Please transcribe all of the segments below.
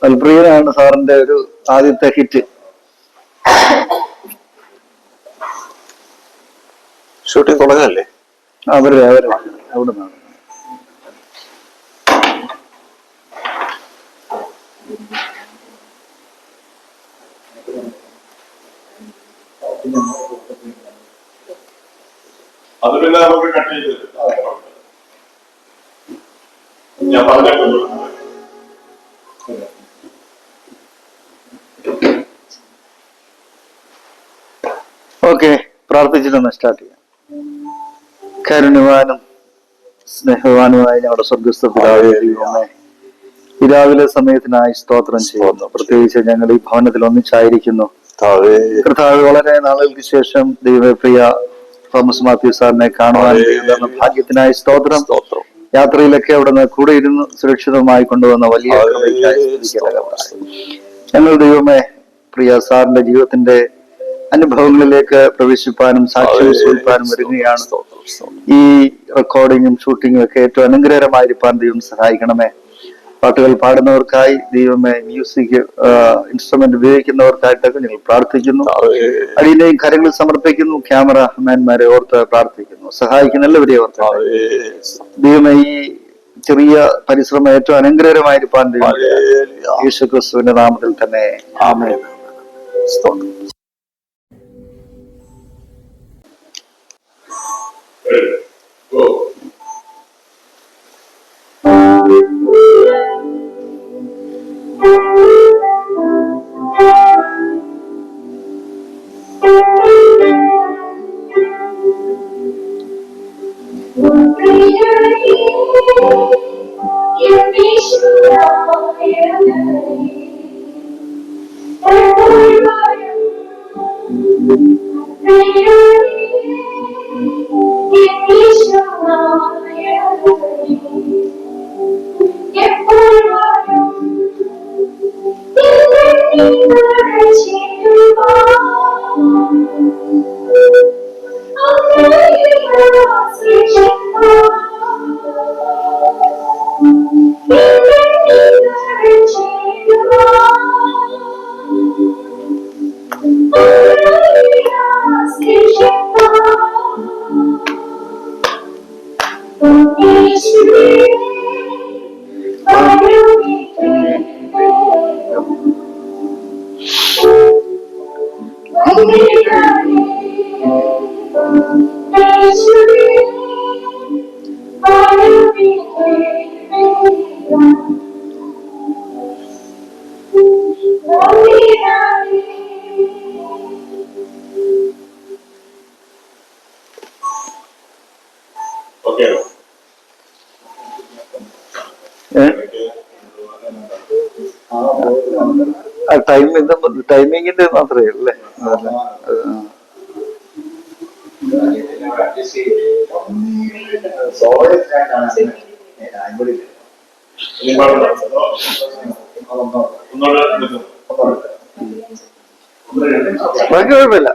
മൽപ്രിയനാണ് സാറിന്റെ ഒരു ആദ്യത്തെ ഹിറ്റ്. ഷൂട്ടിംഗ് തുടങ്ങല്ലേ? അവിടെ നിന്നാണ്. അത് പിന്നെ നമുക്ക് കട്ട് ചെയ്ത് ഞാൻ പറഞ്ഞിട്ടുണ്ട്. ഓക്കെ, പ്രാർത്ഥിച്ചിട്ടൊന്ന് സ്റ്റാർട്ട് ചെയ്യാം. കരുണ്യവാനും സ്നേഹവാനുമായ ഞങ്ങളുടെ സ്വർഗസ്ഥ പിതാവേ ദൈവമേ, ഈ രാവിലെ സമയത്തിനായി സ്തോത്രം ചെയ്യുന്നു. പ്രത്യേകിച്ച് ഞങ്ങൾ ഈ ഭവനത്തിൽ ഒന്നിച്ചായിരിക്കുന്നു കർത്താവ്. വളരെ നാളുകൾക്ക് ശേഷം ദൈവപ്രിയ തോമസ് മാത്യു സാറിനെ കാണുവാൻ ഭാഗ്യത്തിനായി സ്തോത്രം. യാത്രയിലൊക്കെ അവിടെ നിന്ന് കൂടെ ഇരുന്ന് സുരക്ഷിതമായി കൊണ്ടുവന്ന വലിയ ഞങ്ങൾ ദൈവമേ പ്രിയ സാറിന്റെ ജീവിതത്തിന്റെ അനുഭവങ്ങളിലേക്ക് പ്രവേശിപ്പാനും സാക്ഷ്യം സ്വീകരിപ്പാനും വരികയാണ്. ഈ റെക്കോർഡിങ്ങും ഷൂട്ടിങ്ങും ഒക്കെ ഏറ്റവും അനുഗ്രഹമായിരിക്കാൻ ദൈവം സഹായിക്കണമേ. പാട്ടുകൾ പാടുന്നവർക്കായി ദൈവമേ, മ്യൂസിക് ഇൻസ്ട്രുമെന്റ് ഉപയോഗിക്കുന്നവർക്കായിട്ടൊക്കെ ഞങ്ങൾ പ്രാർത്ഥിക്കുന്നു. അടിയിലെയും കരങ്ങളിൽ സമർപ്പിക്കുന്നു. ക്യാമറമാൻമാരെ ഓർത്ത് പ്രാർത്ഥിക്കുന്നു. സഹായിക്കുന്ന എല്ലാവരെയും ഓർത്ത് ദൈവമേ, ഈ ചെറിയ പരിശ്രമം ഏറ്റവും അനുഗ്രഹമായിരിക്കാൻ ദൈവം യേശു ക്രിസ്തുവിന്റെ നാമത്തിൽ തന്നെ ആമേൻ. ടൈമിങ്ങിന്റെ മാത്രമേ അല്ലേ? ബാക്കി കുഴപ്പമില്ല.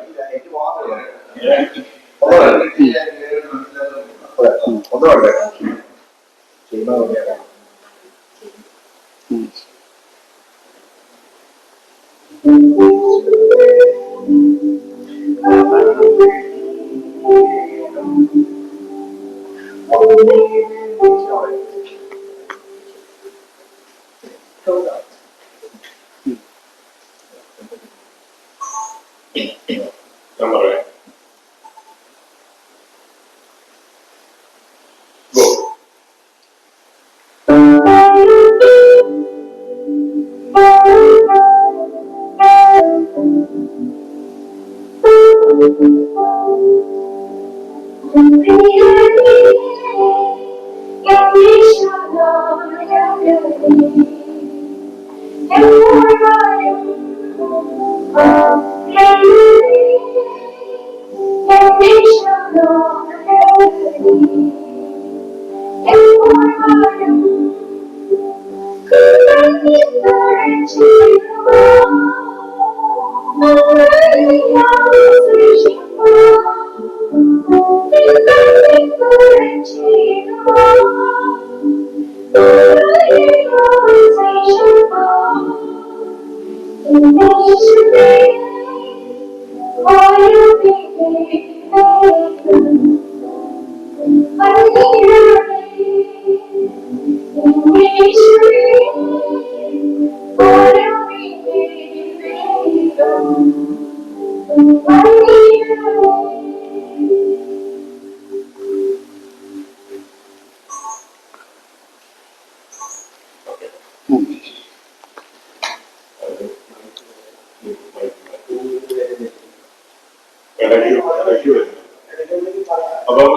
അപ്പം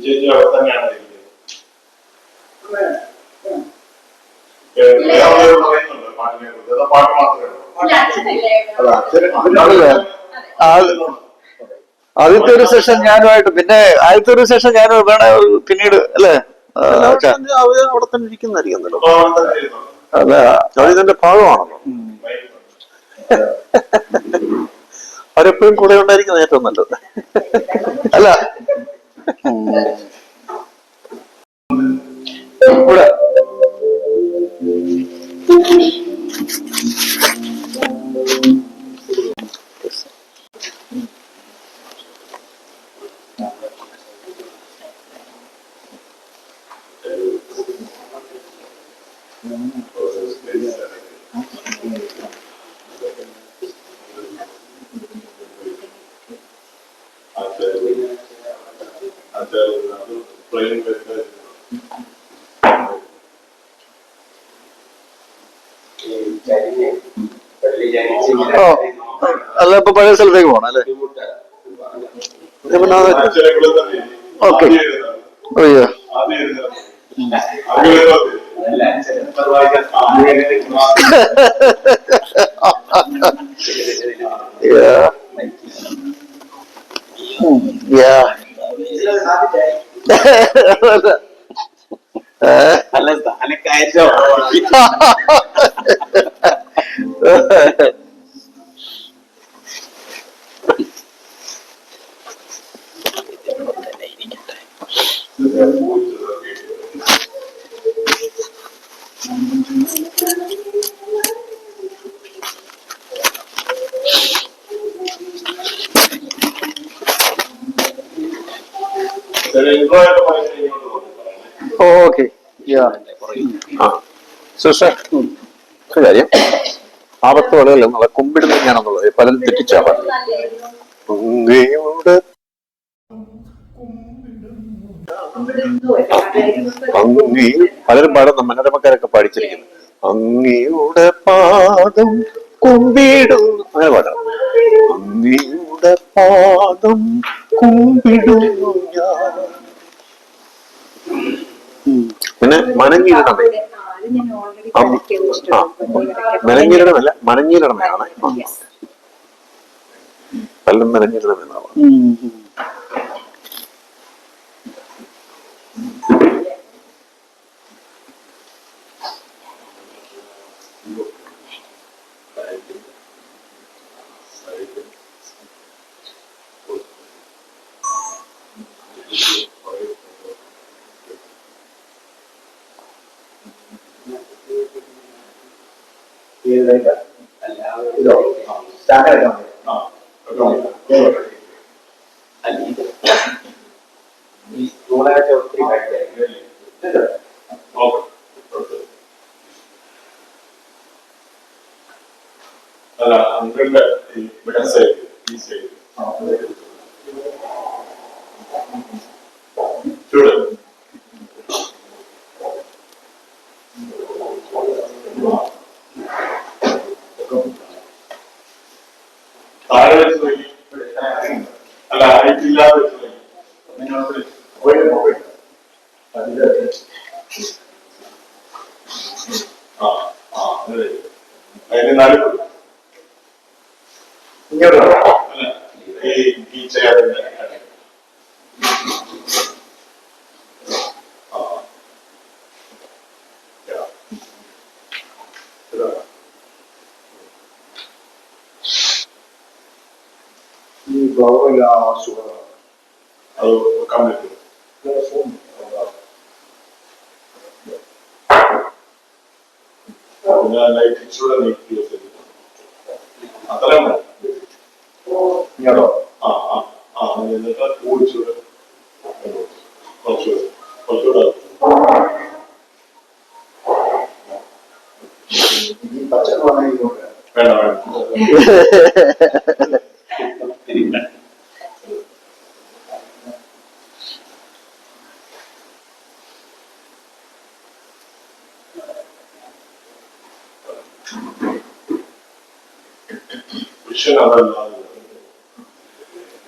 ചേച്ചി അവിടെ തന്നെയാണ് പറയുന്നുണ്ട് പാട്ടിനെ കുറിച്ച്. പാട്ട് മാത്രമേ ആദ്യത്തെ ഒരു സെഷൻ ഞാനുമായിട്ട്, പിന്നെ ആദ്യത്തെ ഒരു സെഷൻ ഞാൻ വേണേ പിന്നീട് അല്ലേ അവിടെ തന്നെ ഇരിക്കുന്നതായിരിക്കുന്നല്ലോ. അതാ അതിന്റെ ഭാഗമാണല്ലോ. അവരെപ്പോഴും കൂടെ ഉണ്ടായിരിക്കുന്നത് ഏറ്റവും നല്ലത്. അല്ല ഇവിടെ അല്ല ഇപ്പൊ പഴയ സ്ഥലത്തേക്ക് പോണം അല്ലേ? ഓക്കെ. അയ്യോ ഓക്കെ. സിസ്റ്റർ ഒരു കാര്യം, ആപത്ത് വളരല്ല എന്നുള്ള കുമ്പിടുന്ന ഞാനെന്നുള്ളത് പലരും തെറ്റിച്ചാ പറഞ്ഞു. പലരും പാടുന്ന മനോരമക്കാരൊക്കെ പാടിച്ചിരിക്കുന്നു. അങ്ങയുടെ പാദം കുമ്പിടുന്നു, അങ്ങനെ പാടാം. അങ്ങയുടെ പാദം കുമ്പിടുന്നു ഞാൻ. പിന്നെ മനഞ്ഞിരണമേ, മെനഞ്ഞിരണമല്ല മനഞ്ഞിരണമയാണ്. പലരും മെനഞ്ഞിരണമെന്നാണ്. അല്ല അങ്കിളിന്റെ ഇവിടെ സൈഡ് ഈ സൈഡ് ചൂട് താഴെ വെച്ച് നോക്കി അല്ല ഹൈറ്റില്ലാതെ വെച്ച് നോക്കി അതിന് നടുക്ക് ഇങ്ങോട്ട് അല്ല ഈ ചെയറിന്റെ അത് വെക്കാൻ പറ്റും പിന്നെ ലൈറ്റ് ഇച്ചൂടെ നീക്കി വെച്ചിട്ട് അത്രയും എന്നിട്ട് ഓടിച്ചൂടെ കുറച്ചുകൂടെ വേണ്ട ക്വസ്റ്റ്യൻ അതല്ല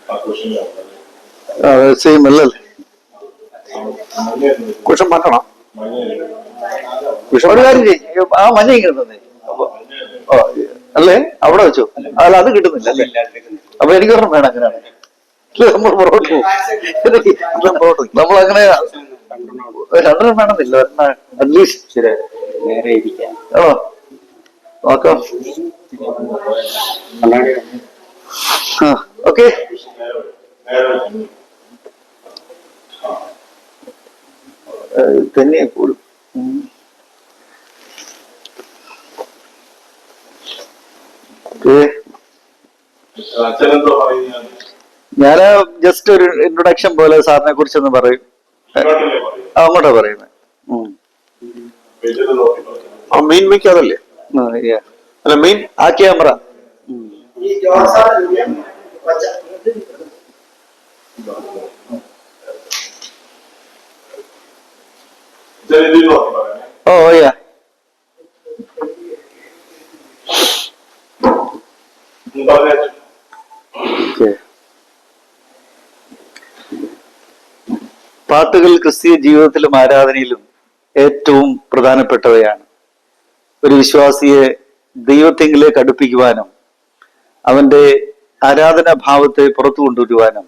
ആ ക്വസ്റ്റ്യൻ സെയിം അല്ലല്ലേ? കുഷം മാറ്റണം. ഒരു കാര്യം ചെയ്യും, ആ മഞ്ഞ ഇങ്ങനെ തന്നെ അല്ലേ? അവിടെ വെച്ചോ. അല്ല അത് കിട്ടുന്നില്ല അല്ലേ? അപ്പൊ എനിക്കൊരെണ്ണം വേണം. അങ്ങനെയാണ് നമ്മൾ പുറകോട്ട് പോകും. നമ്മളങ്ങനെ രണ്ടെണ്ണം വേണമെന്നില്ല, ഒരെണ്ണം അറ്റ്ലീസ്റ്റ് നേരെ ഇരിക്കാം. ആണോ? നോക്കാം. ഓക്കെ. തന്നെ കൂടും. അച്ഛനെന്തോ പറയുന്നത് ഞാന് ജസ്റ്റ് ഒരു ഇൻട്രൊഡക്ഷൻ പോലെ സാറിനെ കുറിച്ചൊന്ന് പറയും. അങ്ങോട്ടാ പറയുന്നത്. ആ മെയിൻ മിക്ക അതല്ലേ? അല്ല മെയിൻ ആ ക്യാമറ ഓ യാ. പാട്ടുകൾ ക്രിസ്തീയ ജീവിതത്തിലും ആരാധനയിലും ഏറ്റവും പ്രധാനപ്പെട്ടവയാണ്. ഒരു വിശ്വാസിയെ ദൈവത്തെങ്കിലേക്ക് അടുപ്പിക്കുവാനും അവന്റെ ആരാധനാ ഭാവത്തെ പുറത്തു കൊണ്ടുവരുവാനും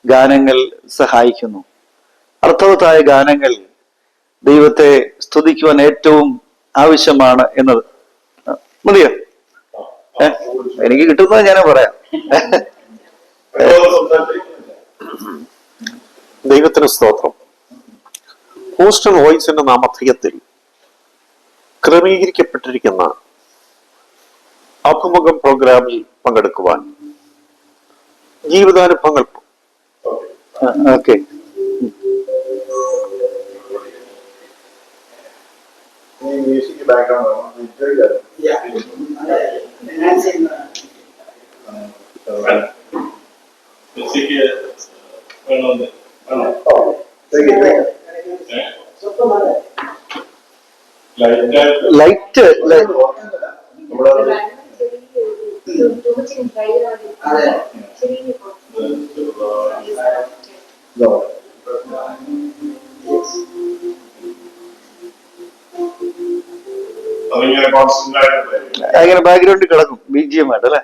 ഗാനങ്ങൾ സഹായിക്കുന്നു. അർത്ഥവത്തായ ഗാനങ്ങൾ ദൈവത്തെ സ്തുതിക്കുവാൻ ഏറ്റവും ആവശ്യമാണ് എന്നത്. മതിയോ? എനിക്ക് കിട്ടുന്നത് ഞാൻ പറയാം. ദൈവത്തിന് സ്തോത്രം. ഹൂസ്റ്റൺ വോയിസിന്റെ നാമധേയത്തിൽ ക്രമീകരിക്കപ്പെട്ടിരിക്കുന്ന അഭിമുഖം പ്രോഗ്രാമിൽ പങ്കെടുക്കുവാൻ ജീവിതാനുഭവങ്ങൾ ഓക്കെ. മ്യൂസിക് ബാക്ക്ഗ്രൗണ്ട് മ്യൂസിക് വേണമെന്ന് ലൈറ്റ് അങ്ങനെ ബാക്ക്ഗ്രൗണ്ടിൽ കിടക്കും BGM ആയിട്ട് അല്ലേ?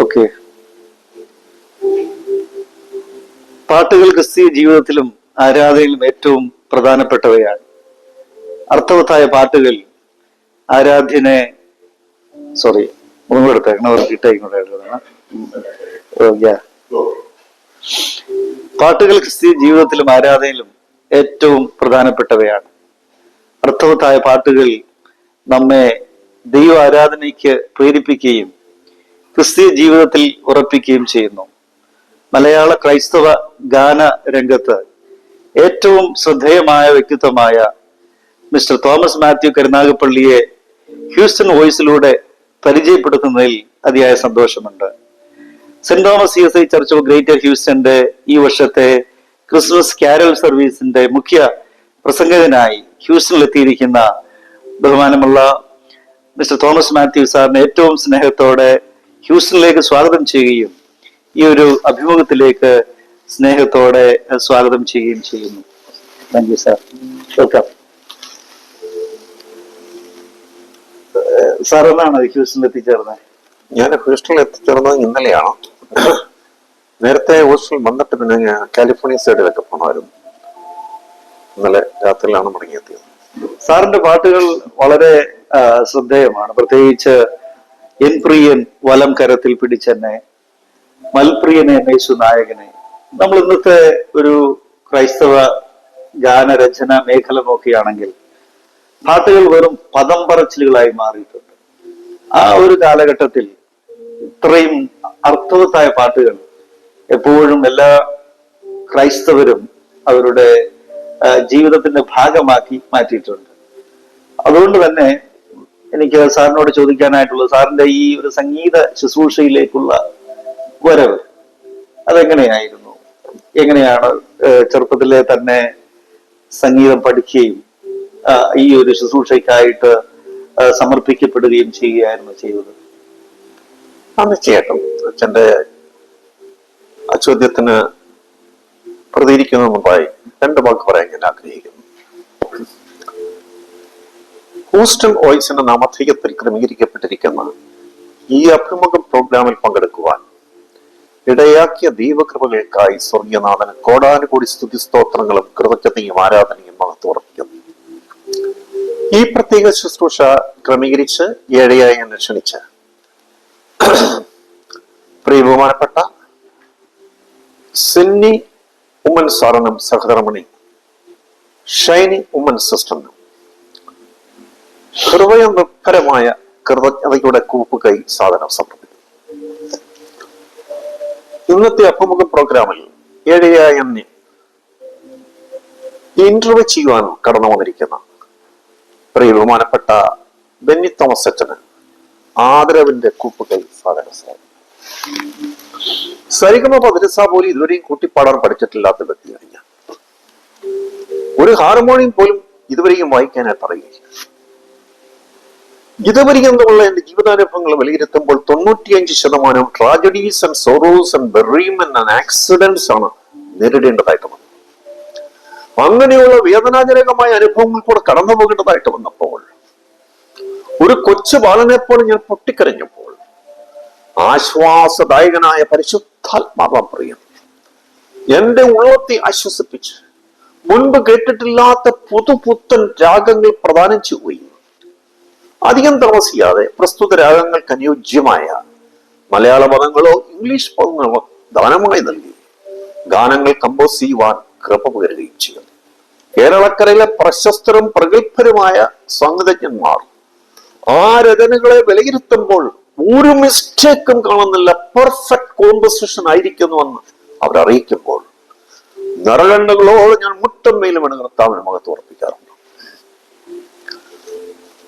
ഓക്കെ. പാട്ടുകൾ ക്രിസ്തീയ ജീവിതത്തിലും ആരാധനയിലും ഏറ്റവും പ്രധാനപ്പെട്ടവയാണ്. അർത്ഥവത്തായ പാട്ടുകൾ ആരാധ്യനെ ഒന്നും എടുത്തേക്കണം. പാട്ടുകൾ ക്രിസ്തീയ ജീവിതത്തിലും ആരാധനയിലും ഏറ്റവും പ്രധാനപ്പെട്ടവയാണ്. അർത്ഥവത്തായ പാട്ടുകൾ നമ്മെ ദൈവ ആരാധനയ്ക്ക് പ്രേരിപ്പിക്കുകയും ക്രിസ്തീയ ജീവിതത്തിൽ ഉറപ്പിക്കുകയും ചെയ്യുന്നു. മലയാള ക്രൈസ്തവ ഗാന രംഗത്ത് ഏറ്റവും ശ്രദ്ധേയമായ വ്യക്തിത്വമായ മിസ്റ്റർ തോമസ് മാത്യു കരുനാഗപ്പള്ളിയെ ഹ്യൂസ്റ്റൺ വോയിസിലൂടെ പരിചയപ്പെടുത്തുന്നതിൽ അതിയായ സന്തോഷമുണ്ട്. Saint Thomas CSI church of greater ഹ്യൂസ്റ്റന്റെ ഈ വർഷത്തെ ക്രിസ്മസ് കാരൽ സർവീസിന്റെ മുഖ്യ പ്രസംഗകനായി ഹ്യൂസ്റ്റണിലെത്തിയിരിക്കുന്ന ബഹുമാനമുള്ള മിസ്റ്റർ തോമസ് മാത്യു സാറിനെ ഏറ്റവും സ്നേഹത്തോടെ ഹ്യൂസ്റ്റണിലേക്ക് സ്വാഗതം ചെയ്യുകയും ഈ ഒരു അഭിമുഖത്തിലേക്ക് സ്നേഹത്തോടെ സ്വാഗതം ചെയ്യുകയും ചെയ്യുന്നു. Thank you sir. Welcome. Sir എന്നാണ് ഹ്യൂസ്റ്റണിൽ എത്തിച്ചേർന്നത്? ഞാൻ ഹ്യൂസ്റ്റണിൽ എത്തിച്ചേർന്നത് ഇന്നലെയാണ്. നേരത്തെ ഹൂസ്റ്റണിൽ വന്നിട്ട് പിന്നെ ഞാൻ കാലിഫോർണിയ സൈഡിലൊക്കെ പോകണമായിരുന്നു. ഇന്നലെ രാത്രിയിലാണ് മടങ്ങിയെത്തിയത്. സാറിന്റെ പാട്ടുകൾ വളരെ ശ്രദ്ധേയമാണ്. പ്രത്യേകിച്ച് എൻ പ്രിയൻ വലം കരത്തിൽ പിടിച്ചെന്നെ, മൽപ്രിയനെ യേശു നായകനെ. നമ്മൾ ഇന്നത്തെ ഒരു ക്രൈസ്തവ ഗാനരചന മേഖല നോക്കുകയാണെങ്കിൽ പാട്ടുകൾ വെറും പദം പറച്ചിലുകളായി മാറിയിട്ടുണ്ട്. ആ ഒരു കാലഘട്ടത്തിൽ ഇത്രയും അർത്ഥവത്തായ പാട്ടുകൾ എപ്പോഴും എല്ലാ ക്രൈസ്തവരും അവരുടെ ജീവിതത്തിന്റെ ഭാഗമാക്കി മാറ്റിയിട്ടുണ്ട്. അതുകൊണ്ട് തന്നെ എനിക്ക് സാറിനോട് ചോദിക്കാനായിട്ടുള്ളത്, സാറിന്റെ ഈ ഒരു സംഗീത ശുശ്രൂഷയിലേക്കുള്ള വരവ് അതെങ്ങനെയായിരുന്നു? എങ്ങനെയാണ് ചെറുപ്പത്തിലെ തന്നെ സംഗീതം പഠിക്കുകയും ഈ ഒരു ശുശ്രൂഷയ്ക്കായിട്ട് സമർപ്പിക്കപ്പെടുകയും ചെയ്യുകയായിരുന്നു ചെയ്തത്? തീർച്ചയായിട്ടും അച്ഛന്റെ ആ ചോദ്യത്തിന് പ്രതികരിക്കുന്ന മുമ്പായി രണ്ട് വാക്ക് പറയാൻ ഞാൻ ആഗ്രഹിക്കുന്നു. ഹൂസ്റ്റൺ വോയിസിന്റെ നാമധേയത്തിൽ ക്രമീകരിക്കപ്പെട്ടിരിക്കുന്ന ഈ അഭിമുഖം പ്രോഗ്രാമിൽ പങ്കെടുക്കുവാൻ ഇടയാക്കിയ ദൈവകൃപകൾക്കായി സ്വർഗീയനാഥന് കോടാനുകൂടി സ്തുതി സ്തോത്രങ്ങളും കൃതജ്ഞതയും ആരാധനയും മഹത്വമർപ്പിക്കുന്നു. ഈ പ്രത്യേക ശുശ്രൂഷ ക്രമീകരിച്ച് ഏഴയായി എന്നെ ക്ഷണിച്ച് പ്രിയ ബഹുമാനപ്പെട്ട സിന്നി ഉമ്മൻ സാറിനും സഹധർമ്മിണി ഷൈനി ഉമ്മൻ സിസ്റ്ററിനും ഹൃദയനിർഭരമായ കൃതജ്ഞതയുടെ കൂപ്പുകൈ സാധനം സമർപ്പിക്കുന്നു. ഇന്നത്തെ അഭിമുഖ പ്രോഗ്രാമിൽ ഏഴയായ എന്നെ ഇന്റർവ്യൂ ചെയ്യുവാൻ കടന്നു വന്നിരിക്കുന്ന പ്രിയ ബഹുമാനപ്പെട്ട ബെന്നി തോമസ് അച്ഛന് ആദരവിന്റെ കൂപ്പുകൈ സാധനം സമർപ്പിക്കുന്നു. സരിഗമ പതിരസ പോലും ഇതുവരെയും കൂട്ടിപ്പാടാൻ പഠിച്ചിട്ടില്ലാത്ത വ്യക്തിയാണ് ഞാൻ. ഒരു ഹാർമോണിയം പോലും ഇതുവരെയും വായിക്കാനായിട്ട് അറിയില്ല. ഇതുവരെയും എന്നുള്ള എന്റെ ജീവിതാനുഭവങ്ങൾ വിലയിരുത്തുമ്പോൾ 95% tragedies and sorrows and bereavement and accidents ആണ് നേരിടേണ്ടതായിട്ട് വന്നത്. അങ്ങനെയുള്ള വേദനാജനകമായ അനുഭവങ്ങൾ കൂടെ കടന്നു പോകേണ്ടതായിട്ട് വന്നപ്പോൾ ഒരു കൊച്ചു ബാലനെ പോലെ ഞാൻ പൊട്ടിക്കരഞ്ഞപ്പോൾ ആശ്വാസദായകനായ പരിശുദ്ധാത്മാവാം പ്രിയം എന്റെ ഉള്ളത്തെ ആശ്വസിപ്പിച്ച് മുൻപ് കേട്ടിട്ടില്ലാത്ത പുതുപുത്തൻ രാഗങ്ങൾ പ്രദാനം ചെയ്യുകയും അധികം താമസിയാതെ പ്രസ്തുത രാഗങ്ങൾക്ക് അനുയോജ്യമായ മലയാള പദങ്ങളോ ഇംഗ്ലീഷ് പദങ്ങളോ ദാനമായി നൽകി ഗാനങ്ങൾ കമ്പോസ് ചെയ്യുവാൻ കൃപ പകരുകയും ചെയ്യുന്നു. കേരളക്കരയിലെ പ്രശസ്തരും പ്രഗത്ഭരുമായ സംഗീതജ്ഞന്മാർ ആ രചനകളെ വിലയിരുത്തുമ്പോൾ ഒരു മിസ്റ്റേക്കും കാണുന്നില്ല, പെർഫെക്റ്റ് കോമ്പോസിഷൻ ആയിരിക്കുന്നുവെന്ന് അവരറിയിക്കുമ്പോൾ നിറകണ്ണുകളോട് ഞാൻ മുട്ടമ്മയിലും കർത്താവിന് മുഖത്ത് ഉറപ്പിക്കാറുണ്ട്.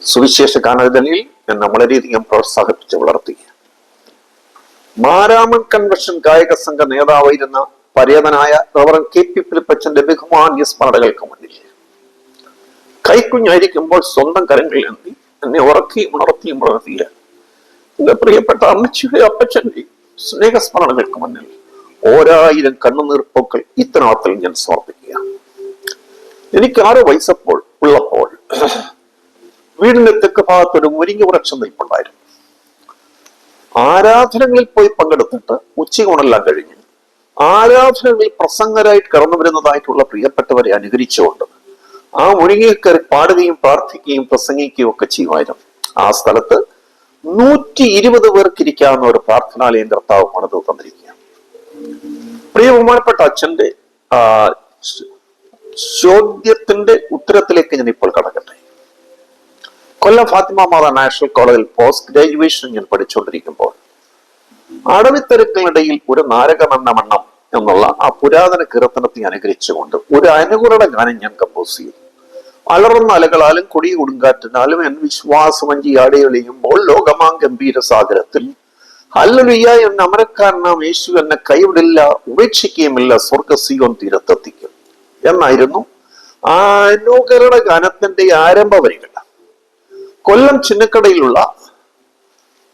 സുവിശേഷ ഗാനരചനയിൽ എന്നെ വളരെയധികം പ്രോത്സാഹിപ്പിച്ച് വളർത്തി. മാരാമൺ കൺവെൻഷൻ ഗായക സംഘ നേതാവായിരുന്ന പരേതനായ റവറൻ KP ഫിലിപ്പച്ചന്റെ ബഹുമാന്യ സ്മരണകൾക്ക് മുന്നിൽ കൈക്കുഞ്ഞായിരിക്കുമ്പോൾ സ്വന്തം കരങ്ങളിൽ എന്തി എന്നെ ഉറക്കിയും ഉണർത്തിയും വളർത്തിയ എന്റെ പ്രിയപ്പെട്ട അമ്മച്ചിയുടെ അപ്പച്ചന്റെ സ്നേഹസ്മരണകൾക്ക് മുന്നിൽ 1000 കണ്ണുനീർപ്പൊക്കൾ ഇത്തനാത്തിൽ ഞാൻ സമർപ്പിക്കുക. എനിക്ക് 6 വയസ്സപ്പോൾ ഉള്ളപ്പോൾ വീടിന്റെ തെക്ക് ഭാഗത്തൊരു മുരിങ്ങ വൃക്ഷം നിൽപ്പുണ്ടായിരുന്നു. ആരാധനകളിൽ പോയി പങ്കെടുത്തിട്ട് ഉച്ചയൂണെല്ലാം കഴിഞ്ഞ് ആരാധനകളിൽ പ്രസംഗരായിട്ട് കടന്നു വരുന്നതായിട്ടുള്ള പ്രിയപ്പെട്ടവരെ അനുകരിച്ചുകൊണ്ട് ആ മുരിങ്ങയിൽ കയറി പാടുകയും പ്രാർത്ഥിക്കുകയും പ്രസംഗിക്കുകയും ഒക്കെ ചെയ്യുമായിരുന്നു. ആ സ്ഥലത്ത് 120 പേർക്ക് ഇരിക്കാവുന്ന ഒരു പ്രാർത്ഥനാലയം കർത്താവ് പണിത് തന്നിരിക്കുക. പ്രിയ ബഹുമാനപ്പെട്ട അച്ഛന്റെ ചോദ്യത്തിന്റെ ഉത്തരത്തിലേക്ക് ഞാൻ ഇപ്പോൾ കടക്കട്ടെ. കൊല്ലം ഫാത്തിമ മാതാ നാഷണൽ കോളേജിൽ പോസ്റ്റ് ഗ്രാജുവേഷൻ ഞാൻ പഠിച്ചുകൊണ്ടിരിക്കുമ്പോൾ അടവിത്തിരക്കിനിടയിൽ ഒരു നാരകമെന്ന മണ്ണം എന്നുള്ള ആ പുരാതന കീർത്തനത്തെ അനുകരിച്ചുകൊണ്ട് ഒരു അനുകൂല ഗാനം ഞാൻ കമ്പോസ് ചെയ്തു. അലറുന്ന അലകളാലും കൊടിയ കൊടുങ്കാറ്റിനാലും എൻ വിശ്വാസമഞ്ചി ആടിയൊളിയുമ്പോൾ ലോകമാം ഗംഭീര സാഗരത്തിൽ ഹല്ലേലൂയ എന്ന അമരക്കാരനാം യേശു എന്നെ കൈവിടില്ല, ഉപേക്ഷിക്കുകയുമില്ല, സ്വർഗസിയോൻ തീരത്തെത്തിക്കും എന്നായിരുന്നു ആ അനുകരണ ഗാനത്തിന്റെ ആരംഭ വരികൾ. കൊല്ലം ചിന്നക്കടയിലുള്ള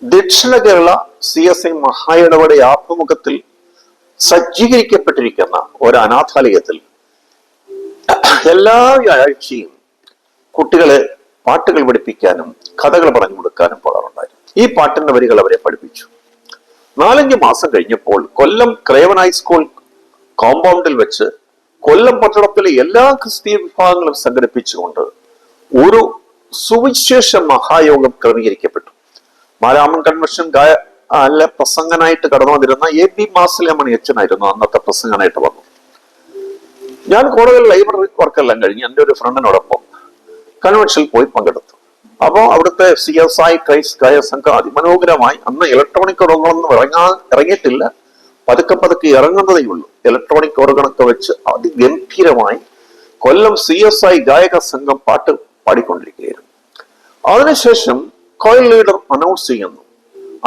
ദക്ഷിണ കേരള CSI മഹായിടവയുടെ ആഭിമുഖ്യത്തിൽ സജ്ജീകരിക്കപ്പെട്ടിരിക്കുന്ന ഒരു അനാഥാലയത്തിൽ എല്ലാ വ്യാഴാഴ്ചയും കുട്ടികളെ പാട്ടുകൾ പഠിപ്പിക്കാനും കഥകൾ പറഞ്ഞു കൊടുക്കാനും പോകാറുണ്ടായിരുന്നു. ഈ പാട്ടിന്റെ വരികൾ അവരെ പഠിപ്പിച്ചു. 4-5 മാസം കഴിഞ്ഞപ്പോൾ കൊല്ലം ക്രേവൻ ഹൈസ്കൂൾ കോമ്പൗണ്ടിൽ വെച്ച് കൊല്ലം പട്ടണത്തിലെ എല്ലാ ക്രിസ്തീയ വിഭാഗങ്ങളും സംഘടിപ്പിച്ചുകൊണ്ട് ഒരു സുവിശേഷ മഹായോഗം ക്രമീകരിക്കപ്പെട്ടു. മാരാമൻ കൺവെൻഷൻ പ്രസംഗനായിട്ട് കടന്നു വന്നിരുന്ന AB മാസിലമണി അച്ഛനായിരുന്നു അന്നത്തെ പ്രസംഗനായിട്ട് വന്നു. ഞാൻ കൂടുതൽ ലൈബ്രറി വർക്കെല്ലാം കഴിഞ്ഞ് എൻ്റെ ഒരു ഫ്രണ്ടിനോടൊപ്പം കൺവെൻഷനിൽ പോയി പങ്കെടുത്തു. അപ്പോൾ അവിടുത്തെ CSI ക്രൈസ്റ്റ് ഗായ സംഘം അതിമനോഹരമായി, അന്ന് ഇലക്ട്രോണിക് ഓർഗണൊന്നും ഇറങ്ങിയിട്ടില്ല, പതുക്കെ ഇറങ്ങുന്നതേ ഉള്ളൂ. ഇലക്ട്രോണിക് ഓർഗണൊക്കെ വെച്ച് അതിഗംഭീരമായി കൊല്ലം CSI ഗായക സംഘം പാട്ട് പാടിക്കൊണ്ടിരിക്കുകയായിരുന്നു. അതിനുശേഷം കോയിൽ ലീഡർ അനൗൺസ് ചെയ്യുന്നു,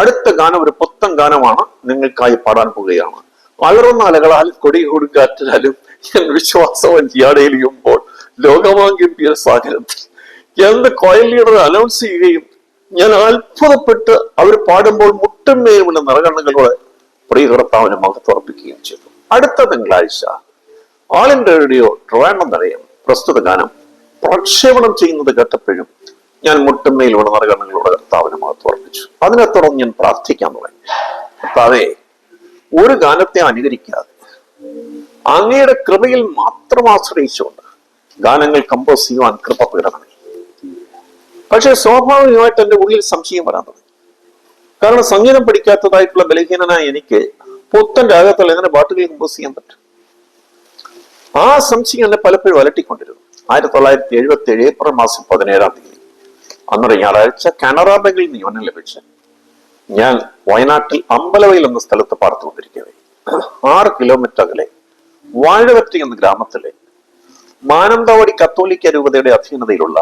അടുത്ത ഗാനം ഒരു പുത്തൻ ഗാനമാണ്, നിങ്ങൾക്കായി പാടാൻ പോവുകയാണ്. അലറുന്ന അലകളാൽ കൊടി കൊടുങ്കാറ്റിനാലും ഞാൻ വിശ്വാസവും ജിയാടയിലിയുമ്പോൾ ലോകമാംഗംഭീര സാഗരത്തിൽ എന്ന് കോയിൽ ലീഡർ അനൗൺസ് ചെയ്യുകയും ഞാൻ അത്ഭുതപ്പെട്ട് അവർ പാടുമ്പോൾ മുട്ടുമേയുമുള്ള നിറകണ്ണുകളോടെ പ്രിയ കർത്താവിനെ മഹത്വർപ്പിക്കുകയും ചെയ്തു. അടുത്ത തിങ്കളാഴ്ച ആൾ ഇന്ത്യ റേഡിയോ ട്രിവാൻഡ്രം നിലയം പ്രസ്തുത ഗാനം പ്രക്ഷേപണം ചെയ്യുന്നത് കേട്ടപ്പോഴും ഞാൻ മുട്ടുമേയിലൂടെ നിറകണ്ണുകളോടെ കർത്താവിനെ മഹത്വർപ്പിച്ചു. അതിനെ തുടർന്ന് ഞാൻ പ്രാർത്ഥിക്കാൻ തുടങ്ങി. കർത്താവേ, ഒരു ഗാനത്തെ അനുകരിക്കാതെ അങ്ങയുടെ കൃപയിൽ മാത്രം ആശ്രയിച്ചുകൊണ്ട് ഗാനങ്ങൾ കമ്പോസ് ചെയ്യുവാൻ കൃപ പീഡനമേ. പക്ഷെ സ്വാഭാവികമായിട്ട് എൻ്റെ ഉള്ളിൽ സംശയം വരാൻ തുടങ്ങി. കാരണം സംഗീതം പഠിക്കാത്തതായിട്ടുള്ള ബലഹീനനായ എനിക്ക് പുത്തൻ രാഗത്തിൽ എങ്ങനെ പാട്ടുകൾ കമ്പോസ് ചെയ്യാൻ പറ്റും? ആ സംശയം എന്നെ പലപ്പോഴും അലട്ടിക്കൊണ്ടിരുന്നു. 1977 ഏപ്രിൽ മാസം 17-ാം തീയതി അന്നൊരു ഞായറാഴ്ച കാനറ ബാങ്കിൽ നിയമനം ലഭിച്ച ഞാൻ വയനാട്ടിൽ അമ്പലവയൽ എന്ന സ്ഥലത്ത് പാർത്തുകൊണ്ടിരിക്കവേ 6 കിലോമീറ്റർ അകലെ വാഴവറ്റി എന്ന ഗ്രാമത്തിലെ മാനന്തവാടി കത്തോലിക്ക രൂപതയുടെ അധീനതയിലുള്ള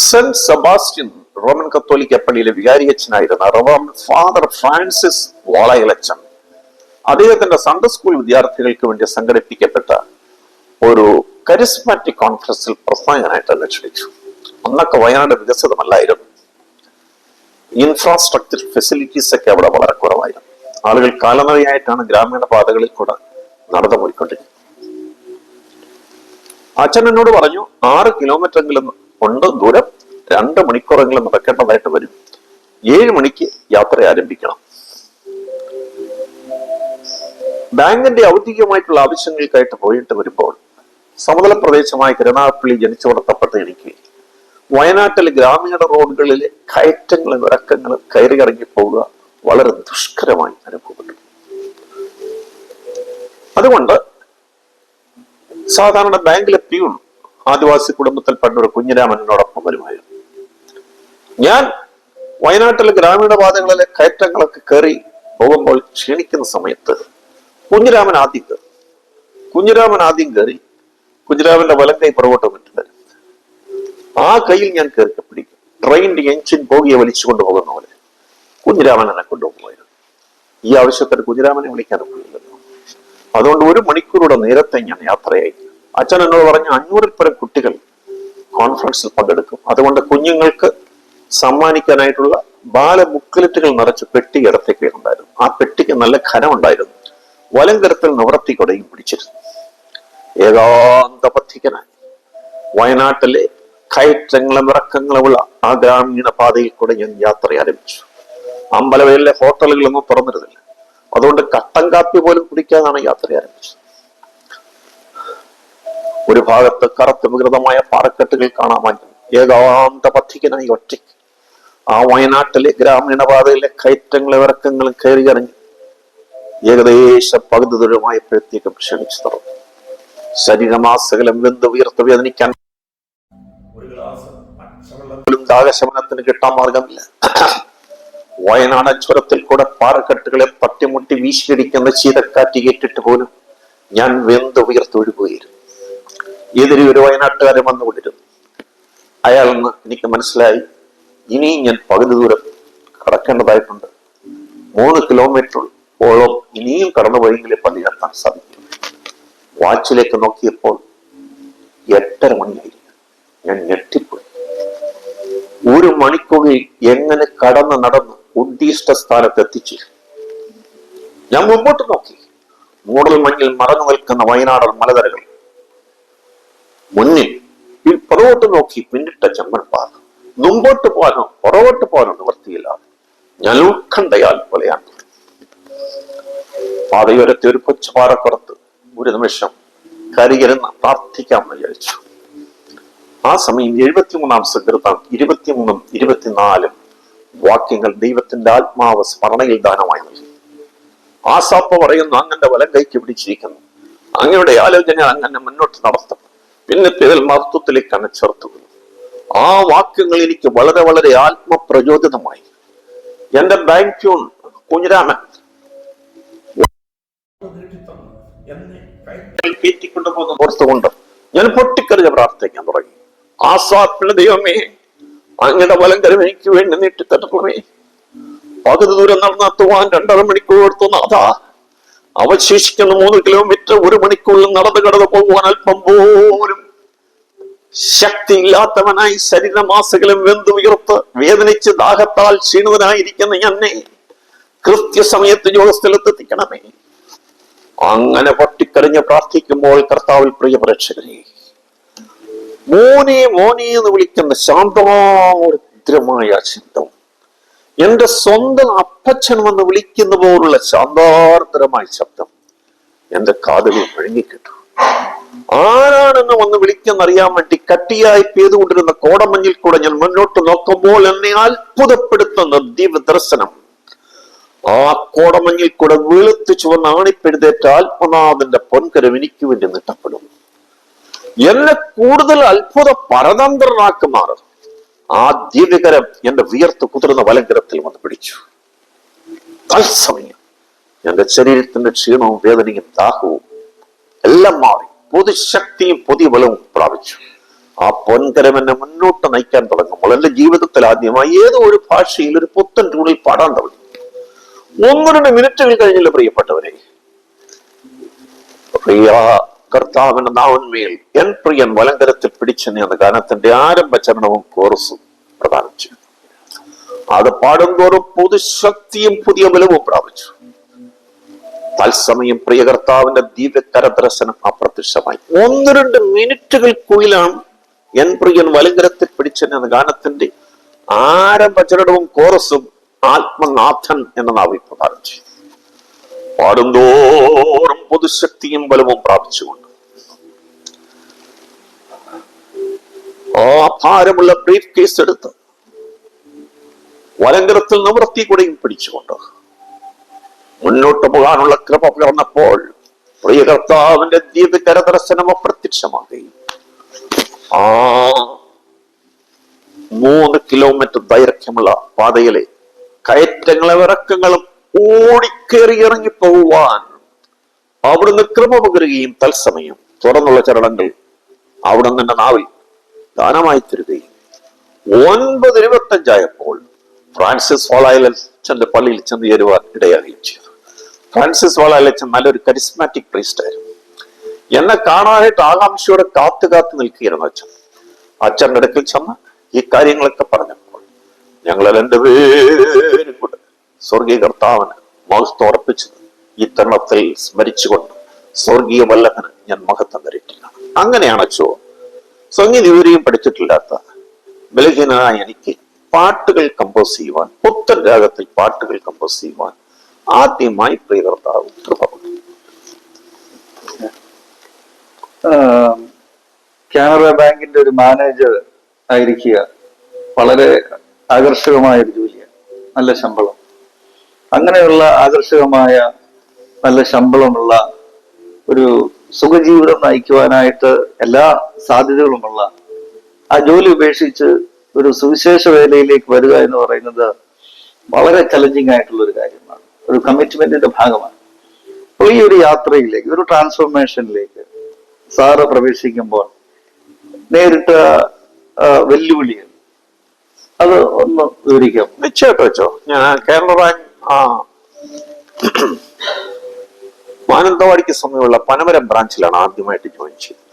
സെന്റ് സെബാസ്റ്റ്യൻ റോമൻ കത്തോലിക്ക പള്ളിയിലെ വികാരിയച്ഛനായിരുന്ന റവറൻഡ് ഫാദർ ഫ്രാൻസിസ് വാളയലച്ചൻ അദ്ദേഹത്തിന്റെ സൺഡേ സ്കൂൾ വിദ്യാർത്ഥികൾക്ക് വേണ്ടി സംഘടിപ്പിക്കപ്പെട്ട ഒരു കരിസ്മാറ്റിക് കോൺഫറൻസിൽ പ്രസംഗനായിട്ട് എന്നെ ക്ഷണിച്ചു. അന്നൊക്കെ വയനാട് വികസിതമല്ലായിരുന്നു. ഇൻഫ്രാസ്ട്രക്ചർ ഫെസിലിറ്റീസ് ഒക്കെ അവിടെ വളരെ കുറവായിരുന്നു. ആളുകൾ കാലനടയായിട്ടാണ് ഗ്രാമീണ പാതകളിൽ കൂടെ നടന്നു പോയിക്കൊണ്ടിരിക്കുന്നത്. അച്ഛൻ എന്നോട് പറഞ്ഞു, 6 കിലോമീറ്ററെങ്കിലും ഉണ്ട് ദൂരം, 2 മണിക്കൂറെങ്കിലും നടക്കേണ്ടതായിട്ട് വരും, 7 മണിക്ക് യാത്ര ആരംഭിക്കണം. ബാങ്കിന്റെ ഔദ്യോഗികമായിട്ടുള്ള ആവശ്യങ്ങൾക്കായിട്ട് പോയിട്ട് വരുമ്പോൾ സമതല പ്രദേശമായ കരുനാഗപ്പള്ളി ജനിച്ചു വളർത്തപ്പെട്ട എനിക്ക് വയനാട്ടിലെ ഗ്രാമീണ റോഡുകളിലെ കയറ്റങ്ങളും ഇറക്കങ്ങളും കയറി ഇറങ്ങി പോവുക വളരെ ദുഷ്കരമായി അനുഭവപ്പെട്ടു. അതുകൊണ്ട് സാധാരണ ബാങ്കിലെ പ്യൂൺ ആദിവാസി കുടുംബത്തിൽപ്പെട്ട ഒരു കുഞ്ഞിരാമനോടൊപ്പം വരുമായിരുന്നു. ഞാൻ വയനാട്ടിലെ ഗ്രാമീണ പാതകളിലെ കയറ്റങ്ങളൊക്കെ കയറി പോകുമ്പോൾ ക്ഷീണിക്കുന്ന സമയത്ത് കുഞ്ഞിരാമൻ ആദ്യം കയറി കുഞ്ഞിരാമന്റെ വലം കൈ പുറകോട്ട് വിട്ടിട്ട് ആ കയ്യിൽ ഞാൻ കയറി പിടിക്കും. ട്രെയിനിന്റെ എഞ്ചിൻ ബോഗിയെ വലിച്ചു കൊണ്ടുപോകുന്ന പോലെ കുഞ്ഞിരാമൻ എന്നെ കൊണ്ടുപോകുമായിരുന്നു. ഈ ആവശ്യത്തിന് കുഞ്ഞിരാമനെ വിളിക്കാൻ ഒക്കില്ലല്ലോ. അതുകൊണ്ട് 1 മണിക്കൂറുടെ നേരത്തെ ഞാൻ യാത്രയായി. അച്ഛൻ എന്നോട് പറഞ്ഞു, 500-ൽ പരം കുട്ടികൾ കോൺഫറൻസിൽ പങ്കെടുക്കും, അതുകൊണ്ട് കുഞ്ഞുങ്ങൾക്ക് സമ്മാനിക്കാനായിട്ടുള്ള ബാലബുക്ക്ലെറ്റുകൾ നിറച്ച് പെട്ടി ഇടത്തേക്കുണ്ടായിരുന്നു. ആ പെട്ടിക്ക് നല്ല ഖനമുണ്ടായിരുന്നു. വലങ്കരത്തിൽ നിവർത്തി കൊടയും പിടിച്ചിരുന്നു. ഏകാന്തപഥികനായി വയനാട്ടിലെ കയറ്റങ്ങളും ഇറക്കങ്ങളുമുള്ള ആ ഗ്രാമീണ പാതയിൽ കൂടെ ഞാൻ യാത്ര ആരംഭിച്ചു. അമ്പലവയലിലെ ഹോട്ടലുകളൊന്നും തുറന്നിരുന്നില്ല. അതുകൊണ്ട് കട്ടൻ കാപ്പി പോലും കുടിക്കാതാണ് യാത്ര ആരംഭിച്ചത്. ഒരു ഭാഗത്ത് കറുത്ത് വികൃതമായ പാറക്കെട്ടുകൾ കാണാമായിരുന്നു. ഏകാന്തപഥികനായി ഒറ്റയ്ക്ക് ആ വയനാട്ടിലെ ഗ്രാമീണ പാതയിലെ കയറ്റങ്ങളും ഇറക്കങ്ങളും കയറി ഇറങ്ങി ഏകദേശം പകുതി ദൂരമായപ്പോഴത്തേക്കും ക്ഷണിച്ചു തുറന്നു. ശരീരമാസകലം വെന്ത് വീർത്ത് വേദനിക്കാൻ പോലും ദാഹശമനത്തിന് കിട്ടാൻ മാർഗമില്ല. വയനാടൻ ചുരത്തിൽ കൂടെ പാറക്കെട്ടുകളെ തട്ടിമുട്ടി വീശിയടിക്കുന്ന ശീതക്കാറ്റ് കേട്ടിട്ട് പോലും ഞാൻ വെന്ത് വീർത്തൊഴുകുകയായിരുന്നു. എതിരെ ഒരു വയനാട്ടുകാരൻ വന്നുകൊണ്ടിരുന്നു. അയാളെന്ന് എനിക്ക് മനസ്സിലായി. ഇനിയും ഞാൻ പകുതി ദൂരം കടക്കേണ്ടതായിട്ടുണ്ട്. 3 കിലോമീറ്ററോളം ഇനിയും കടന്നു പോയെങ്കിലേ പള്ളിയിലെത്താൻ സാധിക്കും. വാച്ചിലേക്ക് നോക്കിയപ്പോൾ 8:30 മണിയായിരുന്നു. ഞാൻ ഞെട്ടിപ്പോയി. 1 മണിക്കൂറിൽ എങ്ങനെ കടന്ന് നടന്ന് ഉദ്ദിഷ്ട സ്ഥാനത്ത് എത്തിച്ചു? ഞാൻ മുമ്പോട്ട് നോക്കി. മൂടൽ മഞ്ഞിൽ മറഞ്ഞു നിൽക്കുന്ന വയനാടൻ മലനിരകൾ, മുന്നിൽ പുറകോട്ട് നോക്കി പിന്നിട്ട ചെമ്മൺ പാത. മുമ്പോട്ട് പോകാനോ പുറകോട്ട് പോകാനോ നിവർത്തിയില്ലാതെ ഞാൻ ഉത്കണ്ഠയാൽ പോലെയാണ്. പാതയോരത്തെ ഒരു കൊച്ചുപാറപ്പുറത്ത് ഒരു നിമിഷം കരികരുന്ന് പ്രാർത്ഥിക്കാമെന്ന് വിചാരിച്ചു. ആ സമയം 73-ാം സങ്കീർത്തനം 23-ഉം 24-ഉം വാക്യങ്ങൾ ദൈവത്തിന്റെ ആത്മാവ് സ്മരണയിൽ ദാനമായി നൽകി. ആസാപ്പ് പറയുന്നു, അങ്ങന്റെ വലം കൈക്ക് പിടിച്ചിരിക്കുന്നു, അങ്ങയുടെ ആലോചന അങ്ങനെ മുന്നോട്ട് നടത്തും, പിന്നത്തേതിൽ മഹത്വത്തിലേക്കാണ് ചേർത്തുക. ആ വാക്യങ്ങൾ എനിക്ക് വളരെ വളരെ ആത്മപ്രചോദിതമായി. എന്റെ ബാങ്ക് ട്യൂൺ കുഞ്ഞിരാമൻ കയറ്റിക്കൊണ്ടുപോകുന്ന ഓർത്തുകൊണ്ട് ഞാൻ പൊട്ടിക്കറിഞ്ഞ് പ്രാർത്ഥിക്കാൻ തുടങ്ങി. ആസാപ്പിലെ ദൈവമേ, അങ്ങയുടെ വലം കരം എനിക്ക് വേണ്ടി നീട്ടിത്തരണമേ. പകുതി ദൂരം നടന്നെത്തുവാൻ 2.5 മണിക്കൂർ എടുത്തു നാഥാ. അവശേഷിക്കുന്ന 3 കിലോമീറ്റർ 1 മണിക്കൂറിൽ നടന്നു കടന്നു പോകുവാൻ അല്പം പോലും ശക്തിയില്ലാത്തവനായി ശരീരമാസകലം വെന്തു ഉയർത്ത് വേദനിച്ച് ദാഹത്താൽ ക്ഷീണിതനായിരിക്കുന്ന എന്നെ കൃത്യസമയത്ത് യോഗസ്ഥലത്തെത്തിക്കണമേ. അങ്ങനെ പൊട്ടിക്കറിഞ്ഞ് പ്രാർത്ഥിക്കുമ്പോൾ കർത്താവിൽ പ്രിയ പ്രേക്ഷകരെ, മോനെ മോനെ എന്ന് വിളിക്കുന്ന ശാന്തമായ ശബ്ദം, എന്റെ സ്വന്തം അപ്പച്ചൻ വന്ന് വിളിക്കുന്ന പോലുള്ള ശാന്താർദ്രമായ ശബ്ദം എന്റെ കാതുകളിൽ മുഴങ്ങിക്കിട്ടു. ആരാണെന്ന് വന്ന് വിളിക്കുന്നറിയാൻ വേണ്ടി കട്ടിയായി പെയ്തുകൊണ്ടിരുന്ന കോടമഞ്ഞിൽ കൂടെ ഞാൻ മുന്നോട്ട് നോക്കുമ്പോൾ എന്നെ അത്ഭുതപ്പെടുത്തുന്ന ദിവ്യ ദർശനം. ആ കോടമഞ്ഞിൽ കൂടെ വെളുത്തു ചുവന്ന ആണിപ്പെഴുതേറ്റ ആത്മനാഥന്റെ പൊൻകരം എനിക്ക് വേണ്ടി നീട്ടപ്പെടും. എന്നെ കൂടുതൽ അത്ഭുത പരതന്ത്രനാക്കുമാറ് ആ ദിവ്യകരം എന്റെ വിയർത്ത് കുതിർന്ന വലങ്കരത്തിൽ വന്ന് പിടിച്ചു. തത്സമയം എന്റെ ശരീരത്തിന്റെ ക്ഷീണവും വേദനയും ദാഹവും എല്ലാം മാറി പുതുശക്തിയും പുതിയ ബലവും പ്രാപിച്ചു. ആ പൊൻകരം എന്നെ മുന്നോട്ട് നയിക്കാൻ തുടങ്ങുമ്പോൾ എന്റെ ജീവിതത്തിൽ ആദ്യമായി ഏതോ ഒരു ഭാഷയിൽ ഒരു പുത്തൻ ട്യൂണിൽ പാടാൻ തുടങ്ങി. 1-2 മിനിറ്റുകൾ കഴിഞ്ഞില്ല പ്രിയപ്പെട്ടവരെ. പ്രിയ കർത്താവിന്റെ നാവന്മേൽ എൻ പ്രിയൻ വലങ്കരത്തിൽ പിടിച്ചെന്നെ എന്ന ഗാനത്തിന്റെ ആരംഭ ചരണവും കോറസും പ്രദാനം ചെയ്തു. അത് പാടുന്തോറും പുതുശക്തിയും പുതിയ ബലവും പ്രാപിച്ചു. തത്സമയം പ്രിയ കർത്താവിന്റെ ദിവ്യകരദർശനം അപ്രത്യക്ഷമായി. 1-2 മിനിറ്റുകൾക്കുള്ളിലാണ് എൻ പ്രിയൻ വലങ്കരത്തിൽ പിടിച്ചെന്നെ എന്ന ഗാനത്തിന്റെ ആരംഭ ചരണവും കോറസും ആത്മനാഥൻ എന്ന നാവിൽ പ്രദാനം ചെയ്തു. പാടുന്തോറും പൊതുശക്തിയും ബലവും പ്രാപിച്ചുകൊണ്ട് ആ ഭാരമുള്ള ബ്രീഫ് കേസ് എടുത്ത് വലങ്കരത്തിൽ നിവൃത്തി കൂടെയും പിടിച്ചുകൊണ്ട് മുന്നോട്ട് പോകാനുള്ള കൃപ പിറന്നപ്പോൾ പ്രിയ കർത്താവിന്റെ ദിവ്യകരദർശനം അപ്രത്യക്ഷമാകുകയും ആ 3 കിലോമീറ്റർ ദൈർഘ്യമുള്ള പാതയിലെ കയറ്റങ്ങളും ഇറക്കങ്ങളും ഓടിക്കേറി ഇറങ്ങി പോകുവാൻ അവിടുന്ന് കൃപ പകരുകയും തത്സമയം തുറന്നുള്ള ചരണങ്ങൾ അവിടുന്ന് എന്റെ നാവിൽ ദാനമായി തരുകയും 9:25 ഫ്രാൻസിസ് വാളായിലച്ചന്റെ പള്ളിയിൽ ചെന്ന് ചേരുവാൻ ഇടയാകുകയും ചെയ്തു. ഫ്രാൻസിസ് വാളായിലച്ചൻ നല്ലൊരു കരിസ്മാറ്റിക് പ്രീസ്റ്റ് ആയിരുന്നു. എന്നെ കാണാനായിട്ട് ആകാംക്ഷയോടെ കാത്തു നിൽക്കുകയായിരുന്നു അച്ഛൻ. അച്ഛൻ്റെ അടുക്കൽ ചെന്ന് ഈ കാര്യങ്ങളൊക്കെ പറഞ്ഞപ്പോൾ ഞങ്ങൾ 2 പേരും കൂടെ സ്വർഗീയ കർത്താവിന് മഹത്വം അർപ്പിച്ചത് ഈ തരുണത്തിൽ സ്മരിച്ചുകൊണ്ട് സ്വർഗീയ വല്ലഭന് ഞാൻ മഹത്വം വരയ്ക്കുകയാണ്. അങ്ങനെയാണ് അച്ഛോ സംഗീത വിവരയും പഠിച്ചിട്ടില്ലാത്ത ബലഹീനനായ എനിക്ക് പാട്ടുകൾ കമ്പോസ് ചെയ്യുവാൻ, പുത്തൻ രാഗത്തിൽ പാട്ടുകൾ കമ്പോസ് ചെയ്യുവാൻ ആദ്യമായി പ്രിയ കർത്താവ് കൃപ. കാനറ ബാങ്കിന്റെ ഒരു മാനേജർ ആയിരിക്കുക വളരെ ആകർഷകമായ ഒരു ജോലിയാണ്, നല്ല ശമ്പളം. അങ്ങനെയുള്ള ആകർഷകമായ നല്ല ശമ്പളമുള്ള ഒരു സുഖജീവിതം നയിക്കുവാനായിട്ട് എല്ലാ സാധ്യതകളുമുള്ള ആ ജോലി ഉപേക്ഷിച്ച് ഒരു സുവിശേഷ വേലയിലേക്ക് വരിക എന്ന് പറയുന്നത് വളരെ ചലഞ്ചിങ് ആയിട്ടുള്ള ഒരു കാര്യമാണ്, ഒരു കമ്മിറ്റ്മെന്റിന്റെ ഭാഗമാണ്. അപ്പോൾ ഈ ഒരു യാത്രയിലേക്ക്, ഒരു ട്രാൻസ്ഫോർമേഷനിലേക്ക് സാറ് പ്രവേശിക്കുമ്പോൾ നേരിട്ട വെല്ലുവിളികൾ അത് ഒന്ന് വിവരിക്കാം. നിശ്ചയമായിട്ട് വെച്ചോ. ഞാൻ കേരള ബാങ്ക് മാനന്തവാടിക്ക് സമയമുള്ള പനമരം ബ്രാഞ്ചിലാണ് ആദ്യമായിട്ട് ജോയിൻ ചെയ്തത്.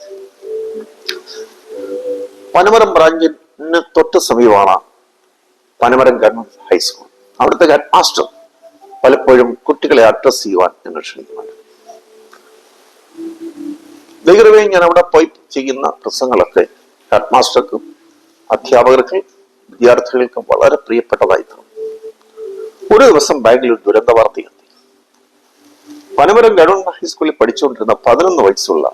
പനമരം ബ്രാഞ്ചിന് തൊട്ട് സമീപമാണ് പനമരം ഗവൺമെന്റ് ഹൈസ്കൂൾ. അവിടുത്തെ ഹെഡ് മാസ്റ്റർ പലപ്പോഴും കുട്ടികളെ അഡ്രസ് ചെയ്യുവാൻ ഞങ്ങൾ ക്ഷണിക്കുന്നുണ്ട്. ദൈവമേ, ഞാൻ അവിടെ പോയി ചെയ്യുന്ന പ്രസംഗങ്ങളൊക്കെ ഹെഡ് മാസ്റ്റർക്കും അധ്യാപകർക്കും വിദ്യാർത്ഥികൾക്കും വളരെ പ്രിയപ്പെട്ടതായി തോന്നി. ഒരു ദിവസം ബാങ്കിൽ ഒരു ദുരന്ത വാർത്ത എത്തി. പനമരം ഗവൺമെന്റ് ഹൈസ്കൂളിൽ പഠിച്ചുകൊണ്ടിരുന്ന 11 വയസ്സുള്ള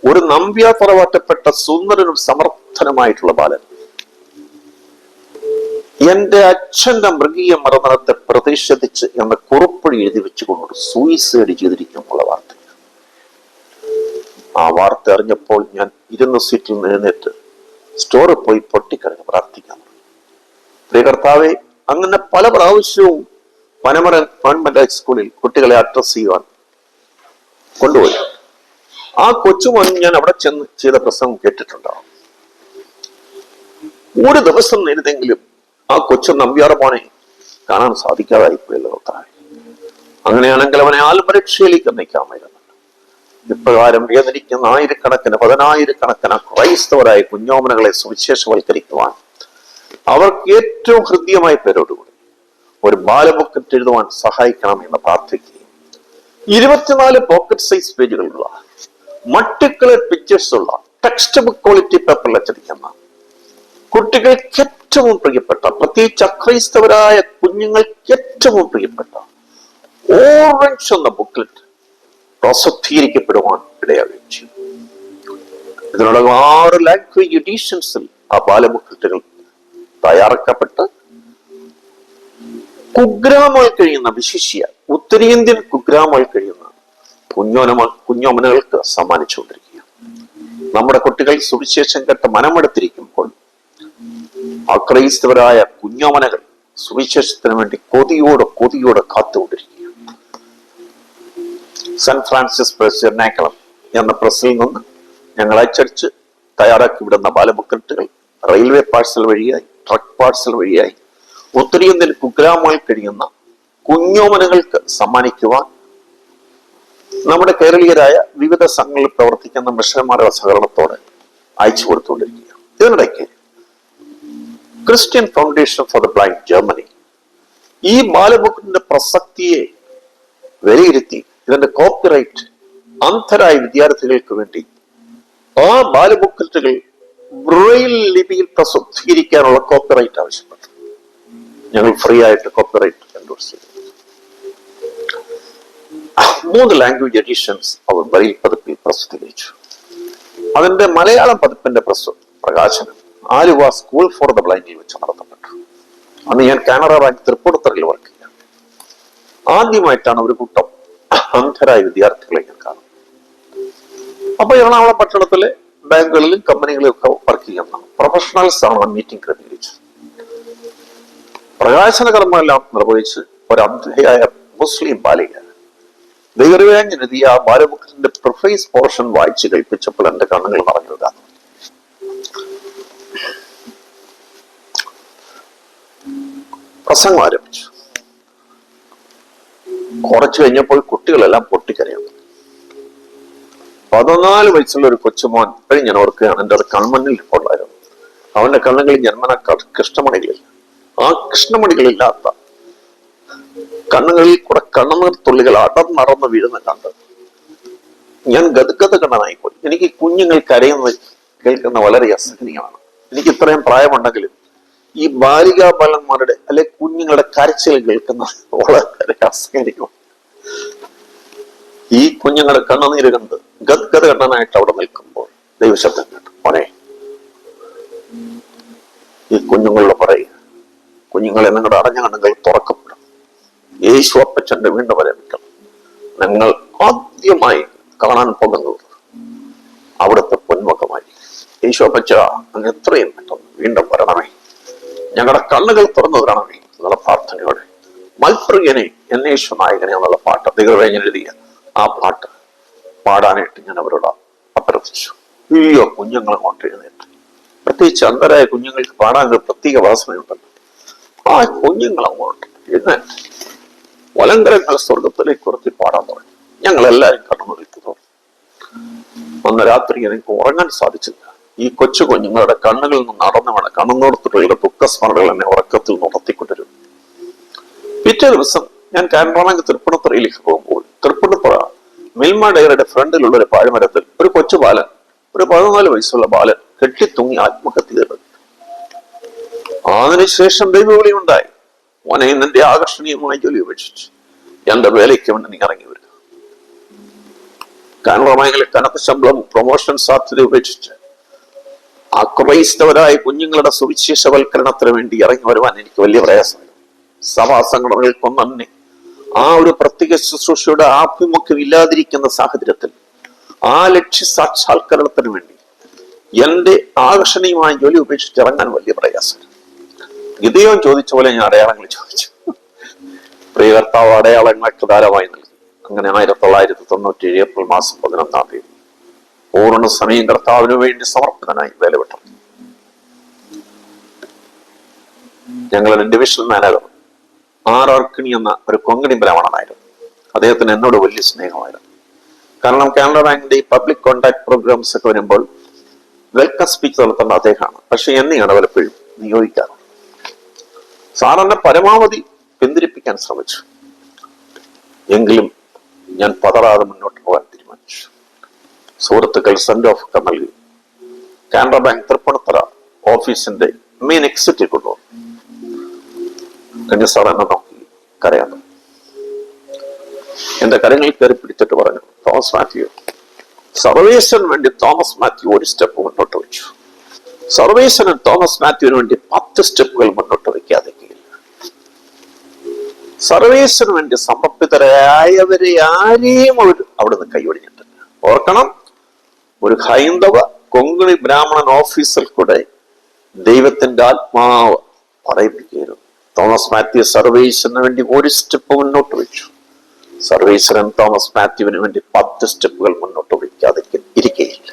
ഒരു നമ്പ്യാർ തറവാറ്റപ്പെട്ട സുന്ദരനും സമർത്ഥനുമായിട്ടുള്ള ബാലൻ എന്റെ അച്ഛന്റെ മൃഗീയ മരണത്തെ പ്രതിഷേധിച്ച് എന്ന കുറിപ്പടി എഴുതി വെച്ചുകൊണ്ട് സൂയിസൈഡ് ചെയ്തിരിക്കുമുള്ള വാർത്ത. ആ വാർത്ത അറിഞ്ഞപ്പോൾ ഞാൻ ഇരുന്ന സീറ്റിൽ നിന്ന് എഴുന്നേറ്റ് സ്റ്റോറിൽ പോയി പൊട്ടിക്കരഞ്ഞ് പ്രാർത്ഥിക്കാൻ. പ്രിയ കർത്താവേ, അങ്ങനെ പല പ്രാവശ്യവും പനമരം ഗവൺമെന്റ് ഹൈസ്കൂളിൽ കുട്ടികളെ അഡ്രസ് ചെയ്യുവാൻ കൊണ്ടുപോയി. ആ കൊച്ചുമോൻ ഞാൻ അവിടെ ചെന്ന് ചെയ്ത പ്രസംഗം കേട്ടിട്ടുണ്ടാവും. ഒരു ദിവസം നേരിട്ടെങ്കിലും ആ കൊച്ചു നമ്പ്യാർ മോനെ കാണാൻ സാധിക്കാതായി പോയല്ലോ കർത്താവേ. അങ്ങനെയാണെങ്കിൽ അവനെ ആത്മരക്ഷയിലേക്ക് നയിക്കാമായിരുന്നു. ഇപ്രകാരം വേദനിക്കുന്ന ആയിരക്കണക്കിന് 10,000-കണക്കിന് ക്രൈസ്തവരായ കുഞ്ഞോമനകളെ സുവിശേഷവൽക്കരിക്കുവാൻ അവർക്ക് ഏറ്റവും ഹൃദ്യമായ പേരോടുകൂടി ഒരു ബാലബുക്കറ്റ് എഴുതുവാൻ സഹായിക്കണം എന്ന് പ്രാർത്ഥിക്കുകയും 24 പോക്കറ്റ് സൈസ് പേജുകളുള്ള മൾട്ടിക്കളർ പിക്ചേഴ്സ് ഉള്ള ടെക്സ്റ്റ് ബുക്ക് ക്വാളിറ്റി പേപ്പറിൽ അച്ചടിക്കുന്ന കുട്ടികൾക്ക് ഏറ്റവും പ്രിയപ്പെട്ട, പ്രത്യേകിച്ച് അക്രൈസ്തവരായ കുഞ്ഞുങ്ങൾക്ക് ഏറ്റവും പ്രിയപ്പെട്ട ഓറഞ്ച് എന്ന ബുക്ക്ലെറ്റ് പ്രസിദ്ധീകരിക്കപ്പെടുവാൻ ഇടയാവുകയും ചെയ്തു. ഇതിനോടകം 6 ലാംഗ്വേജ് എഡിഷൻസിൽ ആ ബാലബുക്ക്ലെറ്റുകൾ തയ്യാറാക്കപ്പെട്ട് കുഗ്രാമങ്ങൾ കഴിയുന്ന, വിശിഷ്യ ഉത്തരേന്ത്യൻ കുഗ്രാമങ്ങൾ കഴിയുന്ന കുഞ്ഞോമനകൾക്ക് സമ്മാനിച്ചുകൊണ്ടിരിക്കുകയാണ്. നമ്മുടെ കുട്ടികൾ സുവിശേഷം കേട്ട് മനമെടുത്തിരിക്കുമ്പോൾ അക്രൈസ്തവരായ കുഞ്ഞോമനകൾ സുവിശേഷത്തിന് വേണ്ടി കൊതിയോടെ കാത്തുകൊണ്ടിരിക്കുകയാണ്. സെന്റ് ഫ്രാൻസിസ് പ്രസ് എറണാകുളം എന്ന പ്രസ്സിൽ നിന്ന് ഞങ്ങൾ അച്ചടിച്ച് തയ്യാറാക്കി വിടുന്ന ബാലബുക്കറ്റുകൾ റെയിൽവേ പാഴ്സൽ വഴിയായി, ട്രക്ക് പാഴ്സൽ വഴിയായി ഉത്തരേന്ത്യൻ കുഗ്രാമങ്ങളിൽ കഴിയുന്ന കുഞ്ഞോമനകൾക്ക് സമ്മാനിക്കുവാൻ നമ്മുടെ കേരളീയരായ വിവിധ സംഘങ്ങളിൽ പ്രവർത്തിക്കുന്ന മിഷണന്മാരുടെ സഹകരണത്തോടെ അയച്ചു കൊടുത്തുകൊണ്ടിരിക്കുകയാണ്. ഇതിനിടയ്ക്ക് Christian foundation for the blind Germany ഈ ബാലബുക്കിന്റെ പ്രസക്തിയെ വിലയിരുത്തി ഇതിന്റെ കോപ്പിറൈറ്റ് അന്ധരായ വിദ്യാർത്ഥികൾക്ക് വേണ്ടി ആ ബാലബുക്കറ്റുകൾ ബ്രെയിൽ ലിപിയിൽ പ്രസിദ്ധീകരിക്കാനുള്ള കോപ്പിറൈറ്റ് ആവശ്യപ്പെട്ടു. ഞങ്ങൾ ഫ്രീ ആയിട്ട് കോപ്പിറൈറ്റ് എൻഡോഴ്സ് ചെയ്തു. 3 ലാംഗ്വേജ് എഡിഷൻസ് അവർ ബ്രെയിൽ പതിപ്പിൽ പ്രസിദ്ധീകരിച്ചു. അതിന്റെ മലയാളം പതിപ്പിന്റെ പ്രകാശനം ആലുവ സ്കൂൾ ഫോർ ദ ബ്ലൈൻഡിൽ വെച്ച് നടത്തപ്പെട്ടു. അന്ന് ഞാൻ കാനറ ബാങ്ക് തൃപ്പൂണിത്തുറയിൽ വർക്ക് ചെയ്യാം. ആദ്യമായിട്ടാണ് ഒരു കൂട്ടം അന്ധരായ വിദ്യാർത്ഥികളെ ഞാൻ കാണുന്നത്. അപ്പൊ എറണാകുളം പട്ടണത്തിലെ ബാങ്കുകളിലും കമ്പനികളിലും ഒക്കെ വർക്ക് ചെയ്യുന്ന പ്രൊഫഷണൽസ് ആണ് മീറ്റിംഗ് ക്രമീകരിച്ചത്. പ്രകാശന കർമ്മമെല്ലാം നിർവഹിച്ച് ഒരു അന്ധയായ മുസ്ലിം ബാലിക ദൈവവേദനെഴുതിയ ആ ബാലബുക്കിന്റെ പ്രിഫേസ് പോർഷൻ വായിച്ച് കേൾപ്പിച്ചപ്പോൾ എന്റെ കണ്ണുകൾ നിറഞ്ഞു. പ്രസംഗം ആരംഭിച്ചു. കുറച്ചു കഴിഞ്ഞപ്പോൾ കുട്ടികളെല്ലാം പൊട്ടിക്കരയാൻ. 14 വയസ്സുള്ള ഒരു കൊച്ചുമോൻ ഇപ്പോഴും ഞാൻ ഓർക്കുകയാണ്. എൻ്റെ കൺമണ്ണിൽ ഉണ്ടായിരുന്നു. അവന്റെ കണ്ണുകളിൽ ജന്മന കൃഷ്ണമണികളില്ല. ആ കൃഷ്ണമണികളില്ലാത്ത കണ്ണുകളിൽ കൂടെ കണ്ണുനീർ തുള്ളികൾ അടർന്നറന്ന് വീഴുന്ന കണ്ട് ഞാൻ ഗദ്ഗത കണ്ണനായിപ്പോയി. എനിക്ക് കുഞ്ഞുങ്ങൾ കരയുന്നത് കേൾക്കുന്ന വളരെ അസഹനീയമാണ്. എനിക്ക് ഇത്രയും പ്രായമുണ്ടെങ്കിലും ഈ ബാലികാ ബാലന്മാരുടെ അല്ലെ കുഞ്ഞുങ്ങളുടെ കരച്ചിൽ കേൾക്കുന്ന വളരെ അസഹനീയമാണ്. ഈ കുഞ്ഞുങ്ങളുടെ കണ്ണുനീര് കണ്ട് ഗദ്ഗത കണ്ണനായിട്ട് അവിടെ നിൽക്കുമ്പോൾ ദൈവശബ്ദം കേട്ടു, മോനെ ഈ കുഞ്ഞുങ്ങളുടെ പറയുക, കുഞ്ഞുങ്ങളെ നിങ്ങളുടെ അടഞ്ഞ കണ്ണുകൾ തുറക്കപ്പെടും. യേശു അപ്പച്ചന്റെ വീണ്ടും വരവിക്കണം. നിങ്ങൾ ആദ്യമായി കാണാൻ പോകുന്നത് അവിടുത്തെ പൊന്മുഖമായി. ഈശോപ്പച്ച, അങ്ങ് എത്രയും പെട്ടെന്ന് വീണ്ടും വരണമേ, ഞങ്ങളുടെ കണ്ണുകൾ തുറന്നു തരണമേ എന്നുള്ള പ്രാർത്ഥനയോടെ മൽപ്രിയനെ എന്നേശു നായകനെ എന്നുള്ള പാട്ട് ദൈവവേദന എഴുതിയ ആ പാട്ട് പാടാനായിട്ട് ഞാൻ അവരോട് അഭ്യർത്ഥിച്ചു. അയ്യോ, കുഞ്ഞുങ്ങൾ അങ്ങോട്ട് എഴുന്നേറ്റ്. പ്രത്യേകിച്ച് അന്ധരായ കുഞ്ഞുങ്ങൾക്ക് പാടാൻ ഒരു പ്രത്യേക വാസനയുണ്ടല്ലോ. ആ കുഞ്ഞുങ്ങൾ അങ്ങോട്ട് എഴുന്നേറ്റ് വലങ്കരങ്ങൾ സ്വർഗത്തിലേക്ക് കുറച്ച് പാടാൻ തുടങ്ങി. ഞങ്ങളെല്ലാവരും കണ്ണുനീർക്ക് തോന്നി. അന്ന് രാത്രി എനിക്ക് ഉറങ്ങാൻ സാധിച്ചില്ല. ഈ കൊച്ചു കുഞ്ഞുങ്ങളുടെ കണ്ണുകളിൽ നിന്ന് നടന്നു വേണം കണ്ണുനോർത്തിട്ടുള്ള ദുഃഖസ്മരണകൾ എന്നെ ഉറക്കത്തിൽ നടത്തിക്കൊണ്ടിരുന്നു. പിറ്റേ ദിവസം ഞാൻ കാനറ തൃപ്പൂണിത്തുറയിലേക്ക് പോകുമ്പോൾ തൃപ്പൂണിത്തുറ മിൽമ ഡയറിയുടെ ഫ്രണ്ടിലുള്ള ഒരു പാഴ്മരത്തിൽ ഒരു കൊച്ചു ബാലൻ, ഒരു 14 വയസ്സുള്ള ബാലൻ കെട്ടിത്തൂങ്ങി ആത്മഹത്യ ചെയ്തത്. അതിനുശേഷം ദൈവവിളി ഉണ്ടായി, മോനെ നിന്റെ ആകർഷണീയമായ ജോലി ഉപേക്ഷിച്ച് എന്റെ വേലയ്ക്ക് വേണ്ടി നീ ഇറങ്ങി വരിക. കാനറ ബാങ്കിലെ കനത്ത ശമ്പളം, പ്രൊമോഷൻ സാധ്യത ഉപേക്ഷിച്ച് ആ ക്രൈസ്തവരായ കുഞ്ഞുങ്ങളുടെ സുവിശേഷവൽക്കരണത്തിന് വേണ്ടി ഇറങ്ങി വരുവാൻ എനിക്ക് വലിയ പ്രയാസമായി. സഭാ സംഘടനകൾക്കൊന്നും തന്നെ ആ ഒരു പ്രത്യേക ശുശ്രൂഷയുടെ ആഭിമുഖ്യം ഇല്ലാതിരിക്കുന്ന സാഹചര്യത്തിൽ ആ ലക്ഷ്യ സാക്ഷാത്കരണത്തിന് വേണ്ടി എന്റെ ആകർഷണീയമായ ജോലി ഉപേക്ഷിച്ച് ഇറങ്ങാൻ വലിയ പ്രയാസം. ഗിദെയോൻ ചോദിച്ച പോലെ ഞാൻ അടയാളങ്ങൾ ചോദിച്ചു. പ്രിയ കർത്താവ് അടയാളങ്ങളൊക്കെ ധാരാളമായി നൽകി. അങ്ങനെ 1997 ഏപ്രിൽ മാസം 11-ാം തീയതി പൂർണ്ണ സമയം കർത്താവിന് വേണ്ടി സമർപ്പിതനായി വേല വിട്ടു. ഞങ്ങളുടെ ഡിവിഷൻ മാനേജർ ആർക്കിണി എന്ന ഒരു കൊങ്കണി ബ്രാഹ്മണനായിരുന്നു. അദ്ദേഹത്തിന് എന്നോട് വലിയ സ്നേഹമായിരുന്നു. കാരണം കാനറ ബാങ്കിന്റെ ഈ പബ്ലിക് കോൺടാക്ട് പ്രോഗ്രാംസ് ഒക്കെ വരുമ്പോൾ വെൽക്കം സ്പീച്ച് നടത്തേണ്ട അദ്ദേഹമാണ്. പക്ഷെ എന്നെയാണ് പലപ്പോഴും നിയോഗിക്കാറ്. സാറിനെ പരമാവധി പിന്തിരിപ്പിക്കാൻ ശ്രമിച്ചു. എങ്കിലും ഞാൻ പതറാതെ മുന്നോട്ട് പോകാൻ തീരുമാനിച്ചു. സുഹൃത്തുക്കൾ സെന്റ് ഓഫ് ഒക്കെ നൽകി കാനറ ബാങ്ക് തൃപ്പൂണിത്തുറ ഓഫീസിന്റെ മെയിൻ എക്സിറ്റിൽ കൊണ്ടുപോകും. സാർ എന്നെ നോക്കി കരയാൻ. എന്റെ കരങ്ങളിൽ കയറി പിടിച്ചിട്ട് പറഞ്ഞു, തോമസ് മാത്യു, സർവേശ്വരന് വേണ്ടി തോമസ് മാത്യു ഒരു സ്റ്റെപ്പ് മുന്നോട്ട് വെച്ചു. സർവേശ്വരൻ തോമസ് മാത്യുവിന് വേണ്ടി 10 സ്റ്റെപ്പുകൾ മുന്നോട്ട് വയ്ക്കാതെ സർവേശ്വരന് വേണ്ടി സമർപ്പിതരായവരെ ആരെയും അവിടുന്ന് കൈയൊഴിഞ്ഞിട്ടില്ല. ഓർക്കണം, ഒരു ഹൈന്ദവ കൊങ്കണി ബ്രാഹ്മണൻ ഓഫീസിൽ കൂടെ ദൈവത്തിന്റെ ആത്മാവ് പറയിപ്പിക്കുകയായിരുന്നു. തോമസ് മാത്യു സർവേശ്വരന് വേണ്ടി ഒരു സ്റ്റെപ്പ് മുന്നോട്ട് വെച്ചു. സർവേശ്വരൻ തോമസ് മാത്യുവിന് വേണ്ടി 10 സ്റ്റെപ്പുകൾ മുന്നോട്ട് വയ്ക്കാതെ ഇരിക്കുകയില്ല.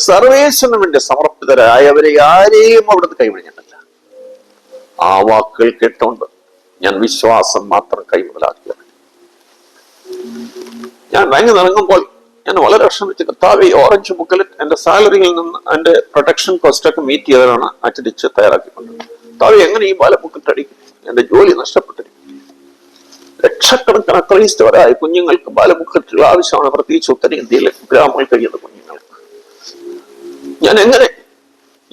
സർവേശ്വരന് വേണ്ടി സമർപ്പിതരായവരെ ആരെയും അവിടുന്ന് കൈവിടിഞ്ഞിട്ടില്ല. ആ വാക്കുകൾ കേട്ടോണ്ട് ഞാൻ വിശ്വാസം മാത്രം കൈമുതലാക്കിയത്. ഞാൻ ബാങ്കിൽ ഇറങ്ങുമ്പോൾ ഞാൻ വളരെ വിഷമിച്ച്, കർത്താവേ, ഓറഞ്ച് ബുക്കിലെറ്റ് എന്റെ സാലറിയിൽ നിന്ന് എന്റെ പ്രൊട്ടക്ഷൻ കോസ്റ്റ് ഒക്കെ മീറ്റ് ചെയ്തവരാണ് അച്ചടിച്ച് തയ്യാറാക്കിക്കൊണ്ടത്. കർത്താവേ, എങ്ങനെ ഈ ബാല ബുക്കിലെറ്റ് അടിക്കും? എന്റെ ജോലി നഷ്ടപ്പെട്ടിരിക്കും. ലക്ഷക്കണക്കിന് ക്രൈസ്തവരായ കുഞ്ഞുങ്ങൾക്ക് ബാലബുക്കറ്റുകൾ ആവശ്യമാണ്, പ്രത്യേകിച്ച് ഉത്തരേന്ത്യയിലെ ഗ്രാമങ്ങളിൽ കഴിയുന്ന കുഞ്ഞുങ്ങൾക്ക്. ഞാൻ എങ്ങനെ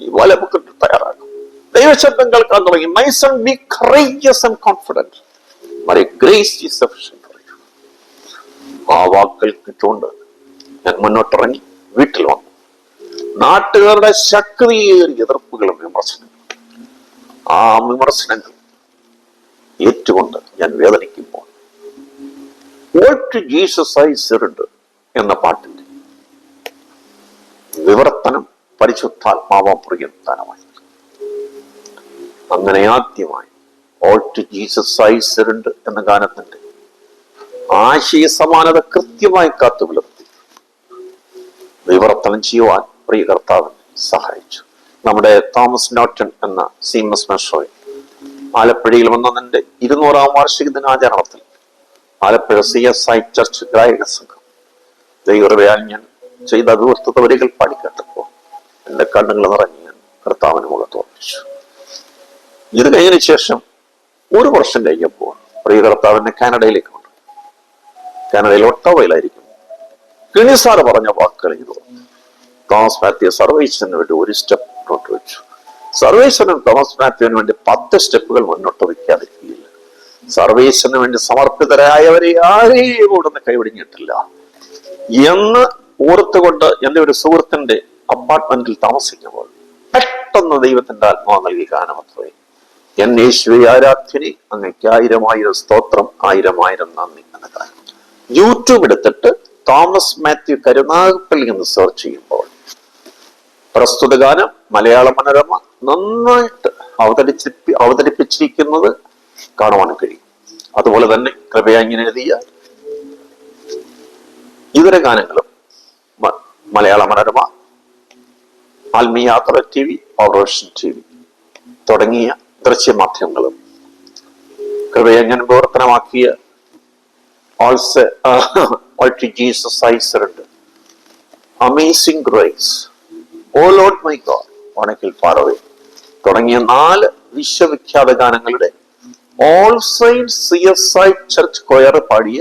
ഈ ബാലബുക്കറ്റ് തയ്യാറാക്കും? ദൈവശബ്ദം കേൾക്കാൻ തുടങ്ങി. My son, be courageous and confident. My grace is sufficient for you. ആ വാക്കുകൾ കിട്ടുകൊണ്ട് ഞാൻ മുന്നോട്ടിറങ്ങി വീട്ടിൽ വന്നു. നാട്ടുകാരുടെ ശക്തിയേറിയ എതിർപ്പുകളും വിമർശനങ്ങളും, ആ വിമർശനങ്ങൾ ഏറ്റുകൊണ്ട് ഞാൻ വേദനിക്കുമ്പോൾ വാട്ട് ജീസസ് ഐ സെർവ്ഡ് എന്ന പാട്ടിന്റെ വിവർത്തനം പരിശുദ്ധാത്മാവ് പ്രിയന്താനമായി. അങ്ങനെ ആദ്യമായി വാട്ട് ജീസസ് ഐ സെർവ്ഡ് എന്ന ഗാനത്തിന്റെ ആശയ സമാനത കൃത്യമായി കാത്തു പുലർത്തി വിവർത്തനം ചെയ്യുവാൻ പ്രിയ കർത്താവിനെ സഹായിച്ചു. നമ്മുടെ തോമസ് നോട്ടൺ എന്ന സീമസ് മെഷോയ് ആലപ്പുഴയിൽ വന്നതിന്റെ 200-ാം വാർഷിക ദിനാചരണത്തിൽ ആലപ്പുഴ CSI ചർച്ച് ഗായക സംഘം ദൈവകൃപയാൽ ഞാൻ ചെയ്ത അഭിവർത്തിത വരികൾ പാടിക്കേട്ടപ്പോൾ എന്റെ കണ്ണുകൾ നിറഞ്ഞ് ഞാൻ കർത്താവിന് മുഖത്ത് ഓർപ്പിച്ചു. ഇത് കഴിഞ്ഞതിന് ശേഷം 1 വർഷം കഴിഞ്ഞപ്പോൾ പ്രിയ കർത്താവിനെ കാനഡയിലേക്ക് കൊണ്ടു. കാനഡയിൽ ഒട്ടോവയിലായിരിക്കും കിണിസാറ് പറഞ്ഞ വാക്കുകൾ ഇത് തോമസ് മാത്യു സർവേശ്വരന് വേണ്ടി 1 സ്റ്റെപ്പ് മുന്നോട്ട് വെച്ചു. സർവേശ്വരൻ തോമസ് മാത്യുവിന് വേണ്ടി 10 സ്റ്റെപ്പുകൾ മുന്നോട്ട് വയ്ക്കാതിരിക്കുകയില്ല. സർവേശ്വരന് വേണ്ടി സമർപ്പിതരായവരെ ആരെയും ഇവിടുന്ന് കൈവിടിഞ്ഞിട്ടില്ല എന്ന് ഓർത്തുകൊണ്ട് എന്റെ ഒരു സുഹൃത്തിന്റെ അപ്പാർട്ട്മെന്റിൽ താമസിക്കുമ്പോൾ പെട്ടെന്ന് ദൈവത്തിന്റെ ആത്മാവ് നൽകി ഗാനമത്രേ, എന്നേശ്വരി ആരാധ്യനെ അങ്ങയ്ക്ക് 1000 സ്തോത്രം, 1000 നന്ദി എന്ന ഗാനം. യൂട്യൂബ് എടുത്തിട്ട് തോമസ് മാത്യു കരുനാഗപ്പള്ളി എന്ന് സെർച്ച് ചെയ്യുമ്പോൾ പ്രസ്തുത ഗാനം മലയാള മനോരമ നന്നായിട്ട് അവതരിപ്പിച്ചിരിക്കുന്നത് കാണുവാൻ കഴിയും. അതുപോലെ തന്നെ കൃപയാഞ്ഞൻ എഴുതിയ ഇതര ഗാനങ്ങളും മലയാള മനോരമ, ആത്മീയാത്ര TV, പവർഷൻ TV തുടങ്ങിയ ദൃശ്യമാധ്യമങ്ങളും കൃപയഞ്ഞൻ വിവർത്തനമാക്കിയ All to Jesus I surrender, Amazing Grace, O Lord my God, വണക്കിൽ far away തുടങ്ങിയ 4 വിശ്വവിഖ്യാത ഗാനങ്ങളുടെ all saints CSI church choir പാടിയ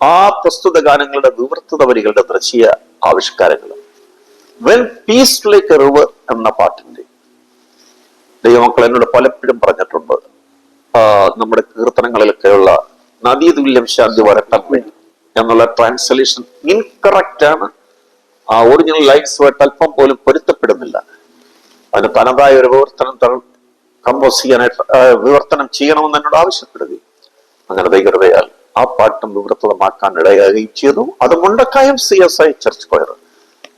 ആ പ്രസ്തുത ഗാനങ്ങളുടെ വിവർത്തിത വരികളുടെ ദൃശ്യ ആവിഷ്കാരങ്ങളും when peace like a river എന്ന പാട്ടിന്റെ ദൈവമക്കൾ എന്നോട് പലപ്പോഴും പറഞ്ഞിട്ടുണ്ട്, നമ്മുടെ കീർത്തനങ്ങളിലൊക്കെയുള്ള നദീതുല്യം ശാന്തി വരട്ടമ്മേ എന്നുള്ള ട്രാൻസ്ലേഷൻ ഇൻകറക്റ്റ് ആണ്. ആ ഒറിജിനൽ ലൈൻസുമായിട്ട് അല്പം പോലും പൊരുത്തപ്പെടുന്നില്ല. അതിന് തനതായ ഒരു കമ്പോസ് ചെയ്യാനായിട്ട് വിവർത്തനം ചെയ്യണമെന്ന് എന്നോട് ആവശ്യപ്പെടുകയും അങ്ങനെ ദൈവകൃപയാൽ ആ പാട്ടും വിവർത്തനമാക്കാൻ ഇടയാകുകയും ചെയ്തു. അത് മുണ്ടക്കായം CSI ചർച്ച് കൊയർ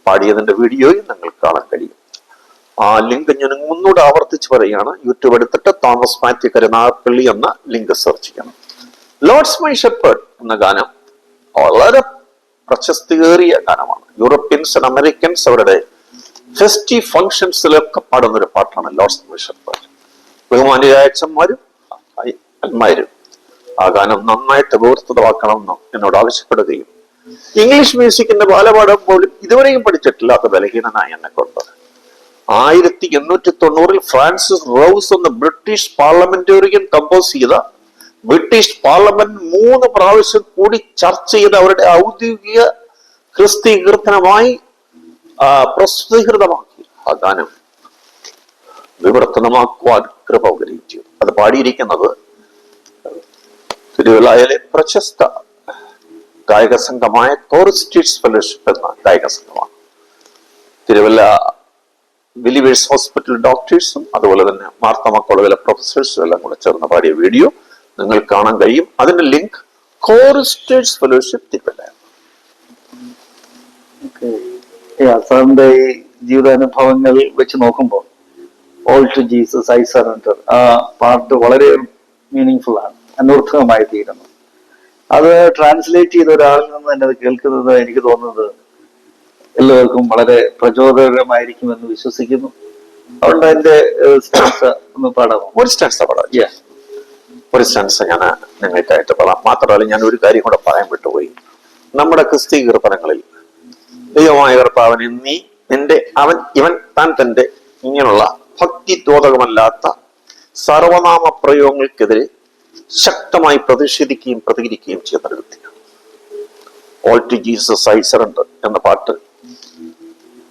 പാടിയതിന്റെ വീഡിയോയും നിങ്ങൾക്ക് കാണാൻ കഴിയും. ആ ലിങ്ക് ഞാൻ ഒന്നുകൂടെ ആവർത്തിച്ച് പറയുകയാണ്. യൂട്യൂബ് എടുത്തിട്ട് തോമസ് മാത്യു കരുനാഗപ്പള്ളി എന്ന ലിങ്ക് സെർച്ച് ചെയ്യണം. ലോർഡ്സ് മൈ ഷെപ്പേർഡ് എന്ന ഗാനം വളരെ പ്രശസ്തിയേറിയ ഗാനമാണ്. യൂറോപ്യൻസ് ആൻഡ് അമേരിക്കൻസ് അവരുടെ ഫെസ്റ്റീവ് ഫംഗ്ഷൻസിലൊക്കെ പാടുന്ന ഒരു പാട്ടാണ് ലോർഡ്സ് മൈ ഷെപ്പേർഡ്. ബഹുമാനിയായ അച്ഛന്മാരും അന്മാരും ആ ഗാനം നന്നായിട്ട് വിവർത്തിതമാക്കണമെന്ന് എന്നോട് ആവശ്യപ്പെടുകയും ഇംഗ്ലീഷ് മ്യൂസിക്കിന്റെ ബാലപാഠം പോലും ഇതുവരെയും പഠിച്ചിട്ടില്ലാത്ത ബലഹീനനായ എന്നെ കൊണ്ട് 1890 ഫ്രാൻസിസ് റൗസ് എന്ന ബ്രിട്ടീഷ് പാർലമെന്റേറിയൻ കമ്പോസ് ചെയ്ത ബ്രിട്ടീഷ് പാർലമെന്റ് 3 പ്രാവശ്യം കൂടി ചർച്ച ചെയ്ത് അവരുടെ ഔദ്യോഗിക ക്രിസ്തീയ കീർത്തനമായി പ്രസിദ്ധീകൃതമാക്കി ആ ഗാനം വിവർത്തനമാക്കുവാൻ കൃപ ചെയ്തു. അത് പാടിയിരിക്കുന്നത് തിരുവല്ലായിലെ പ്രശസ്ത ഗായക സംഘമായ കോറിസ്റ്റേഴ്സ് ഫെലോഷിപ്പ് എന്ന ഗായക സംഘമാണ്. തിരുവല്ല ബിലീവേഴ്സ് ഹോസ്പിറ്റൽ ഡോക്ടേഴ്സും അതുപോലെ തന്നെ മാർത്തോമ കോളേജിലെ പ്രൊഫസേഴ്സും എല്ലാം കൂടെ ചേർന്ന് പാടിയ വീഡിയോ നിങ്ങൾ കാണാൻ കഴിയും. അതിന്റെ ലിങ്ക് കോറിസ്റ്റേഴ്സ് ഫെലോഷിപ്പ് തിരുവല്ല. സാറിന്റെ ഈ ജീവിതാനുഭവങ്ങൾ വെച്ച് നോക്കുമ്പോൾ all to Jesus I surrender ആ പാട്ട് വളരെ മീനിങ് ഫുൾ ആണ്, അനർത്ഥകമായി തീരുന്നു. അത് ട്രാൻസ്ലേറ്റ് ചെയ്ത ഒരാളിൽ നിന്ന് തന്നെ അത് കേൾക്കുന്നത് എനിക്ക് തോന്നുന്നത് എല്ലാവർക്കും വളരെ പ്രചോദകരമായിരിക്കുമെന്ന് വിശ്വസിക്കുന്നു. അതുകൊണ്ട് അതിന്റെ സ്റ്റാൻസ് ഒന്ന് പാടാമോ? ഒരു സ്റ്റാൻസ് പാടാം. ഒരു സ്റ്റാൻസ് ഞാൻ നിങ്ങൾക്കായിട്ട് പറയാം. മാത്രമല്ല ഞാൻ ഒരു കാര്യം കൂടെ പറയാൻ വിട്ടുപോയി. നമ്മുടെ ക്രിസ്തീയ കീർത്തനങ്ങളിൽ ദൈവമായ കർത്താവിനെ നീ നിന്റെ അവൻ ഇവൻ താൻ തന്റെ ഇങ്ങനെയുള്ള ഭക്തിദ്യോതകമല്ലാത്ത സർവനാമ പ്രയോഗങ്ങൾക്കെതിരെ ശക്തമായി പ്രതിഷേധിക്കുകയും പ്രതികരിക്കുകയും ചെയ്യുന്ന ഒരു വ്യക്തിയാണ്. All to Jesus I surrender എന്ന പാട്ട്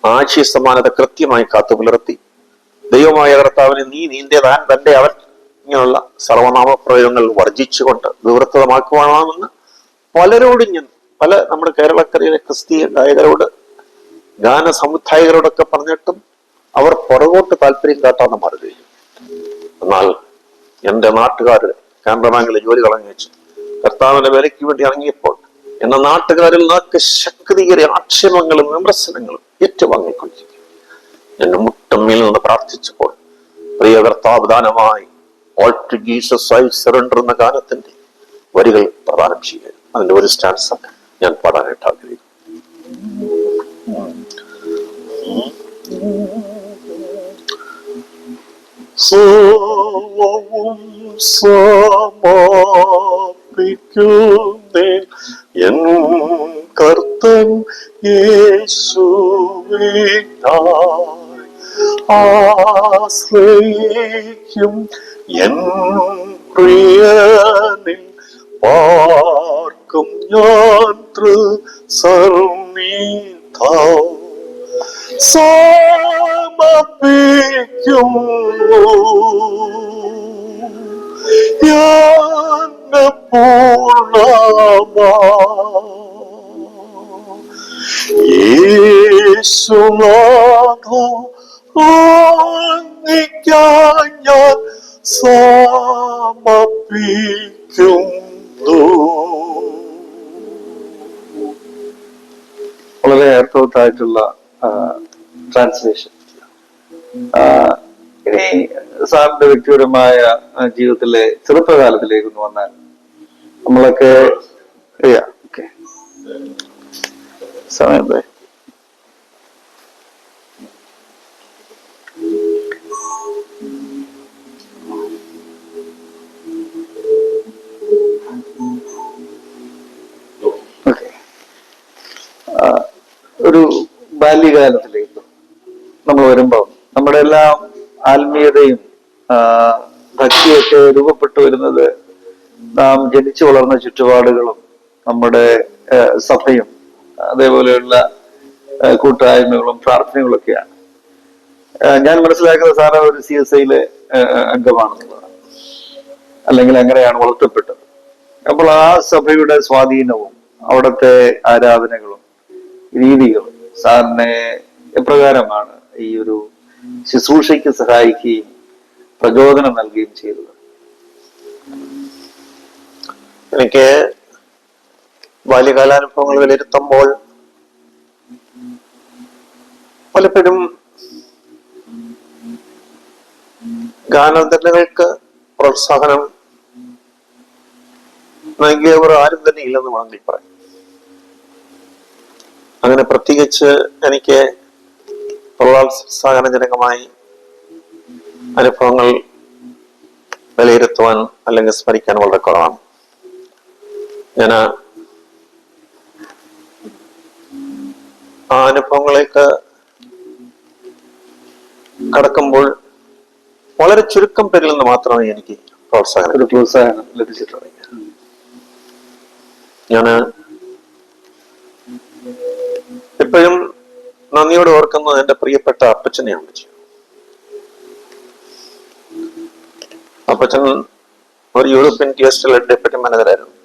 ആശയ സമാനത കൃത്യമായി കാത്തു പുലർത്തി ദൈവമായ കർത്താവിനെ നീ നിന്റെ താൻ തന്റെ അവൻ ഇങ്ങനെയുള്ള സർവനാമ പ്രയോഗങ്ങൾ വർജിച്ചുകൊണ്ട് വിവൃത്തമാക്കുവാണെന്ന് പലരോടും ഞാൻ നമ്മുടെ കേരളക്കരയിലെ ക്രിസ്തീയ ഗായകരോട് ഗാന സംവിധായകരോടൊക്കെ പറഞ്ഞിട്ടും അവർ പുറകോട്ട് താല്പര്യം കാട്ടാതെ മാറുകയും, എന്നാൽ എന്റെ നാട്ടുകാര് കാനറബാങ്കിലെ ജോലി കളഞ്ഞു വെച്ച് കർത്താവിന്റെ വിലയ്ക്ക് വേണ്ടി ഇറങ്ങിയപ്പോൾ എന്ന നാട്ടുകാരിൽ നിന്നൊക്കെ ശക്തിയേറിയ ആക്ഷേപങ്ങളും വിമർശനങ്ങളും ഏറ്റുവാങ്ങിക്കൊണ്ടിരിക്കും. എന്റെ മുട്ടമ്മയിൽ നിന്ന് പ്രാർത്ഥിച്ചപ്പോൾ പ്രിയ കർത്താവ് ദാനമായി all to Jesus I surrender എന്ന ഗാനത്തിന്റെ വരികൾ പ്രദാനം ചെയ്യുക. അതിന്റെ ഒരു സ്റ്റാൻസ് ഞാൻ പാടാനായിട്ട് ആഗ്രഹിക്കുന്നു. സർവവും സമർപ്പിക്കുന്നേ എൻ കർത്തൻ യേശുവിനായി ആശ്രയിക്കും എൻ പ്രിയനിൽ പാർക്കും ഞാൻ തൃസന്നിധാനം സമർപ്പിക്കുന്നു എന്നെ പൂർണ്ണമാ യേശുനാഥ അങ്ങേയ്ക്കായി ഞാൻ സമർപ്പിക്കുന്നു. അർത്ഥവത്തായിട്ടുള്ള ട്രാൻസ്ലേഷൻ. ഇനി സാറിന്റെ വ്യക്തിപരമായ ജീവിതത്തിലെ ചെറുപ്പകാലത്തിലേക്ക് ഒന്ന് വന്നാൽ, നമ്മളൊക്കെ ഓക്കെ സമയം ഒരു ബാല്യകാലത്തിലേക്ക് നമ്മൾ വരുമ്പോൾ നമ്മുടെ എല്ലാം ആത്മീയതയും ഭക്തിയൊക്കെ രൂപപ്പെട്ടു വരുന്നത് നാം ജനിച്ചു വളർന്ന ചുറ്റുപാടുകളും നമ്മുടെ സഭയും അതേപോലെയുള്ള കൂട്ടായ്മകളും പ്രാർത്ഥനകളൊക്കെയാണ്. ഞാൻ മനസ്സിലാക്കുന്ന സാറ് ഒരു CSIയിലെ അംഗമാണെന്നുള്ളതാണ്, അല്ലെങ്കിൽ അങ്ങനെയാണ് വളർത്തപ്പെട്ടത്. അപ്പോൾ ആ സഭയുടെ സ്വാധീനവും അവിടുത്തെ ആരാധനകളും രീതികളും സാറിനെ എപ്രകാരമാണ് ഈ ഒരു ശുശ്രൂഷയ്ക്ക് സഹായിക്കുകയും പ്രചോദനം നൽകുകയും ചെയ്തത്? എനിക്ക് ബാല്യകാലാനുഭവങ്ങൾ വിലയിരുത്തുമ്പോൾ പലപ്പോഴും ഗാനരചനകൾക്ക് പ്രോത്സാഹനം നൽകിയവർ ആരും തന്നെ ഇല്ലെന്ന് വേണമെങ്കിൽ പറയും. അങ്ങനെ പ്രത്യേകിച്ച് എനിക്ക് പ്രോത്സാഹനജനകമായി അനുഭവങ്ങൾ വിലയിരുത്തുവാൻ അല്ലെങ്കിൽ സ്മരിക്കാൻ വളരെ കുറവാണ്. ഞാൻ ആ അനുഭവങ്ങളിലേക്ക് കടക്കുമ്പോൾ വളരെ ചുരുക്കം പേരിൽ നിന്ന് മാത്രമേ എനിക്ക് പ്രോത്സാഹനം ലഭിച്ചിട്ടുള്ളത്. ഞാൻ എപ്പോഴും നന്ദിയോടെ ഓർക്കുന്നത് എന്റെ പ്രിയപ്പെട്ട അപ്പച്ചനെയാണ്. അപ്പച്ചൻ ഒരു യൂറോപ്യൻ തിയേറ്ററിലെ ഡെപ്യൂട്ടി മാനേജറായിരുന്നു.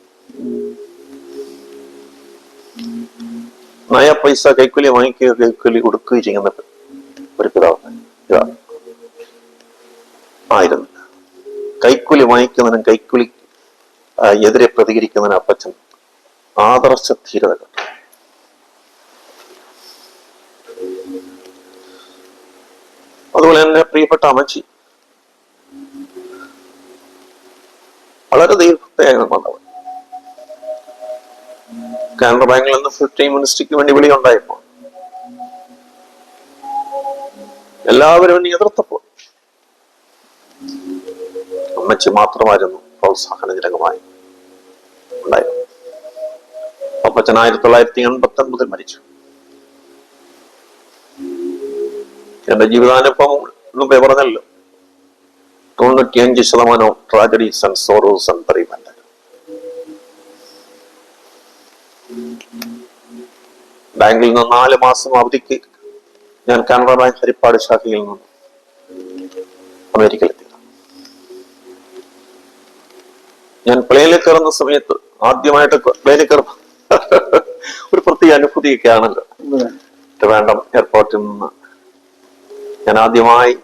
നയ പൈസ കൈക്കൂലി വാങ്ങിക്കുകയോ കൈക്കൂലി കൊടുക്കുകയോ ചെയ്യുന്ന ഒരു പിതാവ് ആയിരുന്നു. കൈക്കൂലി വാങ്ങിക്കുന്നതിനും കൈക്കൂലി എതിരെ പ്രതികരിക്കുന്നതിനും അപ്പച്ചൻ ആദർശ ധീരത കണ്ടു. അതുപോലെ എന്റെ പ്രിയപ്പെട്ട അമ്മച്ചി വളരെ ദീർഘയായി വന്നവർ. കാനറ ബാങ്കിൽ നിന്ന് ഫുൾ ടൈം മിനിസ്ട്രിക്ക് വേണ്ടി വിളിയുണ്ടായപ്പോൾ എല്ലാവരും എന്നെ എതിർത്തപ്പോൾ അമ്മച്ചി മാത്രമായിരുന്നു പ്രോത്സാഹനജനകമായി ഉണ്ടായിരുന്നു. അപ്പച്ചൻ 1989 മരിച്ചു. എന്റെ ജീവിതാനുഭവം മുമ്പേ പറഞ്ഞല്ലോ, 95% ട്രാജഡീസ് ആൻഡ് സോറോസ് ആൻഡ് ബെറിമെന്റ്. ബാങ്കിൽ നിന്ന് 4 മാസം അവധിക്ക് ഞാൻ കാനറ ബാങ്ക് ഹരിപ്പാട് ശാഖയിൽ നിന്ന് അമേരിക്കയിലെത്തി. ഞാൻ പ്ലെയിനിൽ കയറുന്ന സമയത്ത് ആദ്യമായിട്ട് പ്ലെയിനിൽ കയറുന്ന ഒരു പ്രത്യേക അനുഭൂതിയൊക്കെ ആണല്ലോ. ട്രിവാൻഡ്രം എയർപോർട്ടിൽ നിന്ന് ഞാൻ ആദ്യമായി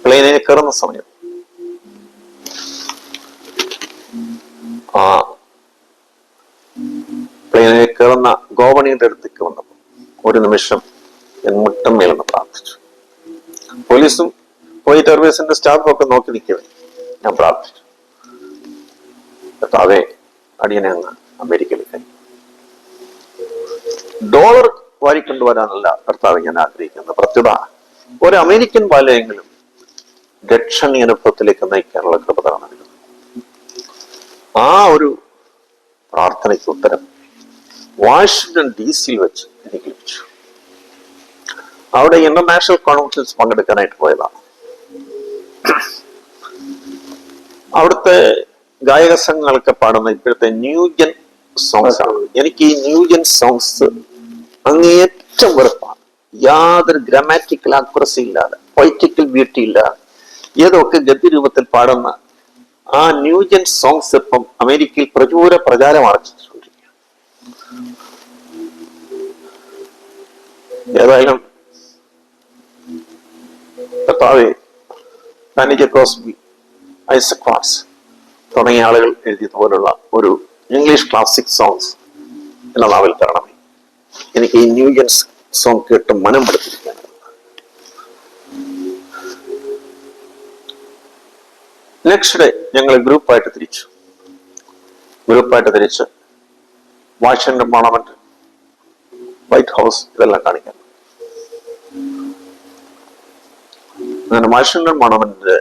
പ്ലെയിനിൽ കയറുന്ന സമയം പ്ലെയിനിൽ കയറുന്ന ഗോവണിയുടെ അടുത്തേക്ക് വന്നപ്പോൾ ഒരു നിമിഷം ഞാൻ മുട്ടം മേലെന്ന് പ്രാർത്ഥിച്ചു. പോലീസും കുവൈറ്റ് എയർവേസിന്റെ സ്റ്റാഫും ഒക്കെ നോക്കി നിൽക്കവേ ഞാൻ പ്രാർത്ഥിച്ചു, കർത്താവേ അടിയനെ അങ്ങ് അമേരിക്കയിലേക്ക് ഡോളർ വാരിക്കൊണ്ടുവരാനല്ല കർത്താവ് ഞാൻ ആഗ്രഹിക്കുന്നത്, പ്രത്യുത ഒരു അമേരിക്കൻ ബാലയെങ്കിലും രക്ഷണീയ അനുഭവത്തിലേക്ക് നയിക്കാനുള്ള കൃപ നൽകുന്നു. ആ ഒരു പ്രാർത്ഥനയ്ക്ക് ഉത്തരം വാഷിംഗ്ടൺ DC വെച്ച് എനിക്ക് ലഭിച്ചു. അവിടെ ഇന്റർനാഷണൽ കോൺഫറൻസ് പങ്കെടുക്കാനായിട്ട് പോയതാണ്. അവിടുത്തെ ഗായക സംഘങ്ങളൊക്കെ പാടുന്ന ഇപ്പോഴത്തെ ന്യൂജൻ സോങ്സ് ആണ്. എനിക്ക് ഈ ന്യൂജൻ സോങ്സ് അങ്ങേയറ്റം വെറുപ്പാണ്. യാതൊരു ഗ്രാമാറ്റിക്കൽ ആക്യുറസി ഇല്ലാതെ, പൊയറ്റിക്കൽ ബ്യൂട്ടി ഇല്ലാതെ ഏതൊക്കെ ഗദ്യരൂപത്തിൽ പാടുന്ന ആ ന്യൂജൻ സോങ്സ് ഇപ്പം അമേരിക്കയിൽ പ്രചാരം ആർജിച്ചുകൊണ്ടിരിക്കുകയാണ്. ഏതായാലും കർത്താവേ, ഡാനിജ ക്രോസ്ബി, ഐസക് വാസ് തുടങ്ങിയ ആളുകൾ എഴുതിയതുപോലുള്ള ഒരു ഇംഗ്ലീഷ് ക്ലാസിക് സോങ്സ് എന്ന നാവിൽ തരണമേ. എനിക്ക് ഈ ന്യൂ ഇയർ സോങ് കേട്ട് മനം പെടുത്തിരിക്കാൻ. നെക്സ്റ്റ് ഡേ ഞങ്ങൾ ഗ്രൂപ്പായിട്ട് തിരിച്ച് വാഷിംഗ്ടൺ മോണമെന്റ്, വൈറ്റ് ഹൗസ് ഇതെല്ലാം കാണിക്കാൻ. അങ്ങനെ വാഷിംഗ്ടൺ മോണമെന്റിന്റെ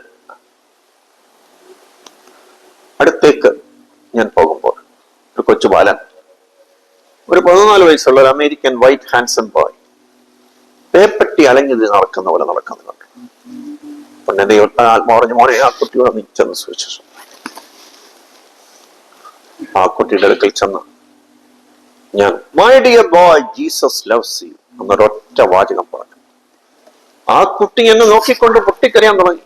അടുത്തേക്ക് ഞാൻ പോകുമ്പോൾ ഒരു കൊച്ചു ബാലൻ, ഒരു 14 വയസ്സുള്ള ഒരു അമേരിക്കൻ വൈറ്റ് ഹാൻസം ബോയ് പേപ്പട്ടി അലഞ്ഞു നടക്കുന്ന പോലെ നടക്കുന്നുണ്ട്. പിന്നെ ദൈവത്തെ ആത്മാവറിഞ്ഞ മോനെ ആ കുട്ടിയോട് നീ ചെന്ന് സുവിശേഷം. ആ കുട്ടിയുടെ അടുക്കൽ ചെന്ന് ഞാൻ my dear boy Jesus loves you എന്നൊരൊറ്റ വാചകം പറഞ്ഞു. ആ കുട്ടി എന്നെ നോക്കിക്കൊണ്ട് പൊട്ടിക്കരയാൻ തുടങ്ങി.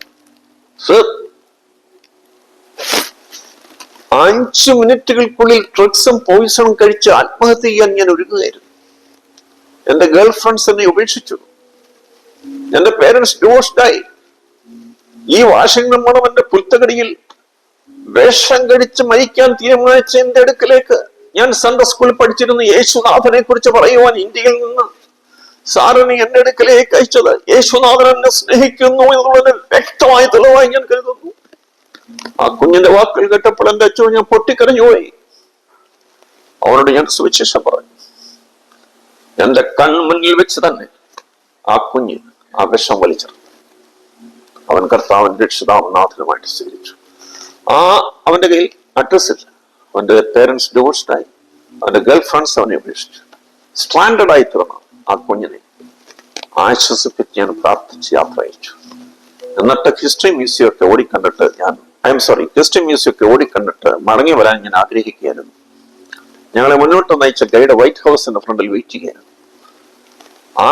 5 മിനിറ്റുകൾക്കുള്ളിൽ ഡ്രഗ്സും പോയിസണും കഴിച്ച് ആത്മഹത്യ ചെയ്യാൻ ഞാൻ ഒരുങ്ങുകയായിരുന്നു. എന്റെ ഗേൾ ഫ്രണ്ട്സ് എന്നെ ഉപേക്ഷിച്ചു. എന്റെ പേരൻസ് ഡിവോഴ്സ്ഡായി. ഈ വാഷിംഗ്ടൺ മോണമെന്റ് പുൽത്തകടിയിൽ വേഷം കഴിച്ച് മരിക്കാൻ തീരുമാനിച്ച എന്റെ അടുക്കലേക്ക് ഞാൻ സൺഡേ സ്കൂളിൽ പഠിച്ചിരുന്ന യേശുനാഥനെ കുറിച്ച് പറയുവാൻ ഇന്ത്യയിൽ നിന്ന് സാറിന് എന്റെ അടുക്കലേക്ക് അയച്ചത് യേശുനാഥൻ എന്നെ സ്നേഹിക്കുന്നു എന്നുള്ളത് വ്യക്തമായ തെളിവായി ഞാൻ കരുതുന്നു. ആ കുഞ്ഞിന്റെ വാക്കുകൾ കേട്ടപ്പോൾ എന്റെ അച്ഛൻ ഞാൻ പൊട്ടിക്കരഞ്ഞുപോയി. അവനോട് ഞാൻ സുവിശേഷം പറഞ്ഞു. എന്റെ കൺമുന്നിൽ വെച്ച് തന്നെ ആ കുഞ്ഞ് ആ വിഷം വലിച്ചെറിഞ്ഞു. അവൻ കർത്താവിന്റെ രക്ഷിതാവും നാഥനുമായിട്ട് സ്വീകരിച്ചു. അവന്റെ കയ്യിൽ അഡ്രസ് ഇല്ല. അവന്റെ പേരൻസ് ഡിവോഴ്സ്ഡായി. അവന്റെ ഗേൾ ഫ്രണ്ട്സ് അവനെ ഉപേക്ഷിച്ചു. സ്ട്രാൻഡഡ് ആയി തീർന്ന ആ കുഞ്ഞിനെ ആശ്വസിപ്പിച്ച് ഞാൻ പ്രാർത്ഥിച്ച് യാത്ര അയച്ചു. എന്നിട്ട് ഹിസ്റ്ററി മ്യൂസിയം ഒക്കെ ഓടിക്കണ്ടിട്ട് മടങ്ങി വരാൻ ഞാൻ ആഗ്രഹിക്കുകയായിരുന്നു. ഞങ്ങളെ മുന്നോട്ട് നയിച്ച ഗൈഡ് വൈറ്റ് ഹൗസിന്റെ ഫ്രണ്ടിൽ വെയിറ്റ് ചെയ്യായിരുന്നു.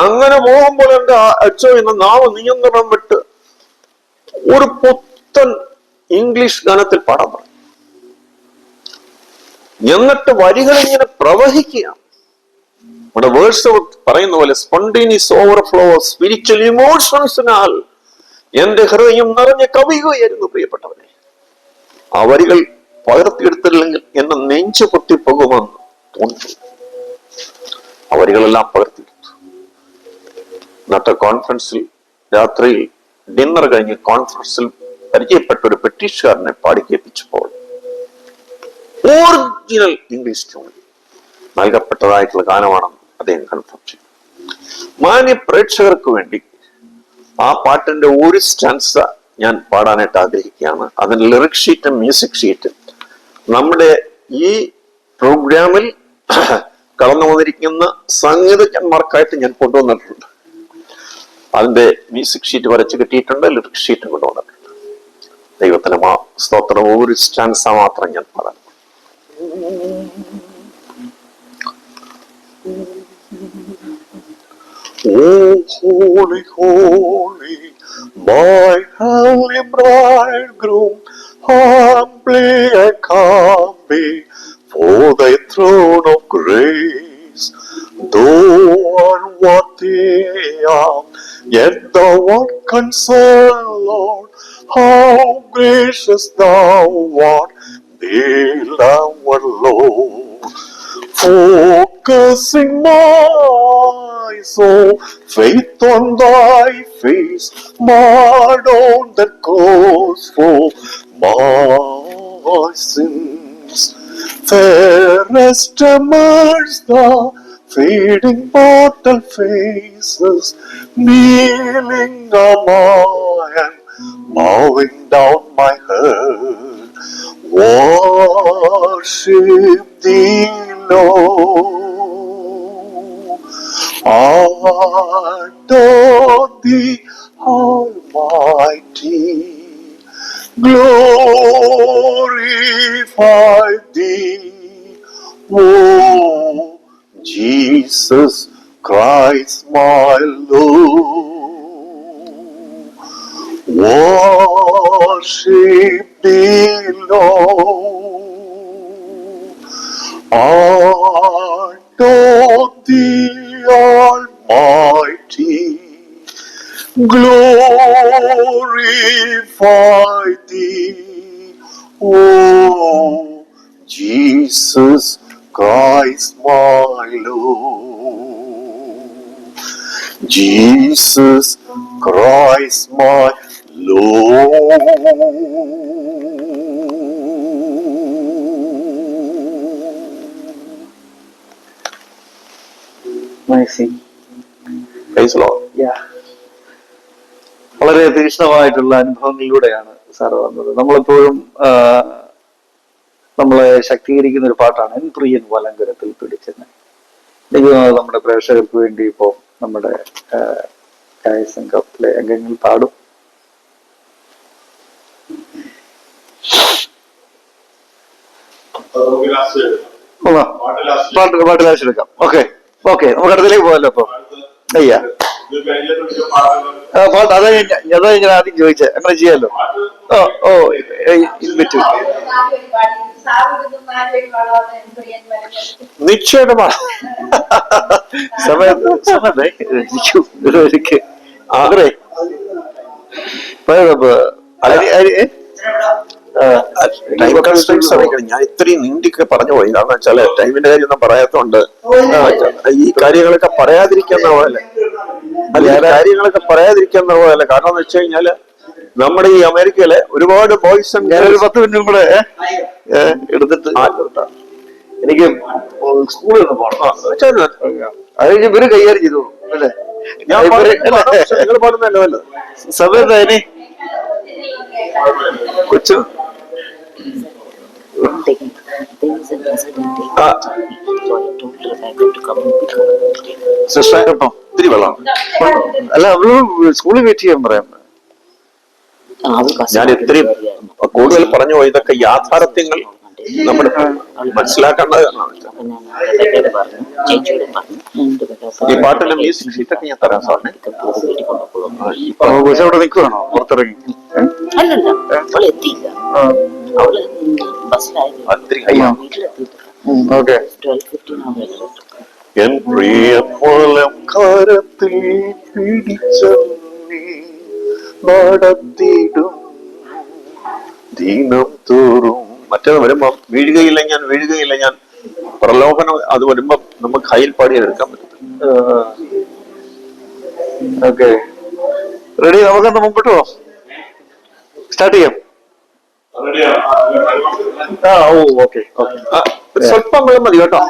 അങ്ങനെ പോകുമ്പോൾ എന്റെ അച്ഛോ എന്ന നാവ് നിയന്ത്രണം വിട്ട് ഒരു പുത്തൻ ഇംഗ്ലീഷ് ഗാനത്തിൽ പാടാൻ പറഞ്ഞു. എന്നിട്ട് വരികൾ ഇങ്ങനെ പ്രവഹിക്കുകയാണ്. നമ്മുടെ വേഴ്സ് പറയുന്ന പോലെ സ്പോണ്ടേനിയസ് ഓവർഫ്ലോ ഓഫ് സ്പിരിച്വൽ ഇമോഷൻസിനാൽ എന്റെ ഹൃദയം നിറഞ്ഞ കവിയുകയായിരുന്നു. പ്രിയപ്പെട്ടവരെ, ആ വരികൾ പകർത്തിയെടുത്തില്ലെങ്കിൽ എന്നെ നെഞ്ചു പൊട്ടിപ്പോകുമെന്ന് തോന്നി. ആ വരികളെല്ലാം പകർത്തിയെടുത്തു. എന്നിട്ട് കോൺഫറൻസിൽ രാത്രിയിൽ ഡിന്നർ കഴിഞ്ഞ് കോൺഫറൻസിൽ പരിചയപ്പെട്ട ഒരു ബ്രിട്ടീഷുകാരനെ പാടിക്കേൽപ്പിച്ചപ്പോൾ ഒറിജിനൽ ഇംഗ്ലീഷ് ട്യൂണിൽ നൽകപ്പെട്ടതായിട്ടുള്ള ഗാനമാണെന്ന് അദ്ദേഹം കൺഫേം ചെയ്തു. മാന്യ പ്രേക്ഷകർക്ക് വേണ്ടി ആ പാട്ടിന്റെ ഒരു സ്റ്റാൻസ ഞാൻ പാടാനായിട്ട് ആഗ്രഹിക്കുകയാണ്. അതിന്റെ ലിറിക് ഷീറ്റും മ്യൂസിക് ഷീറ്റും നമ്മുടെ ഈ പ്രോഗ്രാമിൽ കടന്നു വന്നിരിക്കുന്ന സംഗീതജ്ഞന്മാർക്കായിട്ട് ഞാൻ കൊണ്ടുവന്നിട്ടുണ്ട്. അതിന്റെ മ്യൂസിക് ഷീറ്റ് വരച്ച് കിട്ടിയിട്ടുണ്ട്, ലിറിക് ഷീറ്റും കൊണ്ടുവന്നിട്ടുണ്ട്. ദൈവത്തിന് സ്തോത്രം. ഒരു സ്റ്റാൻസ മാത്രം ഞാൻ പാടാൻ. Oh, holy, holy, my heavenly bridegroom, humbly I come before thy throne of grace. Though unworthy I am, yet thou art concerned, Lord. How gracious thou art, beloved Lord. Focusing my soul, faith on thy face, marred on the cross for my sins. Fairest amongst the fading mortal faces, kneeling am I and bowing down my head, worship thee, Lord. Adore thee, Almighty, glorify thee, oh Jesus Christ my Lord. Worship thee, Lord. Adore thee, Almighty, glorify thee, oh Jesus Christ my Lord. Jesus Christ, my Lord. Praise the Lord. വളരെ തീക്ഷ്ണമായിട്ടുള്ള അനുഭവങ്ങളിലൂടെയാണ് sir വന്നത്. നമ്മളെപ്പോഴും നമ്മളെ ശക്തീകരിക്കുന്ന ഒരു പാട്ടാണ് N പ്രിയൻ വലങ്കരത്തിൽ പിടിച്ചെന്ന്. എനിക്ക് തോന്നുന്നത് നമ്മുടെ പ്രേക്ഷകർക്ക് വേണ്ടി ഇപ്പോ നമ്മുടെ സംഘത്തിലെ അംഗങ്ങൾ പാടും. പാട്ട് ലാസ്റ്റ് എടുക്കാം. ഓക്കെ നമുക്ക് അടുത്തേക്ക് പോകല്ലോ. അപ്പൊ അയ്യാ പാട്ട് അതാ ഞാൻ ആദ്യം ചോദിച്ചേ. അങ്ങനെ ചെയ്യാലോ. നിശ്ചയമാണ് സമയത്ത് ഞാൻ ഇത്രയും നീണ്ടിക്ക് പറഞ്ഞു പോയി. കാരണം വെച്ചാല് ടൈമിന്റെ കാര്യം ഒന്നും പറയാത്തോണ്ട് ഈ കാര്യങ്ങളൊക്കെ പറയാതിരിക്കുന്ന പോലെ കാര്യങ്ങളൊക്കെ പറയാതിരിക്കുന്ന പോലെ. കാരണം എന്ന് വെച്ച് കഴിഞ്ഞാല് നമ്മുടെ ഈ അമേരിക്കയിലെ ഒരുപാട് ബോയ്സ് ഞാനൊരു 10 മിനിറ്റും കൂടെ എടുത്തിട്ട് എനിക്ക് സ്കൂളിൽ നിന്ന് പോകണം. അത് ഇവര് കൈകാര്യം ചെയ്തോളൂ അല്ലേ? ഞാൻ പാടുന്നല്ലോ അല്ലോ സമയത്ത് അതിന് കൊച്ചു സിസ്റ്റർ ഒത്തിരി വെള്ളം അല്ല അവള് സ്കൂളിൽ വെയിറ്റ് ചെയ്യാൻ പറയാം. ഞാൻ ഇത്രയും കൂടുതൽ പറഞ്ഞു പോയി. ഇതൊക്കെ യാഥാർത്ഥ്യങ്ങൾ നമ്മൾ മനസ്സിലാക്കേണ്ടതാണ്. ഈ പാട്ടിന്റെ മ്യൂസിക് ഷീറ്റൊക്കെ ഞാൻ തരാം സാറിന്. അവിടെ നിൽക്കുവാണോ പുറത്തിറങ്ങി? ഓക്കെ. എൻ പ്രിയമൂലം കരത്തിൽ പിടിച്ച നടത്തിടും ദീനം തോറും. മറ്റേത് വരുമ്പോ വീഴുകയില്ല ഞാൻ പ്രലോഭനം. അത് വരുമ്പോ നമുക്ക് കയ്യിൽ പാടിയാൽ എടുക്കാൻ പറ്റും. Okay ready? നമുക്കെന്താ മുമ്പോട്ട് പോവാം. സ്റ്റാർട്ട് ചെയ്യാം. ഓക്കെ സ്വല്പം വെള്ളം മതി കേട്ടോ.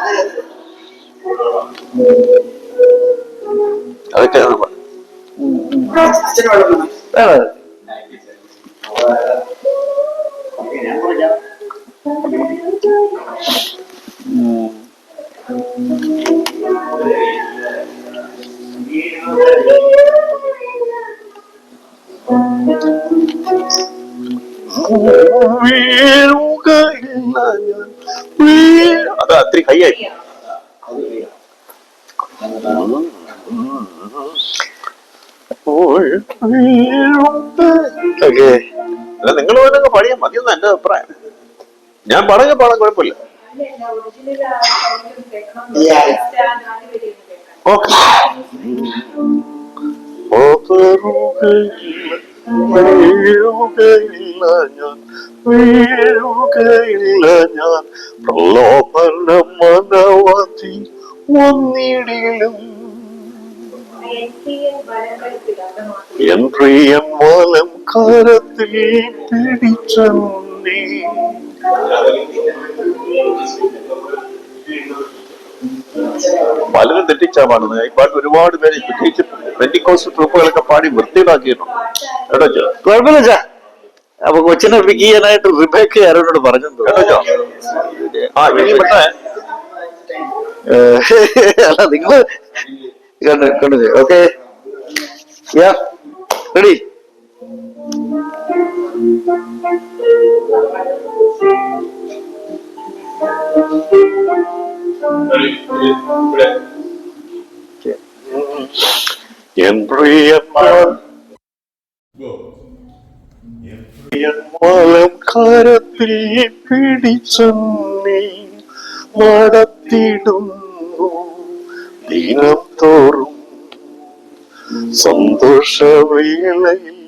അതൊക്കെ അത് അത്രയും കൈയായി. നിങ്ങൾ പോലൊക്കെ പാടിയാൽ മതിയെന്ന് എന്റെ അഭിപ്രായം. ഞാൻ പാടാൻ കുഴപ്പമില്ല. ഓക്കെ. വീഴുകയില്ല ഞാൻ പ്രലോഭന മനവധി വന്നിടിലും. എൻ പ്രിയൻ വലം കരത്തിൽ പിടിച്ച പലരും തെറ്റിച്ചാ പാടുന്നത്. ഈ പാട്ട് ഒരുപാട് പേര് പ്രത്യേകിച്ച് പെന്റിക്കോസ്റ്റ് ട്രൂപ്പുകളൊക്കെ പാടി വൃത്തിയിലാക്കിയിട്ടുണ്ട്. കേട്ടോ? കുഴപ്പമില്ല. അപ്പൊ കൊച്ചിനെ പിക്ക് ചെയ്യാനായിട്ട് റിബേക്ക ആരോട് പറഞ്ഞു? കേട്ടോ? ഇനി പെട്ടെ അല്ല നിങ്ങള് കണ്ടു. Okay ready? എൻ പ്രിയൻ വലം കരത്തിൽ പിടിച്ചു നടത്തിടുന്നു ദിനം തോറും. സന്തോഷവേളയിൽ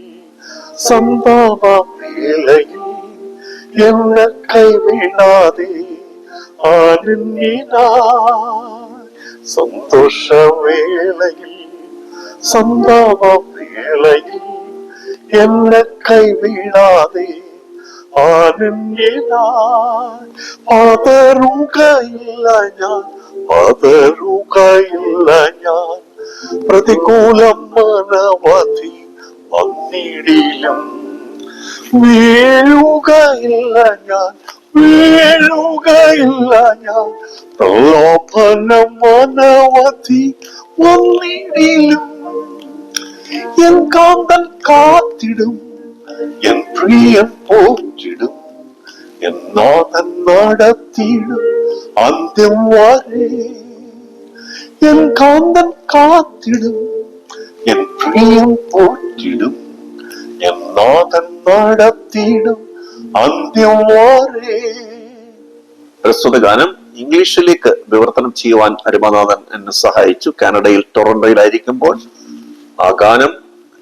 സന്താപവേളയിൽ എന്നെ കൈവിടാതെ ആനന്ദിനാ. സന്തോഷവേളയിൽ സന്താപം വേളയിൽ എന്നെ കൈവിടാതെ പതറുകയില്ല ഞാൻ, പതറുകയില്ല ഞാൻ. പ്രതികൂലം മനവധി വന്നിടിലും വീഴുകയില്ല ഞാൻ, വീഴുകയില്ല ഞാൻ. പ്രലോഭനം മനവധി വന്നിടിലും എൻ കാന്തൻ കാത്തിടും, എൻ പ്രിയൻ പോറ്റിടും, എൻ നാഥൻ നടത്തിയിടും അന്ത്യം വരെ. എൻ കാന്തൻ കാത്തിടും, എൻ പ്രിയൻ പോറ്റിടും, എൻ നാഥൻ നടത്തിയിടും അന്ത്യം വരെ. പ്രസ്തുത ഗാനം ഇംഗ്ലീഷിലേക്ക് വിവർത്തനം ചെയ്യുവാൻ അരുമനാഥൻ എന്നെ സഹായിച്ചു. കാനഡയിൽ ടൊറന്റോയിലായിരിക്കുമ്പോൾ ആ ഗാനം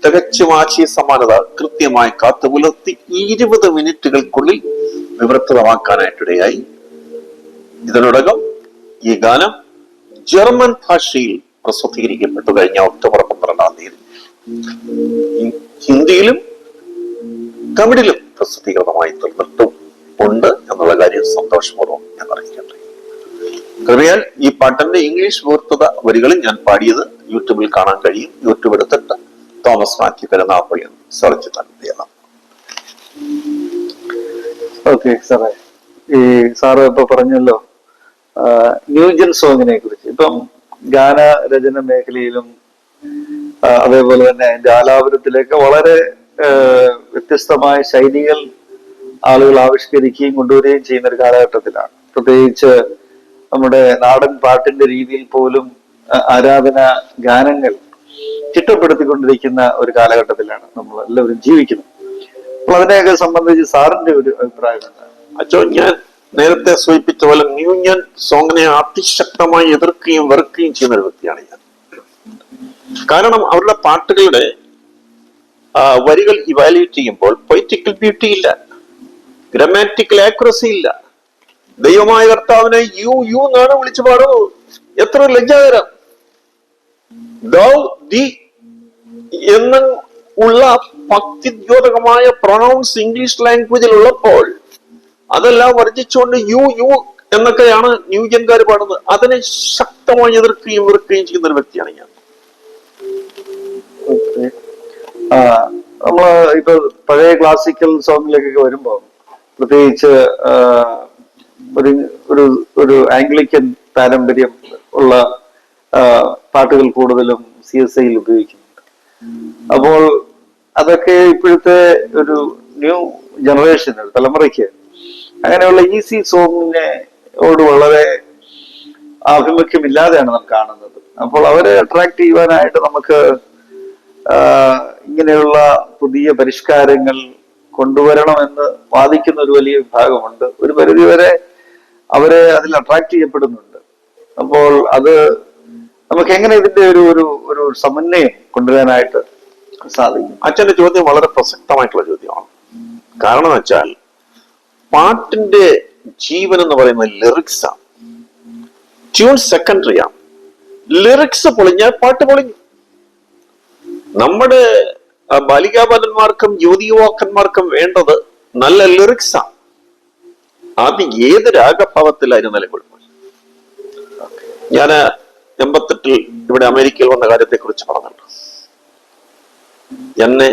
തികച്ചും ആശയ സമാനത കൃത്യമായി കാത്തുപുലർത്തി 20 മിനിറ്റുകൾക്കുള്ളിൽ വിവർത്തനമാക്കാനായിട്ടിടയായി. ഇതിനോടകം ഈ ഗാനം ജർമ്മൻ ഭാഷയിൽ പ്രസിദ്ധീകരിക്കപ്പെട്ടു കഴിഞ്ഞ ഒക്ടോബർ 12-ാം തീയതി. ഹിന്ദിയിലും തമിഴിലും പ്രസിദ്ധീകൃതമായി തീർന്നിട്ടും ഉണ്ട് എന്നുള്ള കാര്യം സന്തോഷപൂർവ്വം ഞാൻ അറിയിക്കട്ടെ. കൃപയാൽ ഈ പാട്ടിന്റെ ഇംഗ്ലീഷ് വിവർത്തത വരികളിൽ ഞാൻ പാടിയത് യൂട്യൂബിൽ കാണാൻ കഴിയും. യൂട്യൂബ് എടുത്തിട്ട് തോമസ് മാത്യു കരുനാഗപ്പള്ളി സെർച്ച് നടത്തിയതാണ്. ഓക്കെ സാറേ, ഈ സാറ് ഇപ്പൊ പറഞ്ഞല്ലോ ന്യൂജൻ സോങ്ങിനെ കുറിച്ച്. ഇപ്പം ഗാനരചന മേഖലയിലും അതേപോലെ തന്നെ അതിന്റെ ആലാപനത്തിലേക്ക് വളരെ വ്യത്യസ്തമായ ശൈലികൾ ആളുകൾ ആവിഷ്കരിക്കുകയും കൊണ്ടുവരികയും ചെയ്യുന്ന ഒരു കാലഘട്ടത്തിലാണ്. പ്രത്യേകിച്ച് നമ്മുടെ നാടൻ പാട്ടിന്റെ രീതിയിൽ പോലും ആരാധന ഗാനങ്ങൾ ചിട്ടപ്പെടുത്തിക്കൊണ്ടിരിക്കുന്ന ഒരു കാലഘട്ടത്തിലാണ് നമ്മൾ എല്ലാവരും ജീവിക്കുന്നത്. അപ്പോൾ അതിനെയൊക്കെ സംബന്ധിച്ച് സാറിന്റെ ഒരു അഭിപ്രായം എന്താണ്? അച്ചോ, ഞാൻ നേരത്തെ സൂചിപ്പിച്ച പോലെ ന്യൂജൻ സോങ്ങിനെ അതിശക്തമായി എതിർക്കുകയും വെറുക്കുകയും ചെയ്യുന്ന ഒരു വ്യക്തിയാണ് ഞാൻ. കാരണം അവരുടെ പാട്ടുകളുടെ വരികൾ ഇവാലുവേറ്റ് ചെയ്യുമ്പോൾ പൊളിറ്റിക്കൽ ബ്യൂട്ടി ഇല്ല, ഗ്രാമാറ്റിക്കൽ ആക്യുറസി ഇല്ല. ദൈവമായ കർത്താവിനെ യു യു എന്നാണ് വിളിച്ചു പാടുന്നത്. എത്ര ലജ്ജാകരം! ദൗ ദി എന്ന ഉള്ള ഭക്തിദ്യോതകമായ പ്രൊണൗൺസ് ഇംഗ്ലീഷ് ലാംഗ്വേജിൽ ഉള്ളപ്പോൾ അതെല്ലാം വർജിച്ചുകൊണ്ട് യു യു എന്നൊക്കെയാണ് ന്യൂജൻകാർ പാടുന്നത്. അതിനെ ശക്തമായി എതിർക്കുകയും വെറുക്കുകയും ചെയ്യുന്ന ഒരു വ്യക്തിയാണ് ഞാൻ. നമ്മള് ഇപ്പൊ പഴയ ക്ലാസിക്കൽ സോങ്ങിലേക്കൊക്കെ വരുമ്പോ പ്രത്യേകിച്ച് ഒരു ഒരു ഒരു ആംഗ്ലിക്കൻ പാരമ്പര്യം ഉള്ള പാട്ടുകൾ കൂടുതലും CSIയിൽ ഉപയോഗിക്കുന്നുണ്ട്. അപ്പോൾ അതൊക്കെ ഇപ്പോഴത്തെ ഒരു ന്യൂ ജനറേഷൻ തലമുറയ്ക്ക് അങ്ങനെയുള്ള ഈസി സോങ്ങിനോട് വളരെ ആഭിമുഖ്യമില്ലാതെയാണ് നാം കാണുന്നത്. അപ്പോൾ അവരെ അട്രാക്ട് ചെയ്യുവാനായിട്ട് നമുക്ക് ഇങ്ങനെയുള്ള പുതിയ പരിഷ്കാരങ്ങൾ കൊണ്ടുവരണമെന്ന് വാദിക്കുന്ന ഒരു വലിയ വിഭാഗമുണ്ട്. ഒരു പരിധിവരെ അവരെ അതിൽ അട്രാക്ട് ചെയ്യപ്പെടുന്നുണ്ട്. അപ്പോൾ അത് നമുക്ക് എങ്ങനെ ഇതിന്റെ ഒരു ഒരു ഒരു സമന്വയം കൊണ്ടുവരാനായിട്ട് സാധിക്കും? അച്ഛന്റെ ചോദ്യം വളരെ പ്രസക്തമായിട്ടുള്ള ചോദ്യമാണ്. കാരണം എന്ന് വെച്ചാൽ പാട്ടിന്റെ ജീവൻ എന്ന് പറയുന്നത് ലിറിക്സ് ആണ്. ട്യൂൺ സെക്കൻഡറി ആണ്. ലിറിക്സ് പൊളിഞ്ഞാൽ പാട്ട് പൊളിഞ്ഞു. നമ്മുടെ ബാലികാബാലന്മാർക്കും യുവതി യുവാക്കന്മാർക്കും വേണ്ടത് നല്ല ലിറിക്സ് ആണ്. അത് ഏത് രാഗഭാവത്തിലായിരുന്നാലും കുഴപ്പമില്ല. ഞാൻ 88-ൽ ഇവിടെ അമേരിക്കയിൽ വന്ന കാര്യത്തെ കുറിച്ച് പറഞ്ഞിട്ടുണ്ട്. എന്നെ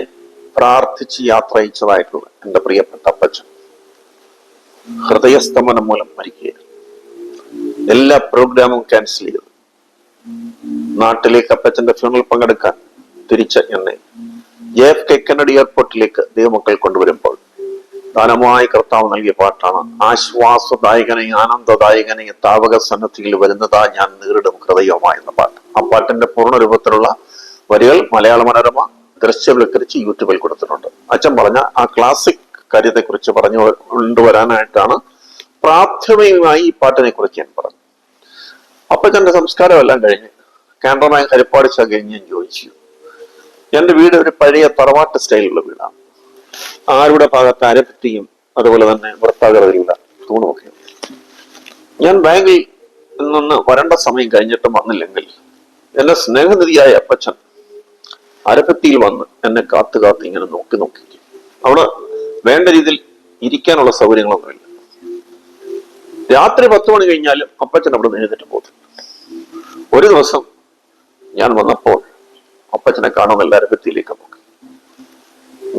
പ്രാർത്ഥിച്ച് യാത്ര അയച്ചതായിട്ടുള്ള എന്റെ പ്രിയപ്പെട്ട അപ്പച്ചൻ ഹൃദയസ്തമനം മൂലം മരിക്കുകയായിരുന്നു. എല്ലാ പ്രോഗ്രാമും ക്യാൻസൽ ചെയ്തു. നാട്ടിലേക്ക് അപ്പച്ചന്റെ ഫ്യൂണറൽ പങ്കെടുക്കാൻ തിരിച്ച എന്നെ JFK കെന്നഡി എയർപോർട്ടിലേക്ക് ദൈവമക്കൾ കൊണ്ടുവരുമ്പോൾ ദാനമായി കർത്താവ് നൽകിയ പാട്ടാണ് ആശ്വാസദായകനെ ആനന്ദദായകനെ താവക സന്നദ്ധിയിൽ വരുന്നതാ ഞാൻ നേരിടും ഹൃദയവുമായി എന്ന പാട്ട്. ആ പാട്ടിന്റെ പൂർണ്ണ രൂപത്തിലുള്ള വരികൾ മലയാള മനോരമ ദൃശ്യവൽക്കരിച്ച് യൂട്യൂബിൽ കൊടുത്തിട്ടുണ്ട്. അച്ഛൻ പറഞ്ഞ ആ ക്ലാസിക് കാര്യത്തെ കുറിച്ച് പറഞ്ഞു കൊണ്ടുവരാനായിട്ടാണ് പ്രാഥമികമായി ഈ പാട്ടിനെ കുറിച്ച് ഞാൻ പറഞ്ഞു. അപ്പച്ചന്റെ സംസ്കാരം എല്ലാം കഴിഞ്ഞ് കാൻഡ്രമായി ഹരിപ്പാടിച്ച കഴിഞ്ഞ് ഞാൻ ചോദിച്ചു. എന്റെ വീട് ഒരു പഴയ തറവാട്ട് സ്റ്റൈലുള്ള വീടാണ്. ആരുടെ ഭാഗത്ത് അരപ്പറ്റിയും അതുപോലെ തന്നെ വൃത്താകൃതിയിലുള്ള തൂണുമൊക്കെ. ഞാൻ ബാങ്കിൽ നിന്ന് വരേണ്ട സമയം കഴിഞ്ഞിട്ടും വന്നില്ലെങ്കിൽ എന്റെ സ്നേഹനിധിയായ അപ്പച്ചൻ അരപ്പത്തിയിൽ വന്ന് എന്നെ കാത്തു കാത്ത് ഇങ്ങനെ നോക്കി നോക്കി. അവിടെ വേണ്ട രീതിയിൽ ഇരിക്കാനുള്ള സൗകര്യങ്ങളൊന്നുമില്ല. രാത്രി 10 മണി കഴിഞ്ഞാലും അപ്പച്ചൻ അവിടെ നിന്ന് എഴുന്നേറ്റ് പോകുന്നു. ഒരു ദിവസം ഞാൻ വന്നപ്പോൾ അപ്പച്ചനെ കാണുന്ന അരപ്പത്തിയിലേക്ക് നോക്കി.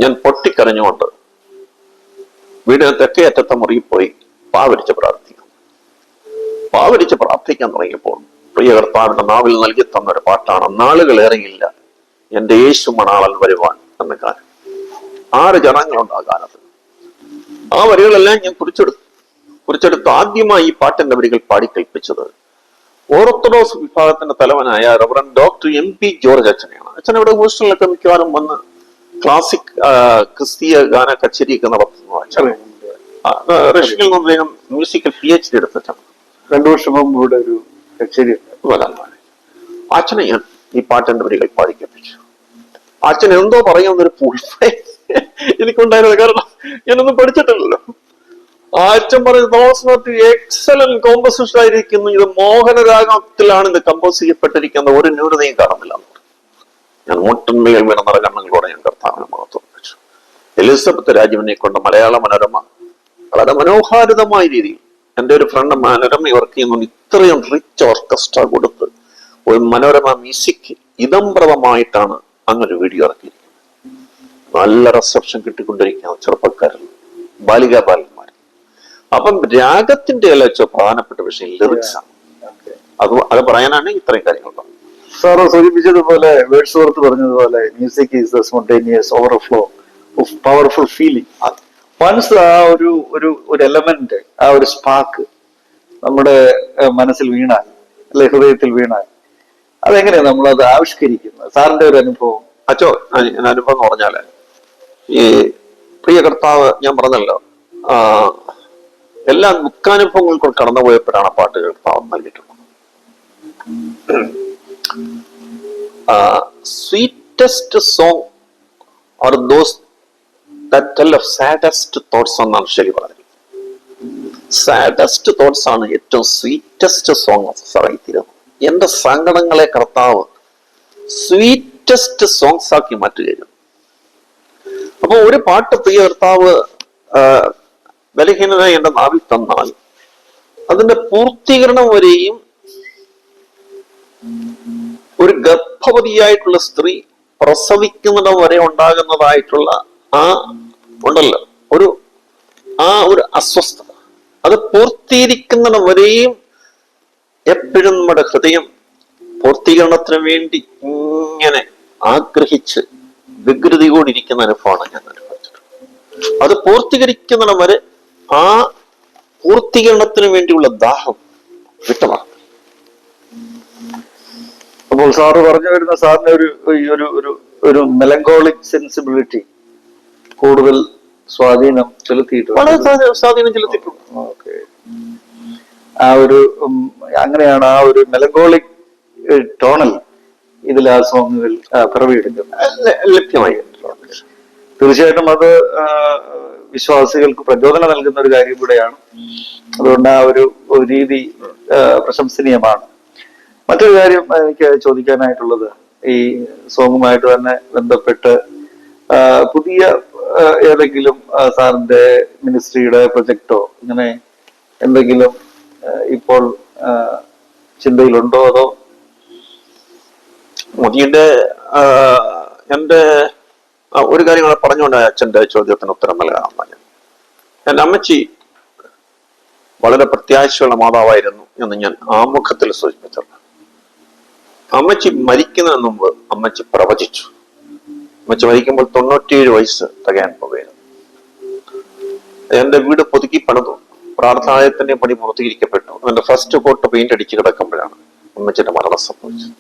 ഞാൻ പൊട്ടിക്കരഞ്ഞുകൊണ്ട് വീടിന് തെക്കേ അറ്റത്തെ മുറിയിൽ പോയി പാവരിച്ച് പ്രാർത്ഥിക്കും. പാവരിച്ച് പ്രാർത്ഥിക്കാൻ തുടങ്ങിയപ്പോൾ പ്രിയ കർത്താവിന്റെ നാവിൽ നൽകി തന്നൊരു പാട്ടാണ് നാളുകളേറെയില്ല എന്റെ യേശു മണാളൻ വരുവാൻ എന്ന ഗാനം. 6 ജനങ്ങളുണ്ട് ആ ഗാനത്തിൽ. ആ വരികളെല്ലാം ഞാൻ കുറിച്ചെടുത്ത് ആദ്യമായി ഈ പാട്ടിന്റെ വരികൾ പാടിക്കൽപ്പിച്ചത് ഓർത്തഡോക്സ് വിഭാഗത്തിന്റെ തലവനായ റവറൻഡ് ഡോക്ടർ MP ജോർജ് അച്ഛനെയാണ്. അച്ഛൻ ഇവിടെ ഹൂസ്റ്റണിലൊക്കെ മിക്കവാറും വന്ന് ക്ലാസിക് ക്രിസ്തീയ ഗാന കച്ചേരിയൊക്കെ നടത്തുന്നു. അച്ഛൻ റഷ്യയിൽ നിന്ന് മ്യൂസിക്കൽ PhD എടുത്തിട്ടാണ്. 2 വർഷം മുമ്പ് ഇവിടെ ഒരു കച്ചേരി അച്ഛനെ ഞാൻ ഈ പാട്ടിന്റെ വരികൾ പാടിക്കൽപ്പിച്ചു. അച്ഛൻ എന്തോ പറയുന്നൊരു പൂഴ്ഫേ എനിക്കുണ്ടായിരുന്നത്. കാരണം ഞാനൊന്നും പഠിച്ചിട്ടില്ലല്ലോ. ആ അച്ഛൻ പറയുന്നത് എക്സലന്റ് കോമ്പോസിഷൻ ആയിരിക്കുന്നു, ഇത് മോഹനരാഗത്തിലാണ് ഇത് കമ്പോസ് ചെയ്യപ്പെട്ടിരിക്കുന്നത്, ഒരു ന്യൂനതയും കാണുന്നില്ല. ഞാൻ മുട്ടന്മേൽ വീണ നിറകണ്ണങ്ങളോടെ ഞാൻ കർത്താവിനെ മഹത്വം വെച്ചു. എലിസബത്ത് രാജുവിനെ കൊണ്ട് മലയാള മനോരമ വളരെ മനോഹാരിതമായ രീതിയിൽ, എൻ്റെ ഒരു ഫ്രണ്ട് മനോരമ വർക്ക് ചെയ്യുന്ന ഇത്രയും റിച്ച് ഓർക്കസ്ട്ര കൊടുത്ത് ഒരു മനോരമ മ്യൂസിക് ഇതംപ്രദമായിട്ടാണ് അങ്ങനെ വീഡിയോ ഇറക്കിയിരിക്കുന്നത്. നല്ല റിസപ്ഷൻ കിട്ടിക്കൊണ്ടിരിക്കുന്ന ചെറുപ്പക്കാരിൽ ബാലികാ ബാലന്മാർ. അപ്പം രാഗത്തിന്റെ അല്ല പ്രധാനപ്പെട്ട വിഷയം ലിറിക്സ് ആണ്. അത് പറയാനാണ് ഇത്രയും കാര്യങ്ങൾ പറഞ്ഞത്. സാറ് സൂചിപ്പിച്ചതുപോലെ വേർഡ്സ്വർത്ത് പറഞ്ഞതുപോലെ music is the spontaneous overflow of powerful feeling. Once ആ ഒരു എലമെന്റ്, ആ ഒരു സ്പാർക്ക് നമ്മുടെ മനസ്സിൽ വീണാൽ, അല്ലെ ഹൃദയത്തിൽ വീണാൽ, അതെങ്ങനെയാ നമ്മളത് ആവിഷ്കരിക്കുന്നത്? സാറിന്റെ ഒരു അനുഭവം. അച്ചോ, അനുഭവം എന്ന് പറഞ്ഞാല് ഈ പ്രിയ കർത്താവ് ഞാൻ പറഞ്ഞല്ലോ, എല്ലാ ദുഃഖാനുഭവങ്ങൾക്കും കടന്നുപോയപ്പോഴാണ് പാട്ടുകൾ കർത്താവ് നൽകിയിട്ടുള്ളത്. Sweetest song or those that tell of saddest thoughts എന്നാണ് ശരി പറഞ്ഞത്. സാഡസ്റ്റ് തോട്ട്സ് ആണ് ഏറ്റവും സ്വീറ്റസ്റ്റ് സോങ് ആയിത്തീരുന്നത്. എന്റെ സങ്കടങ്ങളെ കർത്താവ് സ്വീറ്റസ്റ്റ് സോങ്സ് ആക്കി മാറ്റുകയായിരുന്നു. അപ്പൊ ഒരു പാട്ട് പ്രിയ കർത്താവ് ബലഹീനനായി എന്റെ നാവിൽ തന്നാൽ അതിന്റെ പൂർത്തീകരണം വരെയും ഒരു ഗർഭവതിയായിട്ടുള്ള സ്ത്രീ പ്രസവിക്കുന്നിടം വരെ ഉണ്ടാകുന്നതായിട്ടുള്ള ഉണ്ടല്ലോ ഒരു അസ്വസ്ഥത, അത് പൂർത്തീകരിക്കുന്നിടം വരെയും എപ്പോഴും നമ്മുടെ ഹൃദയം പൂർത്തീകരണത്തിന് വേണ്ടി ഇങ്ങനെ ആഗ്രഹിച്ച് വികൃതിയോടിരിക്കുന്ന അനുഭവമാണ് ഞാൻ അനുഭവിച്ചിട്ടുള്ളത്. അത് പൂർത്തീകരിക്കുന്നിടം വരെ ആ പൂർത്തീകരണത്തിന് വേണ്ടിയുള്ള ദാഹം വിട്ടമാണ്. അപ്പോൾ സാറ് പറഞ്ഞു വരുന്ന സാറിന് ഒരു മെലങ്കോളിക് സെൻസിബിലിറ്റി കൂടുതൽ സ്വാധീനം ചെലുത്തിയിട്ടുണ്ട്. വളരെ സ്വാധീനം ചെലുത്തിയിട്ടുണ്ട്. ഓക്കെ, ആ ഒരു അങ്ങനെയാണ് ആ ഒരു മെലങ്കോളിക് ടോണൽ ഇതിൽ ആ സോങ്ങുകൾ പിറവിയെടുക്കുന്നത് ലഭ്യമായി. തീർച്ചയായിട്ടും അത് വിശ്വാസികൾക്ക് പ്രചോദനം നൽകുന്ന ഒരു കാര്യം കൂടെയാണ്. അതുകൊണ്ട് ആ ഒരു രീതി പ്രശംസനീയമാണ്. മറ്റൊരു കാര്യം എനിക്ക് ചോദിക്കാനായിട്ടുള്ളത്, ഈ സോങ്ങുമായിട്ട് തന്നെ ബന്ധപ്പെട്ട് പുതിയ ഏതെങ്കിലും സാറിന്റെ മിനിസ്ട്രിയുടെ പ്രൊജക്റ്റോ അങ്ങനെ എന്തെങ്കിലും ഇപ്പോൾ ചിന്തയിലുണ്ടോ? അതോ മോദിയുടെ എന്റെ ഒരു കാര്യം കൂടെ പറഞ്ഞുകൊണ്ട് അച്ഛന്റെ ചോദ്യത്തിന് ഉത്തരം നൽകാൻ പറഞ്ഞു. എന്റെ അമ്മച്ചി വളരെ പ്രത്യാശയുള്ള മാതാവായിരുന്നു എന്ന് ഞാൻ ആമുഖത്തിൽ സൂചിപ്പിച്ചത്. അമ്മച്ചി മരിക്കുന്നതിന് മുമ്പ് അമ്മച്ചി പ്രവചിച്ചു. അമ്മച്ചി മരിക്കുമ്പോൾ 97 വയസ്സ് തികയാൻ പോവുകയായിരുന്നു. എന്റെ വീട് പുതുക്കി പണിതു, പ്രാർത്ഥനാലയത്തിന്റെ പണി പൂർത്തീകരിക്കപ്പെട്ടു. എന്റെ ഫസ്റ്റ് കോട്ട് പെയിന്റ് അടിച്ച് കിടക്കുമ്പോഴാണ് അമ്മച്ചിന്റെ മരണം സംഭവിച്ചത്.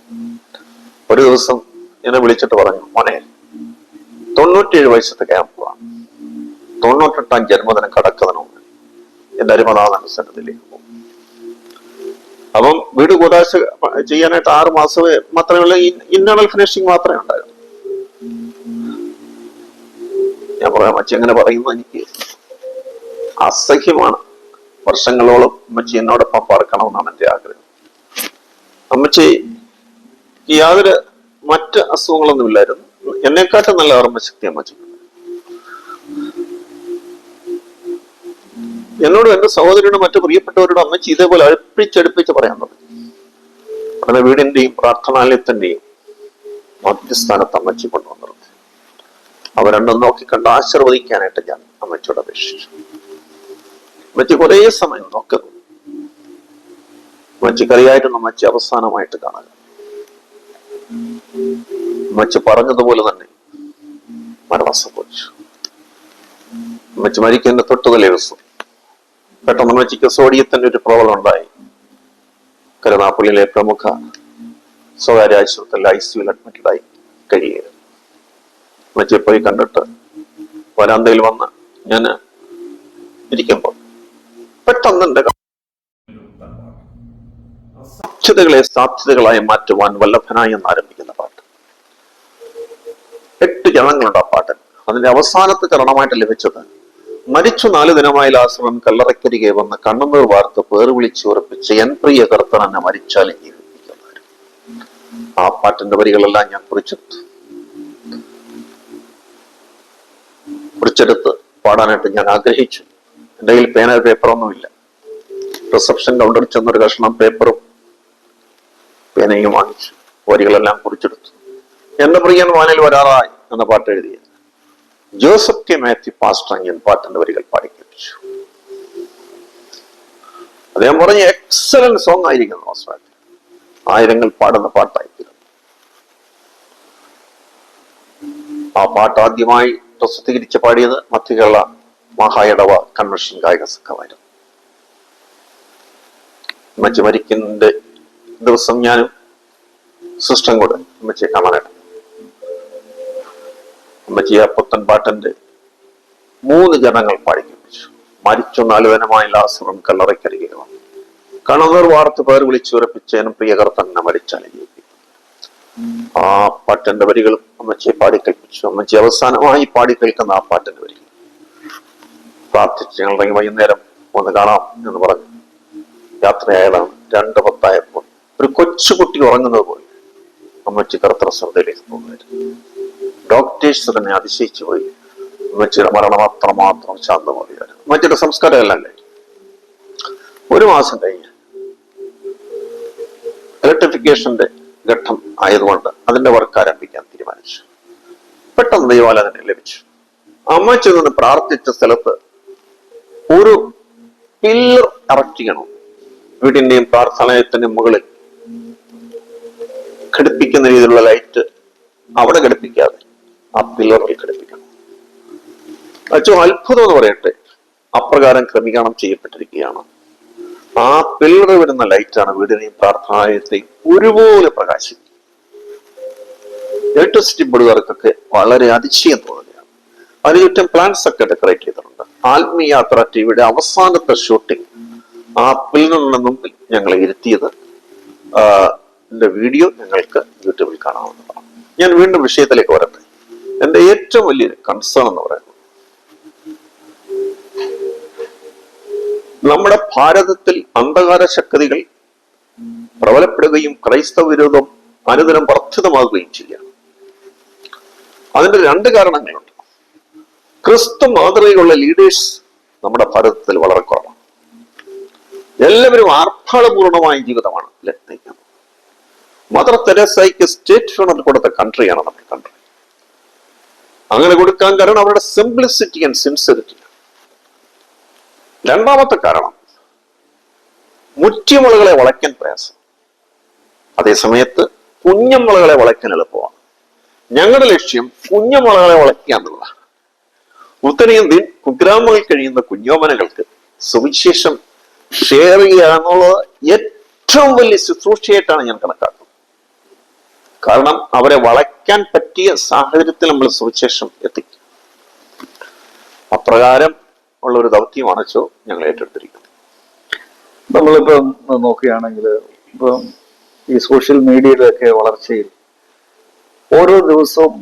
ഒരു ദിവസം എന്നെ വിളിച്ചിട്ട് പറഞ്ഞു, മോനെ 97 വയസ്സ് തികയാൻ പോവാണ്, 98ാം ജന്മദിനം കടക്കുന്നതിന് മുമ്പ് എന്റെ അരുമനാഥന്റെ സന്നിധിയിലേക്ക് പോകും. അപ്പം വീട് കൂടാശ ചെയ്യാനായിട്ട് 6 മാസമേ മാത്രമേ ഇന്റേണൽ ഫിനിഷിങ് മാത്രമേ ഉണ്ടായിരുന്നു. ഞാൻ പറയാം, അമ്മച്ചി എങ്ങനെ പറയുന്നത് എനിക്ക് അസഹ്യമാണ്. വർഷങ്ങളോളം അമ്മച്ചി എന്നോടൊപ്പം പാർക്കണമെന്നാണ് എന്റെ ആഗ്രഹം. അമ്മച്ചി യാതൊരു മറ്റ് അസുഖങ്ങളൊന്നുമില്ലായിരുന്നു. എന്നെക്കാട്ടും നല്ല ഓർമ്മശക്തി അമ്മച്ചിക്ക്. എന്നോടും എന്റെ സഹോദരിയോടും മറ്റു പ്രിയപ്പെട്ടവരോടും അമ്മച്ചി ഇതേപോലെ അടുപ്പിച്ചടുപ്പിച്ച് പറയാൻ തുടങ്ങി. അങ്ങനെ വീടിന്റെയും പ്രാർത്ഥനാലയത്തിന്റെയും മധ്യസ്ഥാനത്ത് അമ്മച്ചി കൊണ്ടുവന്നിരുന്നു. അവ രണ്ടും നോക്കിക്കണ്ട് ആശീർവദിക്കാനായിട്ട് ഞാൻ അമ്മച്ചിയോട് അപേക്ഷിച്ചു. അമ്മച്ചി കുറേ സമയം നോക്കുന്നു. അമ്മച്ചിക്കറിയായിരുന്നു അമ്മച്ചി അവസാനമായിട്ട് കാണുക. അമ്മച്ചി പറഞ്ഞതുപോലെ തന്നെ മരണം സംഭവിച്ചു. അമ്മച്ചി മരിക്കുന്ന തൊട്ടു തലേ ദിവസം പെട്ടെന്ന് അമ്മച്ചിക്ക് സോഡിയത്തിന്റെ ഒരു പ്രോബ്ലം ഉണ്ടായി. കരുനാപ്പള്ളിയിലെ പ്രമുഖ സ്വകാര്യ ആശുപത്രിയിൽ ICUയിൽ അഡ്മിറ്റഡായി കഴിയുകയായിരുന്നു. അമ്മച്ചിയെ പോയി കണ്ടിട്ട് വരാന്തയിൽ വന്ന് ഞാൻ ഇരിക്കുമ്പോൾ പെട്ടെന്ന് എന്റെ സാധ്യതകളെ സാധ്യതകളായി മാറ്റുവാൻ വല്ലഭനായി എന്ന് ആരംഭിക്കുന്ന പാട്ട്. 8 ചരണങ്ങളുണ്ട് ആ പാട്ട്. അതിന്റെ അവസാനത്തെ ചരണമായിട്ട് ലഭിച്ചത് മരിച്ചു 4 ദിനമായി ലാസറൻ കല്ലറക്കരികെ വന്ന് കണ്ണുനീർ വാർത്ത് പേർ വിളിച്ചു ഉറപ്പിച്ച് എൻ പ്രിയ കർത്തൻ എന്നെ മരിച്ചാലും ജീവിപ്പിക്കുന്നവർ. ആ പാട്ടിന്റെ വരികളെല്ലാം ഞാൻ കുറിച്ചെടുത്ത് പാടാനായിട്ട് ഞാൻ ആഗ്രഹിച്ചു. എൻ്റെ കയ്യിൽ പേന പേപ്പറൊന്നുമില്ല. റിസപ്ഷൻ കൗണ്ടറിൽ ചെന്നൊരു കഷ്ണം പേപ്പറും പേനയും വാങ്ങിച്ചു വരികളെല്ലാം കുറിച്ചെടുത്തു. എന്റെ പ്രിയൻ വാനിൽ വരാറായി എന്ന പാട്ട് എഴുതിയ ജോസഫ് കെ മാത്യു പാസ്റ്റർ പാട്ടിന്റെ വരികൾ പാടിക്കേൾപ്പിച്ചു. അദ്ദേഹം പറഞ്ഞ എക്സലന്റ് സോങ് ആയിരിക്കുന്നു. അവസാനം ആയിരങ്ങൾ പാടുന്ന പാട്ടായിരിക്കും. ആ പാട്ട് ആദ്യമായി പ്രസിദ്ധീകരിച്ച് പാടിയത് മധ്യകേരള മഹായടവ കൺവെൻഷൻ ഗായക സംഘമായിരുന്നു. അമ്മച്ചി മരിക്കുന്ന ദിവസം ഞാനും സിസ്റ്റം കൂടെ അമ്മച്ചിയെ കാണാനായിട്ട് അമ്മച്ചി ആ പുത്തൻ പാട്ടിന്റെ 3 ജനങ്ങൾ പാടിക്കേൾപ്പിച്ചു. മരിച്ചു 4 ദിനമായി ലാസറൻ കല്ലറക്കരികെ വന്നു കണ്ണുനീർ വാർത്ത് പേർ വിളിച്ചുറപ്പിച്ചേനും പ്രിയകർത്തന്നെ മരിച്ചാലും ജീവിക്കും. ആ പാട്ടിന്റെ വരികളും അമ്മച്ചിയെ പാടിക്കേൾപ്പിച്ചു. അമ്മച്ചി അവസാനമായി പാടിക്കേൾക്കുന്ന ആ പാട്ടിന്റെ വരികൾ പ്രാർത്ഥിച്ച് ഞങ്ങൾ വൈകുന്നേരം ഒന്ന് കാണാം എന്ന് പറഞ്ഞു യാത്രയായതാണ്. 2:10 ഒരു കൊച്ചുകുട്ടി ഉറങ്ങുന്നത് പോലെ അമ്മച്ചി കർത്തൃ ശ്രദ്ധയിലേക്ക് പോകുമായിരുന്നു. ഡോക്ടേഴ്സ് തന്നെ അതിശയിച്ചു പോയി. അമ്മച്ചിയുടെ മരണം അത്രമാത്രം ശാന്തമായിരുന്നു. അമ്മച്ചിയുടെ സംസ്കാരം എല്ലാം കഴിഞ്ഞു. 1 മാസം കഴിഞ്ഞ് ഇലക്ട്രിഫിക്കേഷന്റെ ഘട്ടം ആയതുകൊണ്ട് അതിന്റെ വർക്ക് ആരംഭിക്കാൻ തീരുമാനിച്ചു. പെട്ടെന്ന് ദൈവാലോചന ലഭിച്ചു. അമ്മച്ചി നിന്ന് പ്രാർത്ഥിച്ച സ്ഥലത്ത് ഒരു പില്ലർ ഇറക്റ്റ് ചെയ്യണം. വീടിന്റെയും പ്രാർത്ഥനാലയത്തിന്റെയും മുകളിൽ ഘടിപ്പിക്കുന്ന രീതിയിലുള്ള ലൈറ്റ് അവിടെ ഘടിപ്പിക്കാതെ ആ പില്ലറിൽ ഘടിപ്പിക്കണം. ഏറ്റവും അത്ഭുതം എന്ന് പറയട്ടെ, അപ്രകാരം ക്രമീകരണം ചെയ്യപ്പെട്ടിരിക്കുകയാണ്. ആ പില്ലർ വരുന്ന ലൈറ്റാണ് വീടിനെയും പ്രാർത്ഥനാലയത്തെയും ഒരുപോലെ പ്രകാശിക്കും. ഇലക്ട്രിസിറ്റി ബോർഡുകാർക്കൊക്കെ വളരെ അതിശയം തോന്നുകയാണ്. അതിന് ചുറ്റും പ്ലാന്റ്സ് ഒക്കെ ഡെക്കറേറ്റ് ചെയ്തിട്ടുണ്ട്. ആത്മീയ യാത്ര ടിവിയുടെ അവസാനത്തെ ഷൂട്ടിംഗ് ആ പില്ലറിന് മുമ്പിൽ ഞങ്ങളെ ഇരുത്തിയത് വീഡിയോ ഞങ്ങൾക്ക് യൂട്യൂബിൽ കാണാവുന്നതാണ്. ഞാൻ വീണ്ടും വിഷയത്തിലേക്ക് വരട്ടെ. എന്റെ ഏറ്റവും വലിയൊരു കൺസേൺ എന്ന് പറയുന്നത് നമ്മുടെ ഭാരതത്തിൽ അന്ധകാര ശക്തികൾ പ്രബലപ്പെടുകയും ക്രൈസ്തവ വിരോധം അനുദിനം വർദ്ധിതമാകുകയും ചെയ്യുകയാണ്. അതിന്റെ 2 കാരണങ്ങളുണ്ട്. ക്രിസ്തു മാതൃകയുള്ള ലീഡേഴ്സ് നമ്മുടെ ഭാരതത്തിൽ വളരെ കുറവാണ്. എല്ലാവരും ആർഭാടപൂർണമായ ജീവിതമാണ് നയിക്കുന്നത്. മദർ തെരേസയ്ക്ക് സ്റ്റേറ്റ് ഫ്യൂണൽ കൊടുത്ത കൺട്രിയാണ് നമ്മുടെ കൺട്രി. അങ്ങനെ കൊടുക്കാൻ കാരണം അവരുടെ സിംപ്ലിസിറ്റി ആൻഡ് സിൻസിയറിറ്റി. 2ാമത്തെ കാരണം മുറ്റിമുളകളെ വളയ്ക്കാൻ പ്രയാസം, അതേസമയത്ത് കുഞ്ഞമുളകളെ വളയ്ക്കാൻ എളുപ്പമാണ്. ഞങ്ങളുടെ ലക്ഷ്യം കുഞ്ഞമുളകളെ വളയ്ക്കുക എന്നുള്ളതാണ്. ഉത്തരേന്ത്യൻ കുഗ്രാമങ്ങളിൽ കഴിയുന്ന കുഞ്ഞോമനകൾക്ക് സുവിശേഷം ഷെയർ ചെയ്യുക എന്നുള്ളത് ഏറ്റവും വലിയ ശുശ്രൂഷയായിട്ടാണ് ഞാൻ കണക്കാക്കുന്നത്. കാരണം അവരെ വളയ്ക്കാൻ പറ്റിയ സാഹചര്യത്തിൽ നമ്മൾ സുവിശേഷം എത്തിക്കും. അപ്രകാരം ഉള്ള ഒരു ദൗത്യമാണ് ഞങ്ങൾ ഏറ്റെടുത്തിരിക്കുന്നത്. നമ്മളിപ്പം നോക്കുകയാണെങ്കിൽ ഇപ്പം ഈ സോഷ്യൽ മീഡിയയിലൊക്കെ വളർച്ചയിൽ ഓരോ ദിവസവും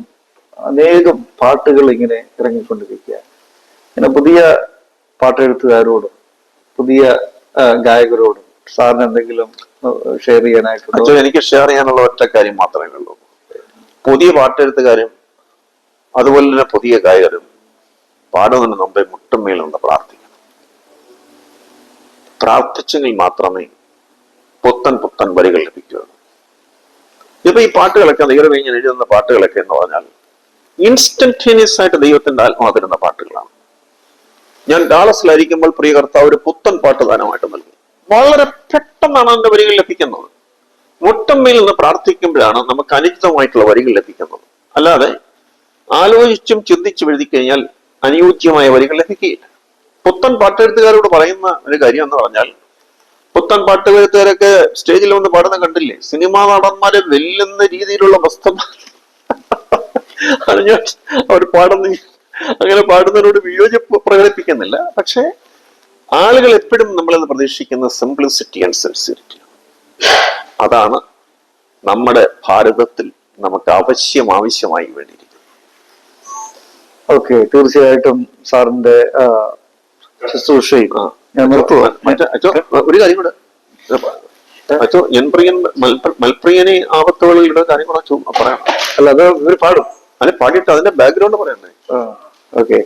അനേകം പാട്ടുകൾ ഇങ്ങനെ ഇറങ്ങിക്കൊണ്ടിരിക്കുക. ഇങ്ങനെ പുതിയ പാട്ടെഴുത്തുകാരോടും പുതിയ ഗായകരോടും സാറിന് എന്തെങ്കിലും ഷെയർ ചെയ്യാനായിട്ടുണ്ടോ? എനിക്ക് ഷെയർ ചെയ്യാനുള്ള ഒറ്റ കാര്യം മാത്രമേ ഉള്ളൂ. പുതിയ പാട്ടെഴുത്തുകാരും അതുപോലെ തന്നെ പുതിയ ഗായകരും പാടുന്നതിന് മുമ്പേ മുട്ടുമേൽ നിന്ന് പ്രാർത്ഥിക്കണം. പ്രാർത്ഥിച്ചെങ്കിൽ മാത്രമേ പുത്തൻ പുത്തൻ വരികൾ ലഭിക്കുകയുള്ളൂ. ഇപ്പൊ ഈ പാട്ടുകളൊക്കെ ദൈവം എഴുതുന്ന പാട്ടുകളൊക്കെ എന്ന് പറഞ്ഞാൽ ഇൻസ്റ്റന്റേനിയസ് ആയിട്ട് ദൈവത്തിന്റെ ആത്മാവ് തരുന്ന പാട്ടുകളാണ്. ഞാൻ ഡാളസിലായിരിക്കുമ്പോൾ പ്രിയ കർത്താവ് ഒരു പുത്തൻ പാട്ട് ദാനമായിട്ട് നൽകി. വളരെ പെട്ടെന്നാണ് അതിന്റെ വരികൾ ലഭിക്കുന്നത്. മുട്ടമ്മയിൽ നിന്ന് പ്രാർത്ഥിക്കുമ്പോഴാണ് നമുക്ക് അനുചിതമായിട്ടുള്ള വരികൾ ലഭിക്കുന്നത്. അല്ലാതെ ആലോചിച്ചും ചിന്തിച്ചും എഴുതി കഴിഞ്ഞാൽ അനുയോജ്യമായ വരികൾ ലഭിക്കുകയില്ല. പുത്തൻ പാട്ടെഴുത്തുകാരോട് പറയുന്ന ഒരു കാര്യം എന്ന് പറഞ്ഞാൽ, പുത്തൻ പാട്ടുകാരൊക്കെ സ്റ്റേജിൽ വന്ന് പാടുന്ന കണ്ടില്ലേ? സിനിമാ നടന്മാരെ വെല്ലുന്ന രീതിയിലുള്ള വസ്ത്രം അവർ പാടുന്ന, അങ്ങനെ പാടുന്നതിനോട് വിയോജിപ്പ് പ്രകടിപ്പിക്കുന്നില്ല. പക്ഷെ ആളുകൾ എപ്പോഴും നമ്മളെന്ന് പ്രതീക്ഷിക്കുന്ന സിംപ്ലിസിറ്റി ആൻഡ് സിൻസിയറിറ്റി. അതാണ് നമ്മുടെ ഭാരതത്തിൽ നമുക്ക് ആവശ്യമായി വേണ്ടിയിരിക്കുന്നത്. ഓക്കെ, തീർച്ചയായിട്ടും സാറിന്റെ ശുശ്രൂഷയും ഞാൻ നിർത്തുക. ഒരു കാര്യം കൂടെ, അച്ചോ മൽപ്രിയനെ ആപത്തുകളിയുടെ കാര്യം കൂടെ പറയാം. അല്ല, അത് ഇവർ പാടും. അല്ലെ, പാടിയിട്ട് അതിന്റെ ബാക്ക്ഗ്രൗണ്ട് പറയണ്ടേ? ഓക്കെ,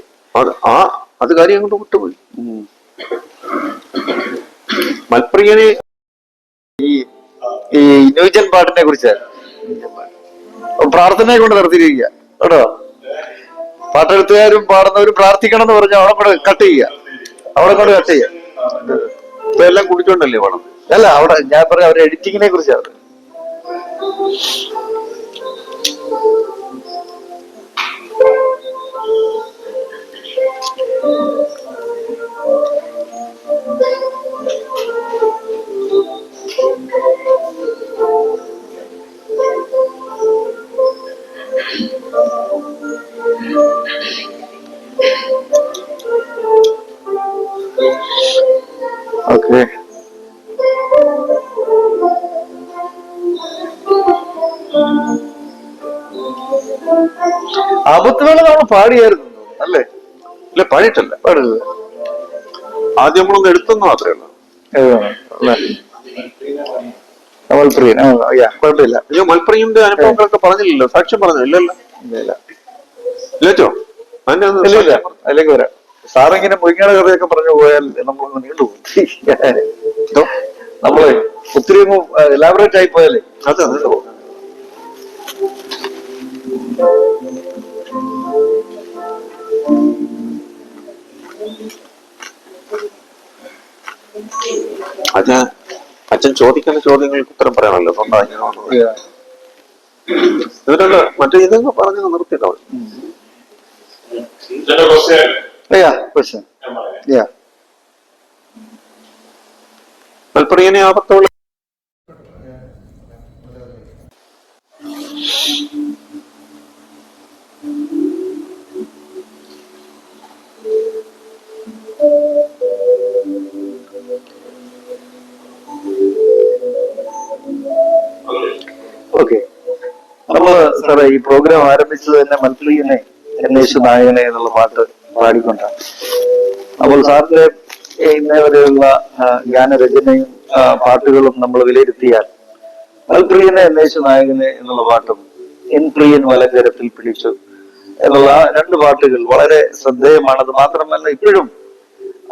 അത് കാര്യം അങ്ങോട്ട് വിട്ടുപോയി. മൽപ്രിയനെ ഈ ന്യൂജൻ പാട്ടിനെ കുറിച്ച് പ്രാർത്ഥനയെ കൊണ്ട് നിർത്തിയിരിക്കുക കേട്ടോ. പാട്ടെഴുത്തുകാരും പാടുന്നവരും പ്രാർത്ഥിക്കണം എന്ന് പറഞ്ഞാൽ അവിടെ കൊണ്ട് കട്ട് ചെയ്യുക. ഇപ്പൊ എല്ലാം കുടിച്ചോണ്ടല്ലേ വേണം? അല്ല, അവിടെ ഞാൻ പറയാം, അവരുടെ എഡിറ്റിങ്ങിനെ കുറിച്ചാണ്. ഓക്കെ, ആപത്തുവേള നമ്മൾ പാടിയായിരുന്നു അല്ലേ? ഇല്ല, പാടിയിട്ടല്ല. പാടില്ല, ആദ്യം നമ്മളൊന്ന് എടുത്തെന്ന് മാത്രമേ ഉള്ളൂ. മൽപ്രിയൻ, കുഴപ്പമില്ല. അയ്യോ, മൽപ്രിയന്റെ അനുഭവങ്ങളൊക്കെ പറഞ്ഞില്ലല്ലോ, സാക്ഷ്യം പറഞ്ഞു ഇല്ലല്ലോ? ഇല്ലോ അതിലേക്ക് വരാം. സാറിങ്ങനെ മുരിങ്ങയുടെ കഥയൊക്കെ പറഞ്ഞു പോയാൽ നമ്മളൊന്ന് നീണ്ടുപോകും. നമ്മള് ഒത്തിരി എലാബറേറ്റ് ആയി പോയാലേ അത് നീണ്ടുപോകും. അച്ഛൻ ചോദിക്കുന്ന ചോദ്യങ്ങൾക്ക് ഉത്തരം പറയാനല്ലോ ഇതിനുള്ള മറ്റേ ഇതൊക്കെ പറഞ്ഞു നിർത്തിയിട്ടോ. മൽപ്രിയനെ ആപത്തോളം ഓക്കെ. നമ്മള് സാറേ ഈ പ്രോഗ്രാം ആരംഭിച്ചത് തന്നെ മൽപ്രിയനെ എന്നേശു നായകനെ എന്നുള്ള പാട്ട് പാടിക്കൊണ്ടാണ്. അപ്പോൾ സാറിന്റെ ഇന്നേ വരെയുള്ള ഗാനരചനയും പാട്ടുകളും നമ്മൾ വിലയിരുത്തിയാൽ മൽപ്രിയനെ എന്നേശു നായകനെ എന്നുള്ള പാട്ടും എൻ പ്രിയൻ വലങ്കരത്തിൽ പിടിച്ചു എന്നുള്ള രണ്ട് പാട്ടുകൾ വളരെ ശ്രദ്ധേയമാണത്. മാത്രമല്ല ഇപ്പോഴും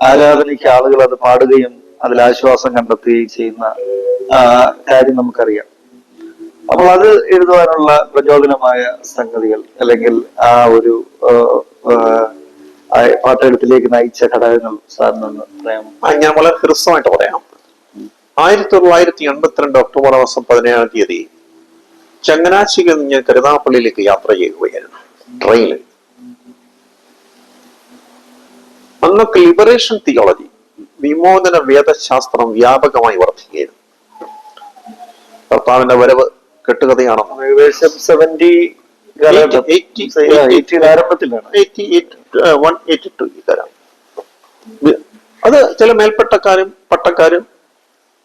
ആരാധനയ്ക്ക് ആളുകൾ അത് പാടുകയും അതിൽ ആശ്വാസം കണ്ടെത്തുകയും ചെയ്യുന്ന കാര്യം നമുക്കറിയാം. അപ്പോൾ അത് എഴുതുവാനുള്ള പ്രചോദനമായ സംഗതികൾ അല്ലെങ്കിൽ ആ ഒരു പാട്ടെഴുത്തിലേക്ക് നയിച്ച ഘടകങ്ങൾ സാറിനൊന്ന് പറയാം. ഞാൻ വളരെ ഹ്രസ്വമായിട്ട് പറയാം. 1982 ഒക്ടോബർ മാസം 17-ാം തീയതി ചങ്ങനാശ്ശേരിയിൽ നിന്ന് ഞാൻ കരുനാഗപ്പള്ളിയിലേക്ക് യാത്ര ചെയ്യുകയായിരുന്നു ട്രെയിനിൽ. അന്നൊക്കെ ലിബറേഷൻ തിയോളജി, വിമോചന വേദശാസ്ത്രം വ്യാപകമായി വർദ്ധിക്കുകയായിരുന്നു. കർത്താവിന്റെ വരവ് കെട്ടുകഥയാണോ? ഏകദേശം 70 ആരംഭത്തിലാണ്, 182 അത് ചില മേൽപ്പട്ടക്കാരും പട്ടക്കാരും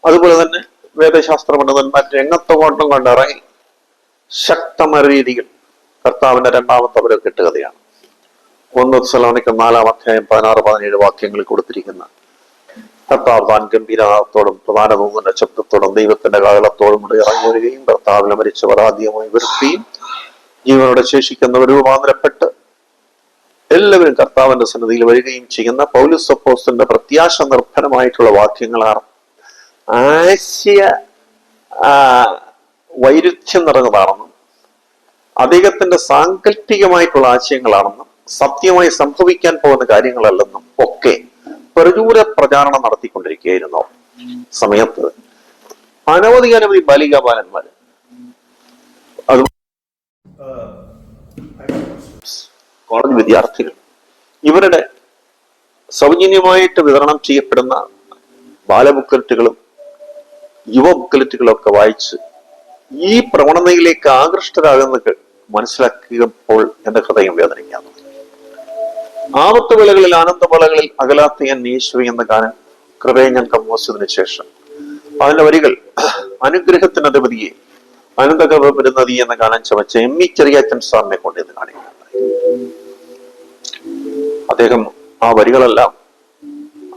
അതുപോലെ തന്നെ വേദശാസ്ത്ര പണ്ഡിതന്മാർ രംഗത്തുകൊണ്ടും കൊണ്ടിറങ്ങി ശക്തമായ രീതിയിൽ കർത്താവിന്റെ രണ്ടാമത്തെ വരവ് കെട്ടുകഥയാണ്. 1 തെസ്സലോനിക്കർ 4-ാം അധ്യായം 16-17 വാക്യങ്ങളിൽ കൊടുത്തിരിക്കുന്ന കർത്താവ് താൻ ഗംഭീരത്തോടും പ്രധാന ദൂതന്റെ ശബ്ദത്തോടും ദൈവത്തിന്റെ കാഹളത്തോടും കൂടി ഇറങ്ങി വരികയും കർത്താവിനെ മരിച്ചവർ ആദ്യമായി വരുത്തുകയും ജീവനോടെ ശേഷിക്കുന്നവർ രൂപാന്തരപ്പെട്ട് എല്ലാവരും കർത്താവിന്റെ സന്നിധിയിൽ വരികയും ചെയ്യുന്ന പൗലോസ് അപ്പോസ്തലന്റെ പ്രത്യാശ നിർഭരമായിട്ടുള്ള വാക്യങ്ങളാണ്. ആശയ വൈരുദ്ധ്യം നിറഞ്ഞതാണെന്നും അദ്ദേഹത്തിന്റെ സാങ്കല്പികമായിട്ടുള്ള ആശയങ്ങളാണെന്നും സത്യമായി സംഭവിക്കാൻ പോകുന്ന കാര്യങ്ങളല്ലെന്നും ഒക്കെ പ്രചൂര പ്രചാരണം നടത്തിക്കൊണ്ടിരിക്കുകയായിരുന്നു. സമയത്ത് അനവധി ബാലികാ ബാലന്മാര് അത് കോളേജ് വിദ്യാർത്ഥികൾ ഇവരുടെ സൗജന്യമായിട്ട് വിതരണം ചെയ്യപ്പെടുന്ന ബാലബുക്കലെറ്റുകളും യുവ ബുക്കലെറ്റുകളും ഒക്കെ വായിച്ച് ഈ പ്രവണതയിലേക്ക് ആകൃഷ്ടരാകുന്നത് മനസ്സിലാക്കിയപ്പോൾ എന്റെ ഹൃദയം വേദനിക്കാതെ. ആപത്ത് വേളകളിൽ ആനന്ദവേളകളിൽ അകലാത്ത ഞാൻ യേശുവേ എന്ന ഗാനം കൃപയെ ഞാൻ കമ്പോസിന് ശേഷം അതിന്റെ വരികൾ അനുഗ്രഹത്തിന് അധിപതിയെ അനന്തകൃപരുന്നതി എന്ന ഗാനം ചമച്ച എം.ഇ. ചെറിയാച്ചൻ സാറിനെ കൊണ്ട് ഇത് കാണിക്കുന്നത്. അദ്ദേഹം ആ വരികളെല്ലാം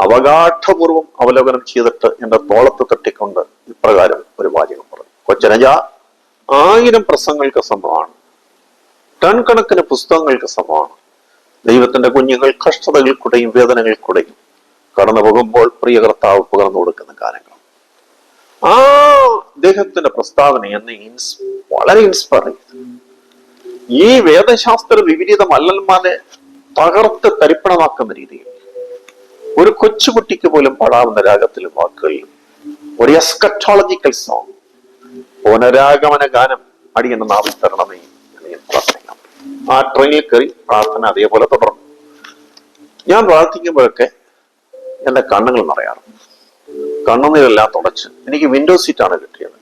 അവഗാഠപൂർവം അവലോകനം ചെയ്തിട്ട് എന്റെ തോളത്ത് തട്ടിക്കൊണ്ട് ഇപ്രകാരം ഒരു വാചകം പറഞ്ഞു. കൊച്ചനജ 1000 പ്രസംഗങ്ങൾക്ക് സമമാണ്, ടൺ കണക്കിന് പുസ്തകങ്ങൾക്ക് സമമാണ്. ദൈവത്തിന്റെ കുഞ്ഞുങ്ങൾ കഷ്ടതകൾ കൂടെയും വേദനകൾ കൂടെയും കടന്നു പോകുമ്പോൾ പ്രിയ കർത്താവ് പകർന്നു കൊടുക്കുന്ന കാര്യങ്ങൾ. ആ അദ്ദേഹത്തിന്റെ പ്രസ്താവന എന്നെ വളരെ ഇൻസ്പയർ ചെയ്തു. ഈ വേദശാസ്ത്ര വിപരീതമല്ലന്മാരെ തകർത്ത് തരിപ്പണമാക്കുന്ന രീതിയിൽ ഒരു കൊച്ചുകുട്ടിക്ക് പോലും പാടാവുന്ന രാഗത്തിലും വാക്കുകളിലും ഒരു എസ്കറ്റോളജിക്കൽ സോങ്, പുനരാഗമന ഗാനം അടിയന്റെ നാവിൽ തരണമേ എന്ന് ഞാൻ പ്രാർത്ഥിക്കാം. ആ ട്രെയിനിൽ കയറി പ്രാർത്ഥന അതേപോലെ തുടർന്നു. ഞാൻ പ്രാർത്ഥിക്കുമ്പോഴൊക്കെ എന്റെ കണ്ണുകൾ നിറയാറുണ്ട്. കണ്ണുനീരെല്ലാം തുടച്ച് എനിക്ക് വിൻഡോ സീറ്റാണ് കിട്ടിയത്.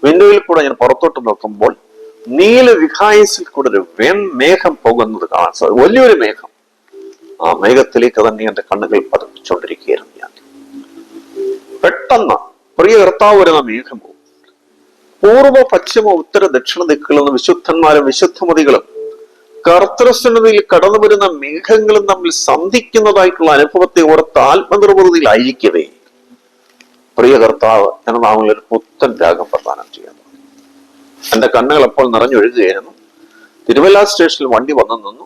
വിൻഡോയിൽ കൂടെ ഞാൻ പുറത്തോട്ട് നോക്കുമ്പോൾ നീല വിഹായസിൽ കൂടെ ഒരു മേഘം പോകുന്നത് കാണാൻ സാധിക്കും. വലിയൊരു മേഘം. ആ മേഘത്തിലേക്ക് തന്നെ എന്റെ കണ്ണുകൾ പതിപ്പിച്ചുകൊണ്ടിരിക്കുകയായിരുന്നു ഞാൻ. പെട്ടെന്ന് പ്രിയ കർത്താവ് വരുന്ന മേഘം പോകും. പൂർവ്വ പശ്ചിമ ഉത്തര ദക്ഷിണ ദിക്കുകളിൽ നിന്ന് വിശുദ്ധന്മാരും വിശുദ്ധമതികളും കർത്തൃസന്നിധിയിൽ കടന്നു വരുന്ന മേഘങ്ങളും തമ്മിൽ സന്ധിക്കുന്നതായിട്ടുള്ള അനുഭവത്തെ ഓർത്ത് ആത്മനിർവൃതിയിലായിരിക്കവേ പ്രിയ കർത്താവ് എന്ന നാമിൽ ഒരു പുത്തൻ രാഗം പ്രദാനം ചെയ്യുന്നു. എന്റെ കണ്ണുകൾ അപ്പോൾ നിറഞ്ഞൊഴുകുകയായിരുന്നു. തിരുവല്ല സ്റ്റേഷനിൽ വണ്ടി വന്നു നിന്നു.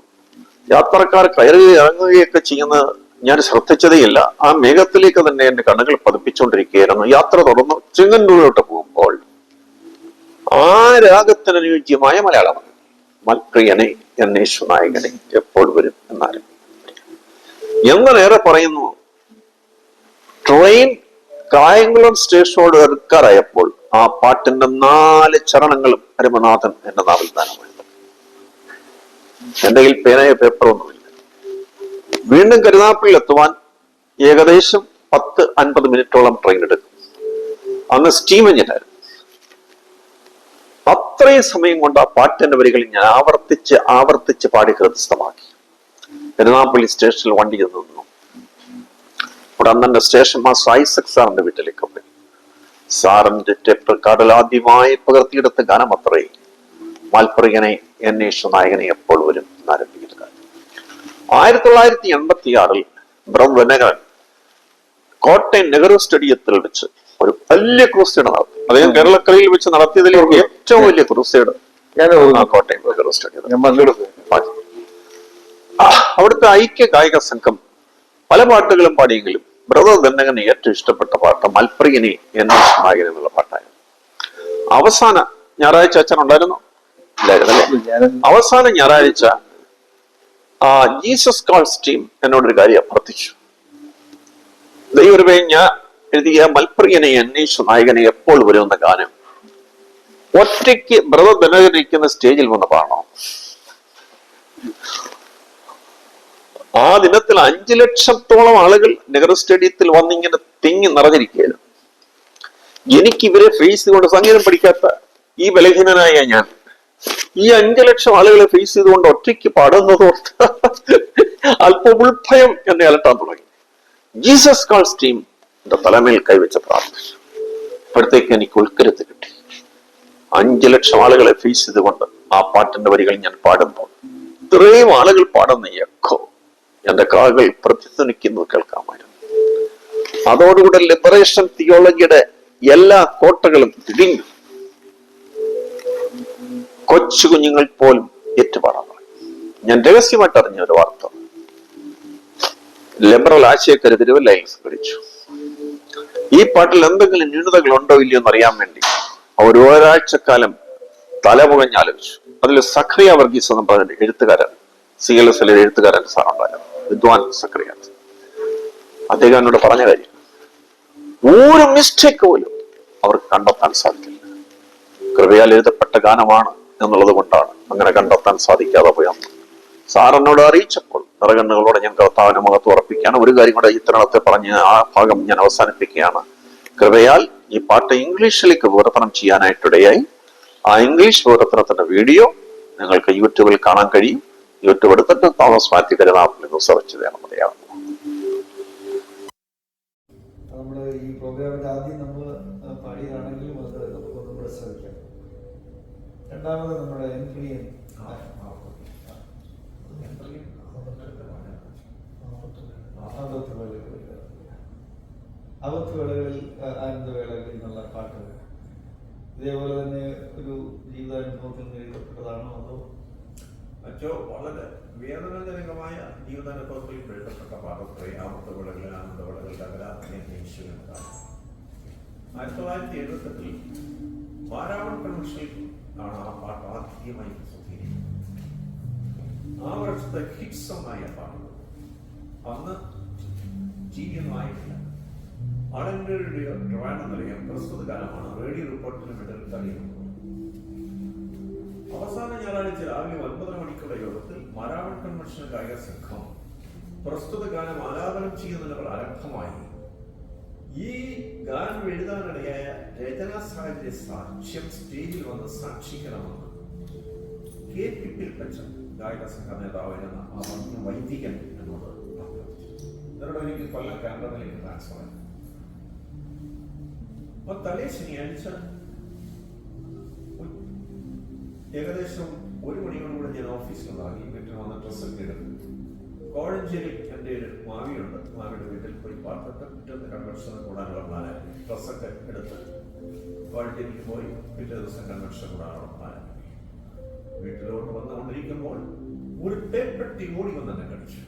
യാത്രക്കാർ കയറുകയും ഇറങ്ങുകയൊക്കെ ചെയ്യുന്നത് ഞാൻ ശ്രദ്ധിച്ചതേയില്ല. ആ മേഘത്തിലേക്ക് തന്നെ എന്റെ കണ്ണുകൾ പതിപ്പിച്ചുകൊണ്ടിരിക്കുകയായിരുന്നു. യാത്ര തുടർന്ന് ചെങ്ങന്നൂരിലോട്ട് പോകുമ്പോൾ ആ രാഗത്തിന് അനുയോജ്യമായ മലയാളം മൽപ്രിയനെ എന്നേശു നായകനെ എപ്പോൾ വരും എന്നാലും എന്നേറെ പറയുന്നു. ട്രെയിൻ കായംകുളം സ്റ്റേഷനോട് അടുക്കാറായപ്പോൾ ആ പാട്ടിന്റെ 4 ചരണങ്ങളും അരുമനാഥൻ എന്റെ നാവിൽ ദാനമായി. എന്റെ കയ്യിൽ പേനയോ പേപ്പറൊന്നുമില്ല. വീണ്ടും കരുനാഗപ്പള്ളിയിൽ എത്തുവാൻ ഏകദേശം 10-50 മിനിറ്റോളം ട്രെയിൻ എടുക്കും. അന്ന് സ്റ്റീം എഞ്ചിനായിരുന്നു. അത്രയും സമയം കൊണ്ട് ആ പാട്ടിന്റെ വരികൾ ഞാൻ ആവർത്തിച്ച് പാടി ഹൃദയസ്ഥമാക്കി. കരുനാഗപ്പള്ളി സ്റ്റേഷനിൽ വണ്ടി ചെന്ന് നിന്നു. അവിടെ അന്നെ സ്റ്റേഷൻ മാസ്റ്റർ ഐസക് സാറിന്റെ വീട്ടിലേക്ക് പോയി. സാറിന്റെ ടേപ്പ് റെക്കോർഡിൽ ആദ്യമായി പകർത്തിയെടുത്ത ഗാനം അത്രേ മൽപ്രിയനെ എന്നേശു നായകനെ എപ്പോൾ വരും എന്നാരംഭിക്കുന്ന കാര്യം. 1986 ബ്രദർ വെനഗൻ കോട്ടയം നെഹ്റു സ്റ്റേഡിയത്തിൽ വെച്ച് ഒരു വലിയ ക്രൂസൈഡ് നടത്തി. അദ്ദേഹം കേരളക്കരയിൽ വെച്ച് നടത്തിയതിൽ ഏറ്റവും വലിയ ക്രൂസൈഡ് കോട്ടയം നെഹ്റു സ്റ്റേഡിയത്തിൽ. അവിടുത്തെ ഐക്യ ഗായക സംഘം പല പാട്ടുകളും പാടിയെങ്കിലും ബ്രദർ വെനഗന് ഏറ്റവും ഇഷ്ടപ്പെട്ട പാട്ട് മൽപ്രിയനെ എന്നേശു നായകൻ എന്നുള്ള പാട്ടായിരുന്നു. അവസാന ഞായറാഴ്ച അച്ഛൻ ഉണ്ടായിരുന്നു. അവസാന ഞായറാഴ്ച ജീസസ് കോൾസ് ടീം എന്നോടൊരു കാര്യം അഭ്യർത്ഥിച്ചു. ദൈവമേ, ഞാൻ എഴുതിയ മൽപ്രിയനെ എന്നേശു നായകനെ എപ്പോൾ വരുമെന്ന ഗാനം ഒറ്റയ്ക്ക് ബ്രദർ ബെനഗനിരിക്കുന്ന സ്റ്റേജിൽ വന്ന് പാടണോ? ആ ദിനത്തിൽ 5 ലക്ഷത്തോളം ആളുകൾ നെഹ്റു സ്റ്റേഡിയത്തിൽ വന്നിങ്ങനെ തിങ്ങി നിറഞ്ഞിരിക്കുകയായിരുന്നു. എനിക്ക് ഇവരെ ഫേസ് ചെയ്തുകൊണ്ട് സംഗീതം പഠിക്കാത്ത ഈ ബലഹീനനായ ഞാൻ ഈ 5 ലക്ഷം ആളുകളെ ഫേസ് ചെയ്തുകൊണ്ട് ഒറ്റയ്ക്ക് പാടുന്നതോർത്ത് അല്പം ഉൾഭയം എന്നെ അലട്ടാൻ തുടങ്ങി. ജീസസ് കോൾസ് ടീം എന്റെ തലമേൽ കൈവച്ച പ്രാർത്ഥിച്ചു. അപ്പോഴത്തേക്ക് എനിക്ക് ഉൾക്കരുത്ത് കിട്ടി. 5 ലക്ഷം ആളുകളെ ഫേസ് ചെയ്തുകൊണ്ട് ആ പാട്ടിന്റെ വരികൾ ഞാൻ പാടുമ്പോൾ ഇത്രയും ആളുകൾ പാടുന്ന എക്കോ എന്റെ കാതുകൾ പ്രതിധ്വനിക്കുന്നത് കേൾക്കാമായിരുന്നു. അതോടുകൂടെ ലിബറേഷൻ തിയോളജിയുടെ എല്ലാ കോട്ടകളും ഇടിഞ്ഞു. കൊച്ചു കുഞ്ഞുങ്ങൾ പോലും ഏറ്റുപാടാൻ പറയും. ഞാൻ രഹസ്യമായിട്ട് അറിഞ്ഞ ഒരു വാർത്ത, ലിബറൽ ആശയക്കാര് തിരുവല്ലയിൽ സംഘടിച്ചു. ഈ പാട്ടിൽ എന്തെങ്കിലും ന്യൂനതകൾ ഉണ്ടോ ഇല്ലയോ എന്ന് അറിയാൻ വേണ്ടി അവർ ഒരാഴ്ചക്കാലം തലമുകഞ്ഞാലോചിച്ചു. അതിൽ സഖറിയ വർഗീസ് എന്ന് പറഞ്ഞ എഴുത്തുകാരൻ, CLS എഴുത്തുകാരൻ സാറുണ്ടായിരുന്നു, വിദ്വാൻ സഖറിയ. അദ്ദേഹം എന്നോട് പറഞ്ഞ കാര്യം, ഒരു മിസ്റ്റേക്ക് പോലും അവർക്ക് കണ്ടെത്താൻ സാധിക്കില്ല. കൃപയാൽ എഴുതപ്പെട്ട ഗാനമാണ് എന്നുള്ളത് കൊണ്ടാണ് അങ്ങനെ കണ്ടെത്താൻ സാധിക്കാതെ പോയെന്ന് സാർ എന്നോട് അറിയിച്ചപ്പോൾ നിറകണ്ണുകളോടെ ഞാൻ കർത്താവിനെ മുഖത്ത് ഉറപ്പിക്കുകയാണ്. ഒരു കാര്യം കൂടെ ഇത്തരണത്തെ പറഞ്ഞ് ആ ഭാഗം ഞാൻ അവസാനിപ്പിക്കുകയാണ്. കൃപയാൽ ഈ പാട്ട് ഇംഗ്ലീഷിലേക്ക് വിവർത്തനം ചെയ്യാനായിട്ടിടയായി. ആ ഇംഗ്ലീഷ് വിവർത്തനത്തിന്റെ വീഡിയോ നിങ്ങൾക്ക് യൂട്യൂബിൽ കാണാൻ കഴിയും. യൂട്യൂബ് എടുത്തിട്ട് തോമസ് മാത്യു കരുനാഗപ്പള്ളി എന്ന് സെർച്ച് ചെയ്യണം. മതിയാകും. നമ്മള് ഈ പ്രോഗ്രാമിന്റെ ആദ്യം നമ്മൾ പാടിയതാണെങ്കിലും അത് നമുക്കൊന്നും കൂടെ ശ്രമിക്കാം. രണ്ടാമത് നമ്മുടെ എൻട്രിയും അവത്തുവേളകളിൽ ആനന്ദവേളകളിൽ എന്നുള്ള പാട്ട് ഇതേപോലെ തന്നെ ഒരു ജീവിതാനുഭവത്തിൽ നിന്ന് എഴുതപ്പെട്ടതാണോ അതോ മറ്റോ വളരെ വേദനാജനകമായ ജീവിതാനുഭവത്തിൽ എഴുതപ്പെട്ട പാട്ടത്തെ ആമത്തവിളകൾ, ആനന്ദവിളകൾ, അകലാത്മീയതാണ്. 1978 മാരാവൺ കൺവെൻഷനിൽ ആണ് ആ പാട്ട് ആദ്യമായി പ്രസിദ്ധീകരിക്കുന്നത്. ആ വർഷത്തെ ഹിറ്റ് സോങ്ങായ പാട്ട് അന്ന് TV ഒന്നും ആയിട്ടില്ല. ആളെൻ്റെ ട്രിവാൻഡ്രം പ്രസ്തുത കാലമാണ്. റേഡിയോ റിപ്പോർട്ടിലും ഇടറിയുന്നത്. അവസാന ഞായറാഴ്ച രാവിലെ 9 മണിക്കുള്ള യോഗത്തിൽ മാരാവൺ കൺവെൻഷൻ ഗായക സംഘം പ്രസ്തുത ഗാനം ആലാപനം ചെയ്യുന്നതിന് പ്രാരംഭമായി. ഈ ഗാനം എഴുതാനിടയായ രചനാ സാഹചര്യ സാക്ഷ്യം സ്റ്റേജിൽ വന്ന് സാക്ഷിക്കണമെന്ന് KP പിൽപ്പച്ചൻ ഗായക സംഘ നേതാവായിരുന്ന ആ വൈദികൻ എന്നോട് എന്നോട് എനിക്ക് കൊല്ലം കാനഡയിലേക്ക് ട്രാൻസ്ഫർ ആയി. അപ്പൊ തലേ ശനിയാഴ്ച ഏകദേശം 1 മണിയോടുകൂടെ ഞാൻ ഓഫീസിൽ നിന്നാക്കി. വീട്ടിൽ വന്ന ഡ്രസ്സൊക്കെ എടുത്തു. കോഴഞ്ചേരി എൻ്റെ ഒരു മാവിയുണ്ട്, മാവിയുടെ വീട്ടിൽ പോയി പാർത്തിട്ട് പിറ്റേന്ന് കൺവെൻഷൻ കൂടാനുള്ള പ്ലാനായി. ഡ്രസ്സൊക്കെ എടുത്ത് കോഴഞ്ചേരിക്ക് പോയി പിറ്റേ ദിവസം കൺവെൻഷൻ കൂടാനുള്ള പ്ലാനായി. വീട്ടിലോട്ട് വന്നുകൊണ്ടിരിക്കുമ്പോൾ ഒരു പേപ്പട്ടി ഓടി വന്ന് എന്നെ കടിച്ചു.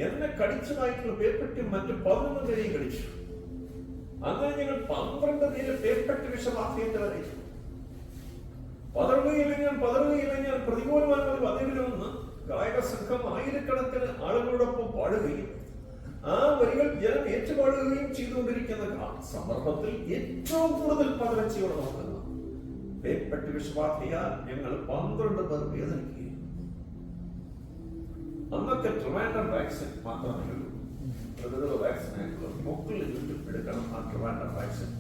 എന്നെ കടിച്ചതായിട്ടുള്ള പേപ്പട്ടി മറ്റു 11 പേരെയും കടിച്ചു. അങ്ങനെ ഞങ്ങൾ 12 പേര് പേപ്പട്ടി വിഷമാക്കിയവരെ പതറുകയില്ല പ്രതികൂലമായി വന്നിരുമെന്ന് ഗായക സംഘം ആയിരക്കണക്കിന് ആളുകളോടൊപ്പം പാടുകയും ആ വരികൾ ജനം ഏറ്റുപാടുകയും ചെയ്തുകൊണ്ടിരിക്കുന്ന സന്ദർഭത്തിൽ ഏറ്റവും കൂടുതൽ പതർച്ചയോടെ നോക്കുന്ന പേപ്പട്ടി വിഷബാധയാൽ ഞങ്ങൾ 12 പേർ വേദനിക്കുകയും. അന്നൊക്കെ ട്രിവാൻഡ്രം വാക്സിൻ മാത്രമേ ഉള്ളൂ, പ്രതിരോധ വാക്സിൻ ആയിട്ടുള്ള മൊക്കിൽ ചുറ്റും എടുക്കണം. ആ ട്രിവാൻഡ്രം വാക്സിൻ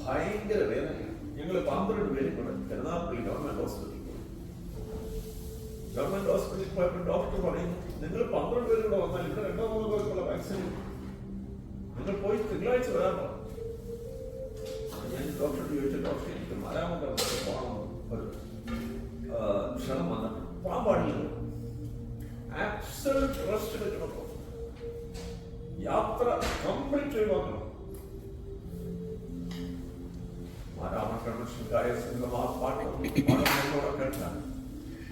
ഭയങ്കര വേദനയാണ്. ഞങ്ങൾ 12 പേരും കൂടെ കരുനാഗപ്പള്ളി ഗവൺമെന്റ് ഹോസ്പിറ്റലിൽ പോയി. ഗവൺമെന്റ് ഹോസ്പിറ്റലിൽ പോയപ്പോൾ ഡോക്ടർ പറയുന്നു, നിങ്ങൾ 12 പേരും കൂടെ വന്നാൽ ഇവിടെ 2-3 പേർക്കുള്ള വാക്സിൻ നിങ്ങൾ പോയി തിങ്കളാഴ്ച വരാമോ? ഞാൻ ഡോക്ടറോട് ചോദിച്ചു, ഡോക്ടർ എനിക്ക് മരാമത്ത് പോകണം, ഒരു ക്ഷണം വന്നിട്ട് പോകാൻ പാടില്ല, ആബ്സല്യൂട്ട് റെസ്റ്റ് എടുക്കണം, യാത്ര കംപ്ലീറ്റ് ഒഴിവാക്കണം. മാരാമൺ കൺവെൻഷൻ ഗായക സംഘം ആ പാട്ട് കേട്ടാൽ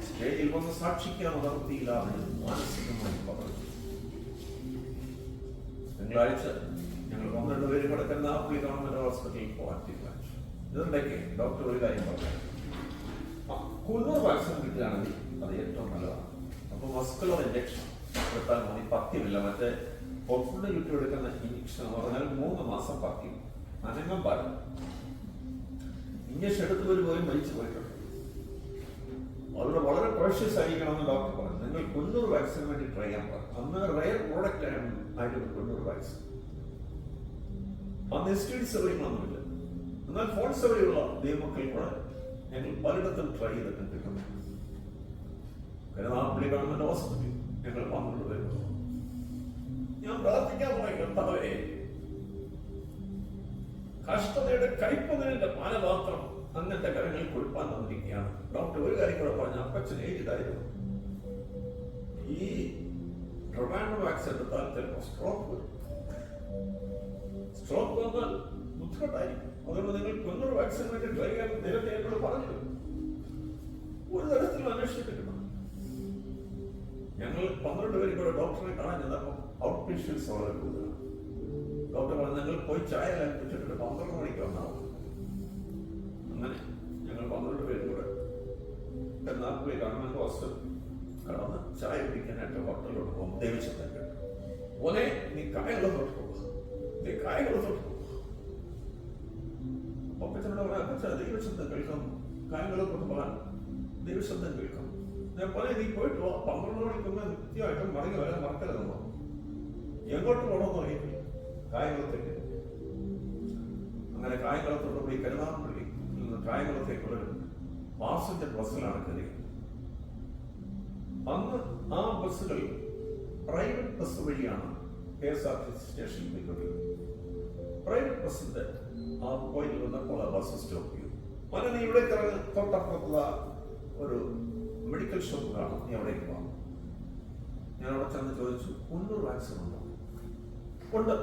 സ്റ്റേജിൽ വന്ന് സാക്ഷിക്കാൻ നിർത്തിയില്ലാതെ മാനസികമായി പറഞ്ഞു. തിങ്കളാഴ്ച ഞങ്ങൾ 12 പേര് കൂടെ കരുനാഗപ്പള്ളി ഗവൺമെന്റ് ഹോസ്പിറ്റലിൽ പോകാൻ തീരുമാനിച്ചു. ഇതിനിടയ്ക്ക് ഡോക്ടർ ഒരു കാര്യം പറഞ്ഞു, കുന്നൂർ വാക്സിൻ കിട്ടുകയാണെങ്കിൽ അത് ഏറ്റവും നല്ലതാണ്. അപ്പൊ മസ്കുലർ ഇഞ്ചക്ഷൻ എടുത്താൽ മതി, പഥ്യമില്ല. മറ്റേ പൊഫുണ്ട് ചുറ്റും എടുക്കുന്ന ഇഞ്ചക്ഷൻ എന്ന് പറഞ്ഞാൽ 3 മാസം പഥ്യം, അനങ്ങം പാടില്ല. ഇഞ്ചക്ഷൻ എടുത്തവർ പോലും മരിച്ചു പോയിട്ടുണ്ട്. അവിടെ വളരെ പ്രോഷ്യസ് ആയിരിക്കണമെന്ന് ഡോക്ടർ പറഞ്ഞു. നിങ്ങൾ കുന്നൂർ വാക്സിന് വേണ്ടി ട്രൈ ചെയ്യാൻ പറഞ്ഞു. അന്ന് റയർ പ്രോഡക്റ്റ് ആയിരുന്നു കുന്നൂർ വാക്സിൻ. അന്ന് STD സൗകര്യങ്ങളൊന്നുമില്ല. എന്നാൽ ഫോൺ സൗകര്യമുള്ള ദൈവമക്കൾ കൂടെ ഞങ്ങൾ പലയിടത്തും ട്രൈ ചെയ്തിട്ട് കിട്ടുന്നു. കരുനാഗപ്പള്ളി ഗവൺമെന്റ് ഹോസ്പിറ്റലിൽ ഞങ്ങൾ 12 പേര്. ഞാൻ പ്രാർത്ഥിക്കാൻ പോയി, കർത്താവേ, കഷ്ടതയുടെ കൈപ്പതിന്റെ പാനപാത്രം അങ്ങനത്തെ കാര്യങ്ങളിൽ കൊടുക്കാൻ തന്നിരിക്കുകയാണ്. ഡോക്ടർ ഒരു കാര്യം കൂടെ പറഞ്ഞു, അപ്പച്ചൻ ഏജിതായിരുന്നു, ഈ ട്രിവാൻഡ്രം വാക്സിൻ എടുത്താൽ ചിലപ്പോൾ സ്ട്രോക്ക് വരും. സ്ട്രോക്ക് വന്നാൽ ബുദ്ധിമുട്ടായിരിക്കും. അതുകൊണ്ട് നിങ്ങൾ കുന്നൂർ വാക്സിൻ വേണ്ടി ട്രൈ ചെയ്യാൻ നേരത്തെ എന്നോട് പറഞ്ഞു. ഒരു തരത്തിൽ അന്വേഷിച്ചിട്ട് കിട്ടണം. ഞങ്ങൾ 12 പേര് കൂടെ ഡോക്ടറെ കാണാൻ ചെന്നപ്പോൾ ഔട്ട് പേഷ്യൻസ് വളരെ കൂടുതലാണ്. ഡോക്ടർ പറഞ്ഞു നിങ്ങൾ പോയി ചായ കുടിച്ചിട്ട് 12 മണിക്ക് വന്നാവും. അങ്ങനെ ഞങ്ങൾ 12 പേരും കൂടെ എറണാകുളത്തെ ഗവൺമെന്റ് ഹോസ്റ്റൽ കടന്ന് ചായ കുടിക്കാനായിട്ട് ഹോട്ടലിലോട്ട് പോകും. ദേവശബ്ദം കേട്ടു, ഓനെ നീ കായകൾ തൊട്ട് പോകുക, നീ കായകൾ തൊട്ട് പോകുക. അപ്പച്ചനോട് പറയാം, അപ്പച്ച ദൈവശബ്ദം കേൾക്കുന്നു, കായകൾ തൊട്ട് പോകാൻ ദൈവശബ്ദം കേൾക്കും. ഞാൻ പറയാം നീ പോയിട്ട് 12 മണിക്കുമ്പോ കൃത്യമായിട്ട് മടങ്ങി വരാൻ മറക്കരുതെന്നോ. എങ്ങോട്ട് പോകണമെന്ന് അറിയില്ല, കായംകുളത്തേക്ക്. അങ്ങനെ കായംകുളത്തോട്ട് പോയി കരുനാഗപ്പള്ളി നിന്ന് കായംകുളത്തേക്കുള്ള പാസഞ്ചർ ബസ്സിലാണ് കയറി. അന്ന് ആ ബസ്സുകൾ പ്രൈവറ്റ് ബസ് വഴിയാണ് KSRTC സ്റ്റേഷനിൽ പോയിക്കൊണ്ടിരുന്നത്. പ്രൈവറ്റ് ബസ്സിന്റെ ആ പോയിന്റ് വന്നപ്പോൾ ആ ബസ് സ്റ്റോപ്പ് ചെയ്തു. അങ്ങനെ നീ ഇവിടെ തൊട്ടപ്പുറത്തുള്ള ഒരു മെഡിക്കൽ ഷോപ്പ് കാണും, നീ അവിടേക്ക് പോകാം. ഞാൻ അവിടെ ചെന്ന് ചോദിച്ചു, 100 വാക്സിൻ ഉണ്ടോ? ഉണ്ട്.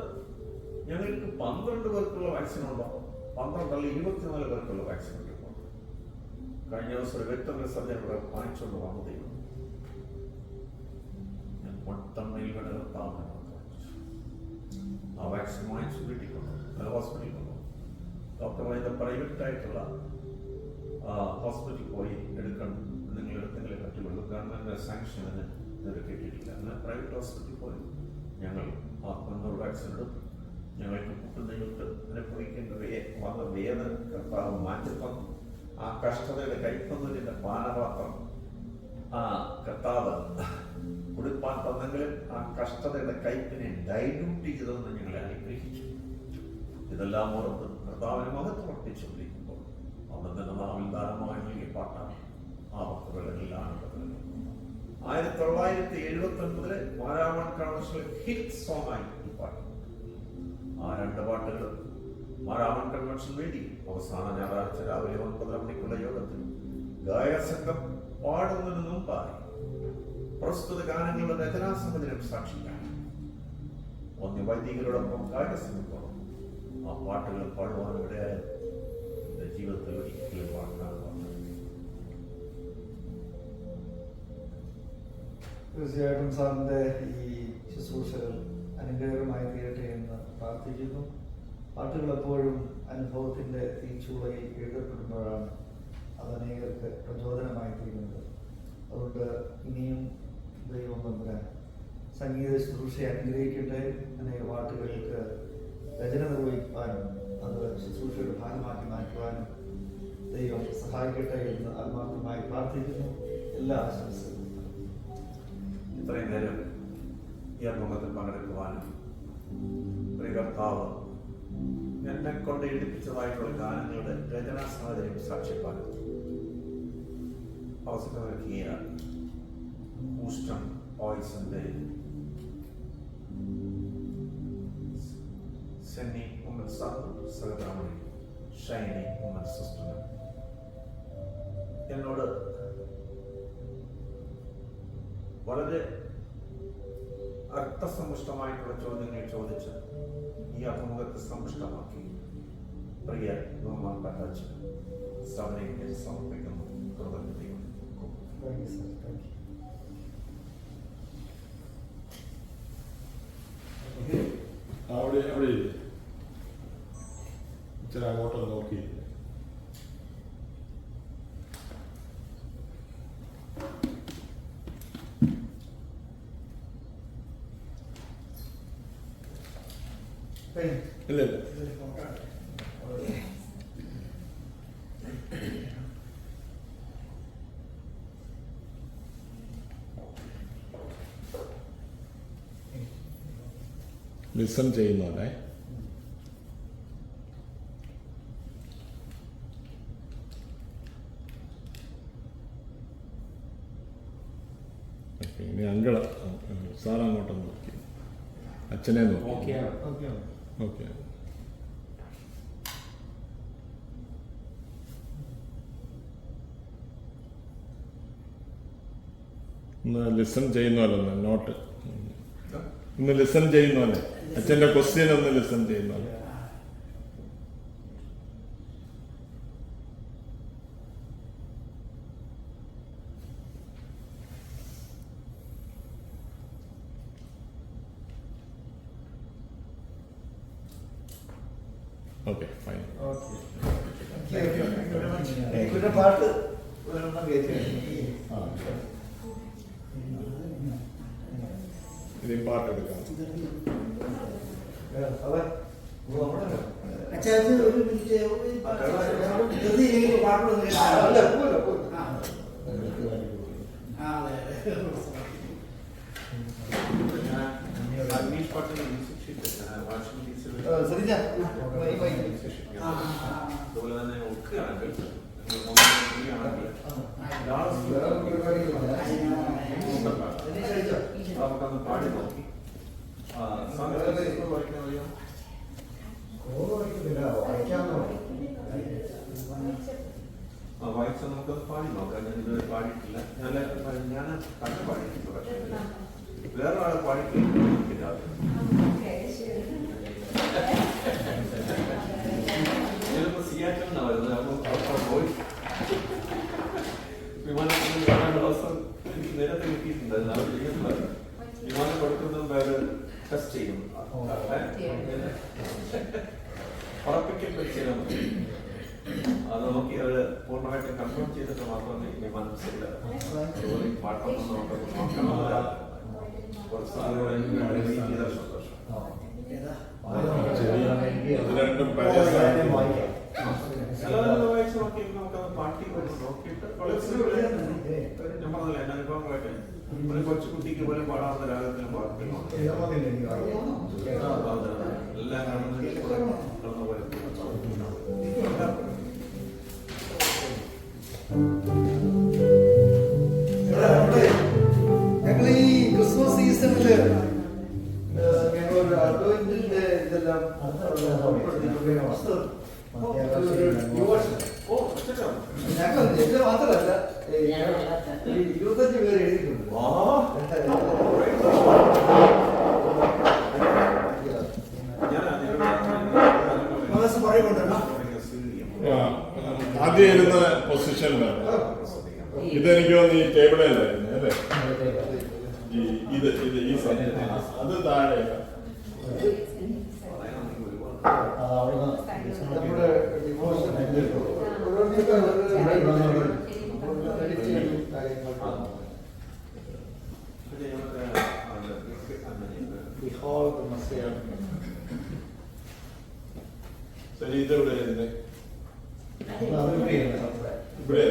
ഞങ്ങൾക്ക് 12 പേർക്കുള്ള വാക്സിൻ ഉണ്ടോ? 12 അല്ല 24 പേർക്കുള്ള വാക്സിൻ ഉണ്ട്. കഴിഞ്ഞ ദിവസം ഒരു വെറ്ററിനറി സർജൻ ഇവിടെ വാങ്ങിച്ചുകൊണ്ട് വന്നതേ ഉള്ളൂ. ഞാൻ പൊട്ടമ്മയിൽ കിടത്താമെന്ന് ആ വാക്സിൻ വാങ്ങിച്ചു വീട്ടിൽ കൊണ്ടു ഹോസ്പിറ്റലിൽ കൊണ്ടു. ഡോക്ടർ പറയുന്നത് പ്രൈവറ്റ് ആയിട്ടുള്ള ഹോസ്പിറ്റലിൽ പോയി എടുക്കണം, നിങ്ങൾ എടുത്തെങ്കിലേ പറ്റുള്ളൂ, ഗവൺമെന്റ് സാങ്ഷൻ ഇതുവരെ കിട്ടിയിട്ടില്ല. അങ്ങനെ പ്രൈവറ്റ് ഹോസ്പിറ്റലിൽ പോയി ഞങ്ങൾ ആ 100 വാക്സിൻ എടുത്തു. ഞങ്ങൾക്ക് പുട്ടുന്നെയ്യിട്ട് അനുഭവിക്കേണ്ട വന്ന വേദന കർത്താവ് മാറ്റിത്തന്നു. ആ കഷ്ടതയുടെ കൈപ്പന്നതിന്റെ പാനപാത്രം ആ കർത്താവ് കുടിപ്പാൻ തന്നെങ്കിലും ആ കഷ്ടതയുടെ കൈപ്പിനെ ഡൈല്യൂട്ട് ചെയ്തതെന്ന് ഞങ്ങളെ അനുഗ്രഹിച്ചു. ഇതെല്ലാം ഓർത്ത് കർത്താവിന് മഹത്വം അർപ്പിച്ചുകൊണ്ടിരിക്കുമ്പോൾ അവിടുത്തെ നാവിൽ ദാനമായി നൽകിയ പാട്ടാണ് ആ ഭക്തകളെല്ലാം. 1979 മാരാമൺ കൺവെൻഷനിൽ ഹിറ്റ് സോങ് ആയി ഈ പാട്ട്. ആ 2 പാട്ടുകൾ മാരാമൺ കൺവെൻഷൻ വേണ്ടി അവസാന ഞായറാഴ്ച രാവിലെ 9 മണിക്കുള്ള യോഗത്തിൽ ഗായകസംഘം പാടുന്നതിന് മുമ്പായി പ്രസ്തുത ഗാനങ്ങളുടെ രചനാസമിതിനും സാക്ഷിക്കാൻ വൈദികരോടൊപ്പം ഗായകസംഘത്തോടൊപ്പം ആ പാട്ടുകൾ പാടുവാനിടയായ എന്റെ ജീവിതത്തിൽ ഒരിക്കലും പാടാൻ വന്നത്. തീർച്ചയായിട്ടും സാറിന്റെ ഈ ശുശ്രൂഷകൾ അനുഗ്രഹമായി തീരട്ടെ എന്ന് പ്രാർത്ഥിക്കുന്നു. പാട്ടുകൾ എപ്പോഴും അനുഭവത്തിന്റെ തീച്ചൂളയിൽ എഴുതപ്പെടുമ്പോഴാണ് അത് അനേകർക്ക് പ്രചോദനമായി തീരുന്നത്. അതുകൊണ്ട് ഇനിയും ദൈവം തമ്പുരാൻ സംഗീത ശുശ്രൂഷയെ അനുഗ്രഹിക്കട്ടെ. അനേക പാട്ടുകൾക്ക് രചന നിർവഹിക്കാനും അത് ശുശ്രൂഷയുടെ ഭാഗമാക്കി മാറ്റുവാനും ദൈവം സഹായിക്കട്ടെ എന്ന് ആത്മാർത്ഥമായി പ്രാർത്ഥിക്കുന്നു. എല്ലാ ആശംസകളും. ഇത്രയും നേരം ഈ അഭിമുഖത്തിൽ പങ്കെടുക്കുവാനും കർത്താവ് എന്നെ കൊണ്ട് എഴുതിപ്പിച്ചതായിട്ടുള്ള ഗാനങ്ങളുടെ രചനാ സാഹചര്യം സാക്ഷ്യപ്പാനും അവസരമൊരുക്കിയ ഹൂസ്റ്റൺ വോയിസിന്റെ സെന്നി ഉമ്മൻ സാറും സഹോദരമണി ഷൈനി ഉമ്മൻ സിസ്റ്ററും എന്നോട് വളരെ അർത്ഥസമ്പുഷ്ടമായിട്ടുള്ള ചോദ്യങ്ങൾ ചോദിച്ച് ഈ അഭിമുഖത്തെ സമ്പുഷ്ടമാക്കി പ്രിയ ബഹുമാനപ്പെട്ട അച്ഛൻ സഭയെ സമർപ്പിക്കുന്നു. കൃതജ്ഞതയും അവിടെ അവിടെ ഇച്ചിരി അങ്ങോട്ട് നോക്കി. ഇല്ല ലിസൺ ചെയ്യുന്നോടെ ഇനി അങ്കിള് സാറങ്ങോട്ട് നോക്കി, അച്ഛനെ നോക്കി. ഓക്കെ. ഒന്ന് ലിസൺ ചെയ്യുന്നല്ലോ, നോട്ട് ഒന്ന് ലിസൺ ചെയ്യുന്നല്ലേ, അച്ഛൻ്റെ ക്വസ്റ്റ്യൻ ഒന്ന് ലിസൺ ചെയ്യുന്നല്ലേ. Okay fine. പിന്നെ പാട്ട് ഒരെണ്ണം കേൾക്കാം. ഇനി പാട്ടെടുക്കാം. അതെ അച്ഛാ ഒരു മിനിറ്റ് പാട്ടൊന്നും അല്ല പോല പോല അഗ്നീഷ് പാട്ടിന്റെ മ്യൂസിക് ഷീറ്റ് വാഷിംഗ് ഡീസൽ ശ്രദ്ധിച്ച അതുപോലെ തന്നെ ഒക്കുകയാണെങ്കിൽ നമുക്കൊന്ന് പാടി നോക്കി വായിച്ച നമുക്കത് പാടി നോക്കാം. ഞാൻ ഇതുവരെ പാടിയിട്ടില്ല. ഞാൻ കണ്ട് പാടിയിട്ടുണ്ട്, പക്ഷേ വേറെ ആളെ പാടിയിട്ടില്ല. ചിലപ്പോൾ സിയാറ്റിലാണ് വരുന്നത്. അപ്പോൾ പോയി വിമാനത്തിൽ കാണാൻ ദിവസം എനിക്ക് നേരത്തെ കിട്ടിയിട്ടുണ്ടായിരുന്നു. അവർ ചെയ്യുന്നത് വിമാനം കൊടുക്കുന്നതും വേറെ ടെസ്റ്റ് ചെയ്യും. ഉറപ്പിക്കൽ പരിശീലനം അത് നോക്കി അവർ പൂർണ്ണമായിട്ട് കൺഫേം ചെയ്തിട്ട് മാത്രമേ വിമാനം ശരിയാകും. അതുപോലെ ഈ പാട്ടൊന്നും നമുക്ക് നോക്കണം. കുറച്ച് സന്തോഷം. രണ്ടും പഴയ ചിലത് വായിച്ച് നോക്കി നമുക്കത് പാട്ടി നോക്കിയിട്ട് ഞാൻ പറഞ്ഞില്ല എന്റെ അനുഭവങ്ങളൊക്കെ ഒരു കൊച്ചുകുട്ടിക്ക് പോലും പാടാവുന്ന രാഗത്തിന് പാട്ടില്ല. എല്ലാം കടന്നു പോലെ ഞങ്ങൾ ഈ ക്രിസ്മസ് സീസണില് ഞങ്ങളൊരു അഡ്വന്റിന്റെ ഇതെല്ലാം ഞങ്ങൾ എന്റെ മാത്രമല്ല 25 പേര് എഴുതിയിട്ടുണ്ട്. ആദ്യം ഇരുന്ന പൊസിഷനിലാണ്. ഇതെനിക്ക് തോന്നുന്നു ഈ ടേബിളിലായിരുന്നു അല്ലേ? ഇത് ഈ സമയത്ത് അത് താഴെ നമ്മുടെ ഡിവോഷൻ ശരി. ഇതെവിടെ ഇരുന്നേ? ഇവിടെ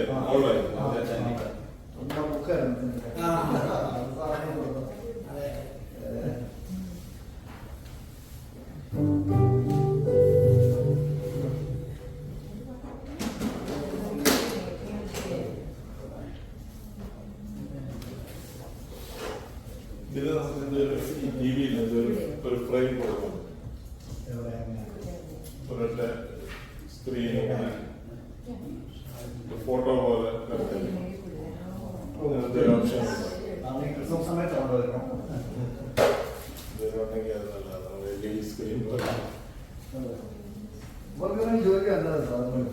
ഇത് ടി വിയിൽ ഒരു ഫ്രെയിം കൊടുക്കും. ഒരൊറ്റ സ്ക്രീൻ ഫോട്ടോ പോലെ അങ്ങനത്തെ ഒരു ഓപ്ഷൻ ക്രിസ്മസ് സമയത്താണോ ഇതിലുണ്ടെങ്കിൽ അത് നല്ലതാണ്. വലിയ സ്ക്രീൻ പോലെ ജോലിക്ക് എന്താ സാധനം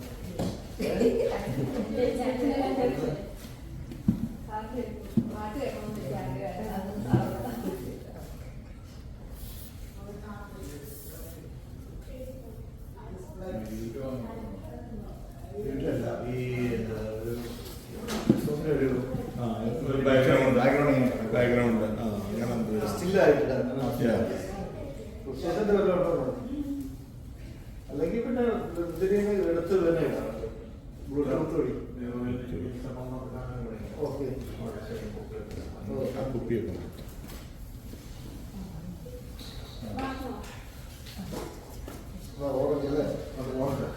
ബാക്ക്ഗ്രൗണ്ട് അല്ലെങ്കിൽ പിന്നെ എടുത്ത് തന്നെ ബ്ലൂടൂത്ത് വഴി. ഓക്കെ കുപ്പിയൊക്കെ ഓറഞ്ച് അല്ലേ? അത് ഓറഞ്ച്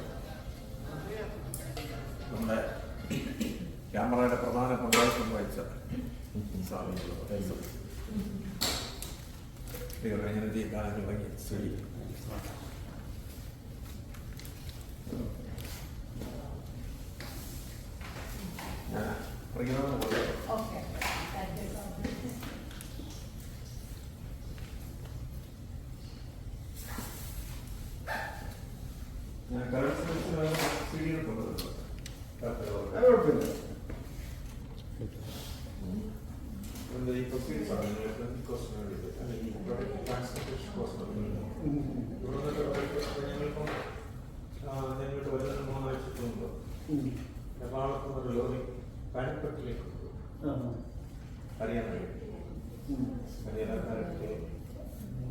നമ്മുടെ ക്യാമറയുടെ പ്രധാന പങ്കാളിത്തം വഹിച്ച ദീർഘജനതീയ കാലങ്ങൾ തുടങ്ങി ശ്രീ ഞാൻ സീഡികൾ കൊണ്ടുവരുന്നത് കുഴപ്പമില്ല. ഈ പ്രൊസീഡ്സ് ആണ് കോസ്റ്റ് അല്ലെങ്കിൽ ഈ ട്രാൻസ്പോർട്ടേഷൻ കോസ്റ്റ് ഞങ്ങളിപ്പം എറണാകുളത്ത് നിന്നൊരു ലോറി പാനിപ്പട്ടിലേക്ക് അറിയാൻ കഴിയും. ഹരിയാനക്കാരൊക്കെ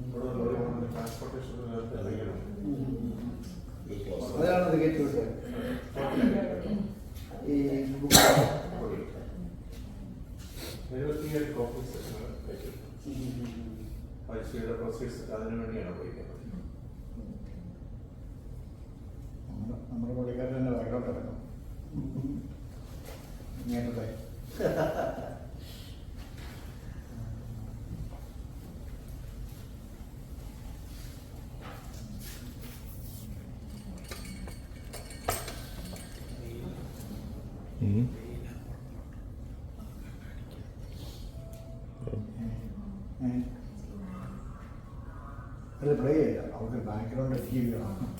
ഇവിടെ ലോറി പോകുന്ന ട്രാൻസ്പോർട്ടേഷൻ അറിയണം. അതാണത് കയറ്റി വിട്ടത്. ഈ 77 കോപ്പീസ് പൈസയുടെ പ്രൊസീഡ്സ് അതിനു വേണ്ടിയാണ് പോയിരിക്കുന്നത്. നമ്മുടെ പുള്ളിക്കാരൻ തന്നെ വയലോട്ട് ഇറങ്ങും ഇങ്ങനത്തെ. അല്ല പ്ലേ ചെയ്യില്ല, അവർക്ക് ബാക്ക്ഗ്രൗണ്ട് ടി വി കാണാം.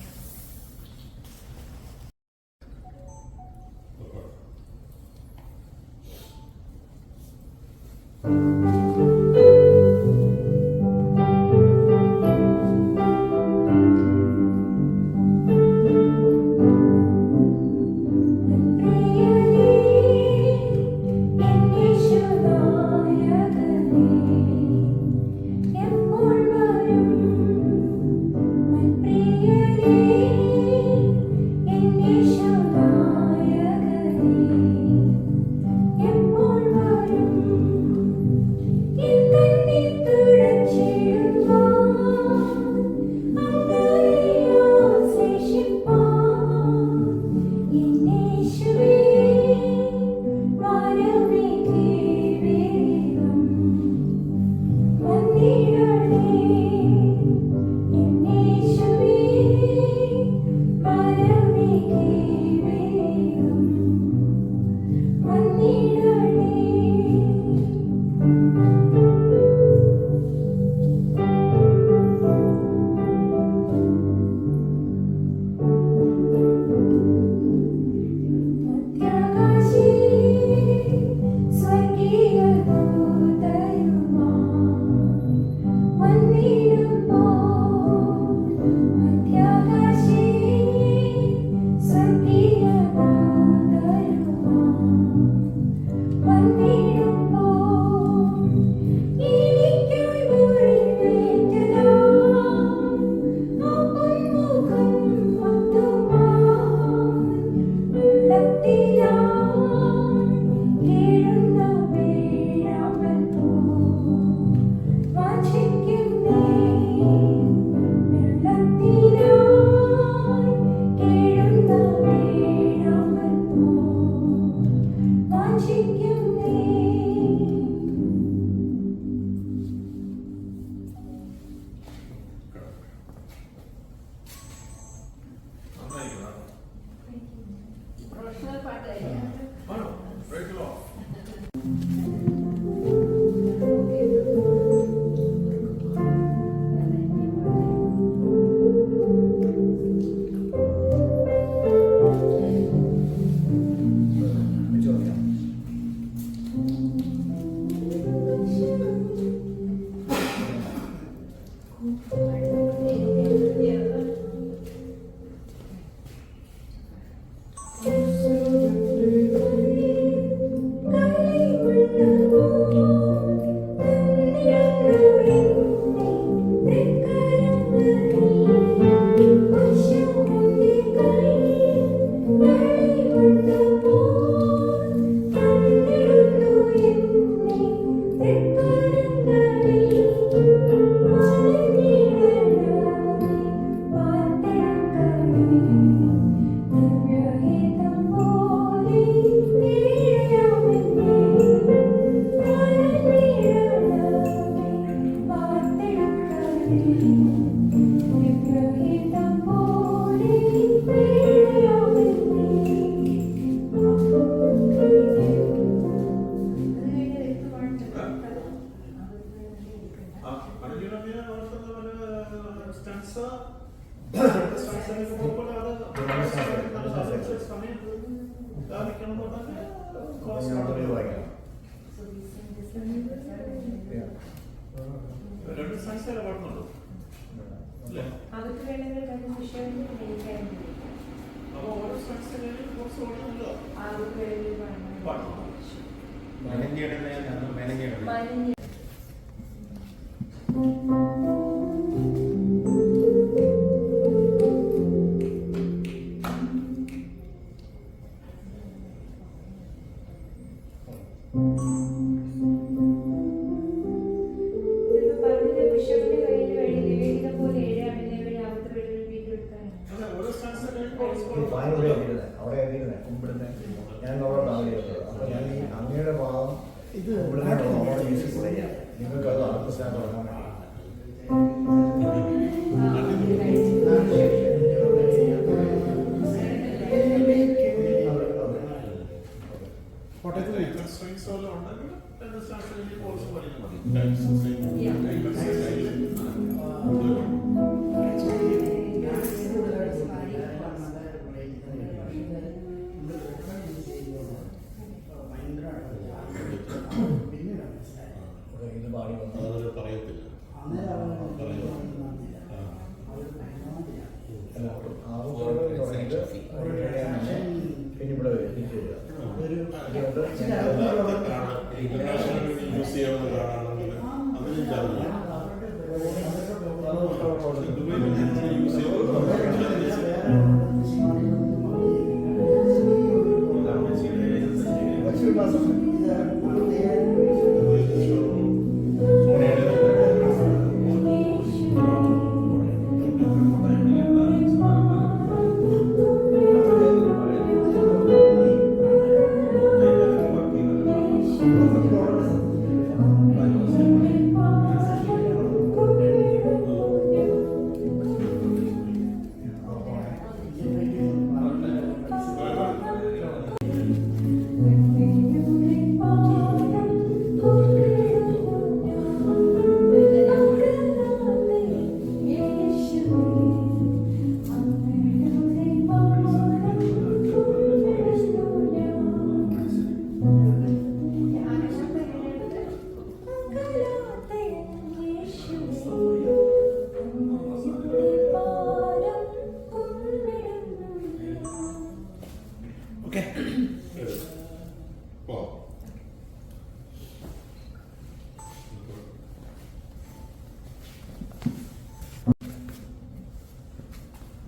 അതൊക്കെ വേണമെങ്കിൽ വിഷയം അപ്പോൾ അവിടെ കുമ്പിടുന്ന ഞാൻ അവിടെ താമസിക്കുന്നത്. അപ്പൊ ഞാൻ ഈ അങ്ങയുടെ ഭാഗം ഇത് നിങ്ങൾക്ക് അത് ആത്മസ്നേഹം തുടങ്ങാൻ പിന്നെ ഇവിടെ എത്തിച്ചു തരിക. ഇന്റർനാഷണൽ മ്യൂസിയം കാണാണെങ്കിൽ അതിലും ചാർജ്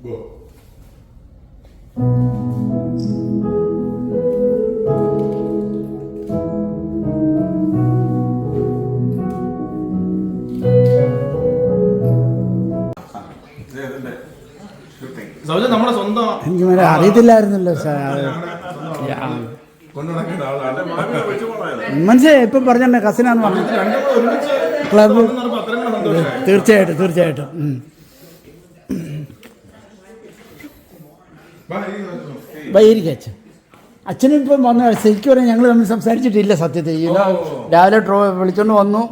Go. നമ്മുടെ സ്വന്തം എനിക്ക് മറ്റേ അറിയത്തില്ലായിരുന്നല്ലോ സാർ. കൊണ്ടുനടക്കേണ്ട ആളാണ്. മനസ്സിലായി, ഇപ്പം പറഞ്ഞ കസിനാന്ന് പറഞ്ഞു. ക്ലബ് തീർച്ചയായിട്ടും തീർച്ചയായിട്ടും. ഇരിക്കും അച്ഛൻ. അച്ഛനും ഇപ്പം വന്നു. ശരിക്കും പറഞ്ഞാൽ ഞങ്ങൾ തമ്മിൽ സംസാരിച്ചിട്ടില്ല സത്യത്തിൽ. രാവിലെ വിളിച്ചോണ്ട് വന്നു.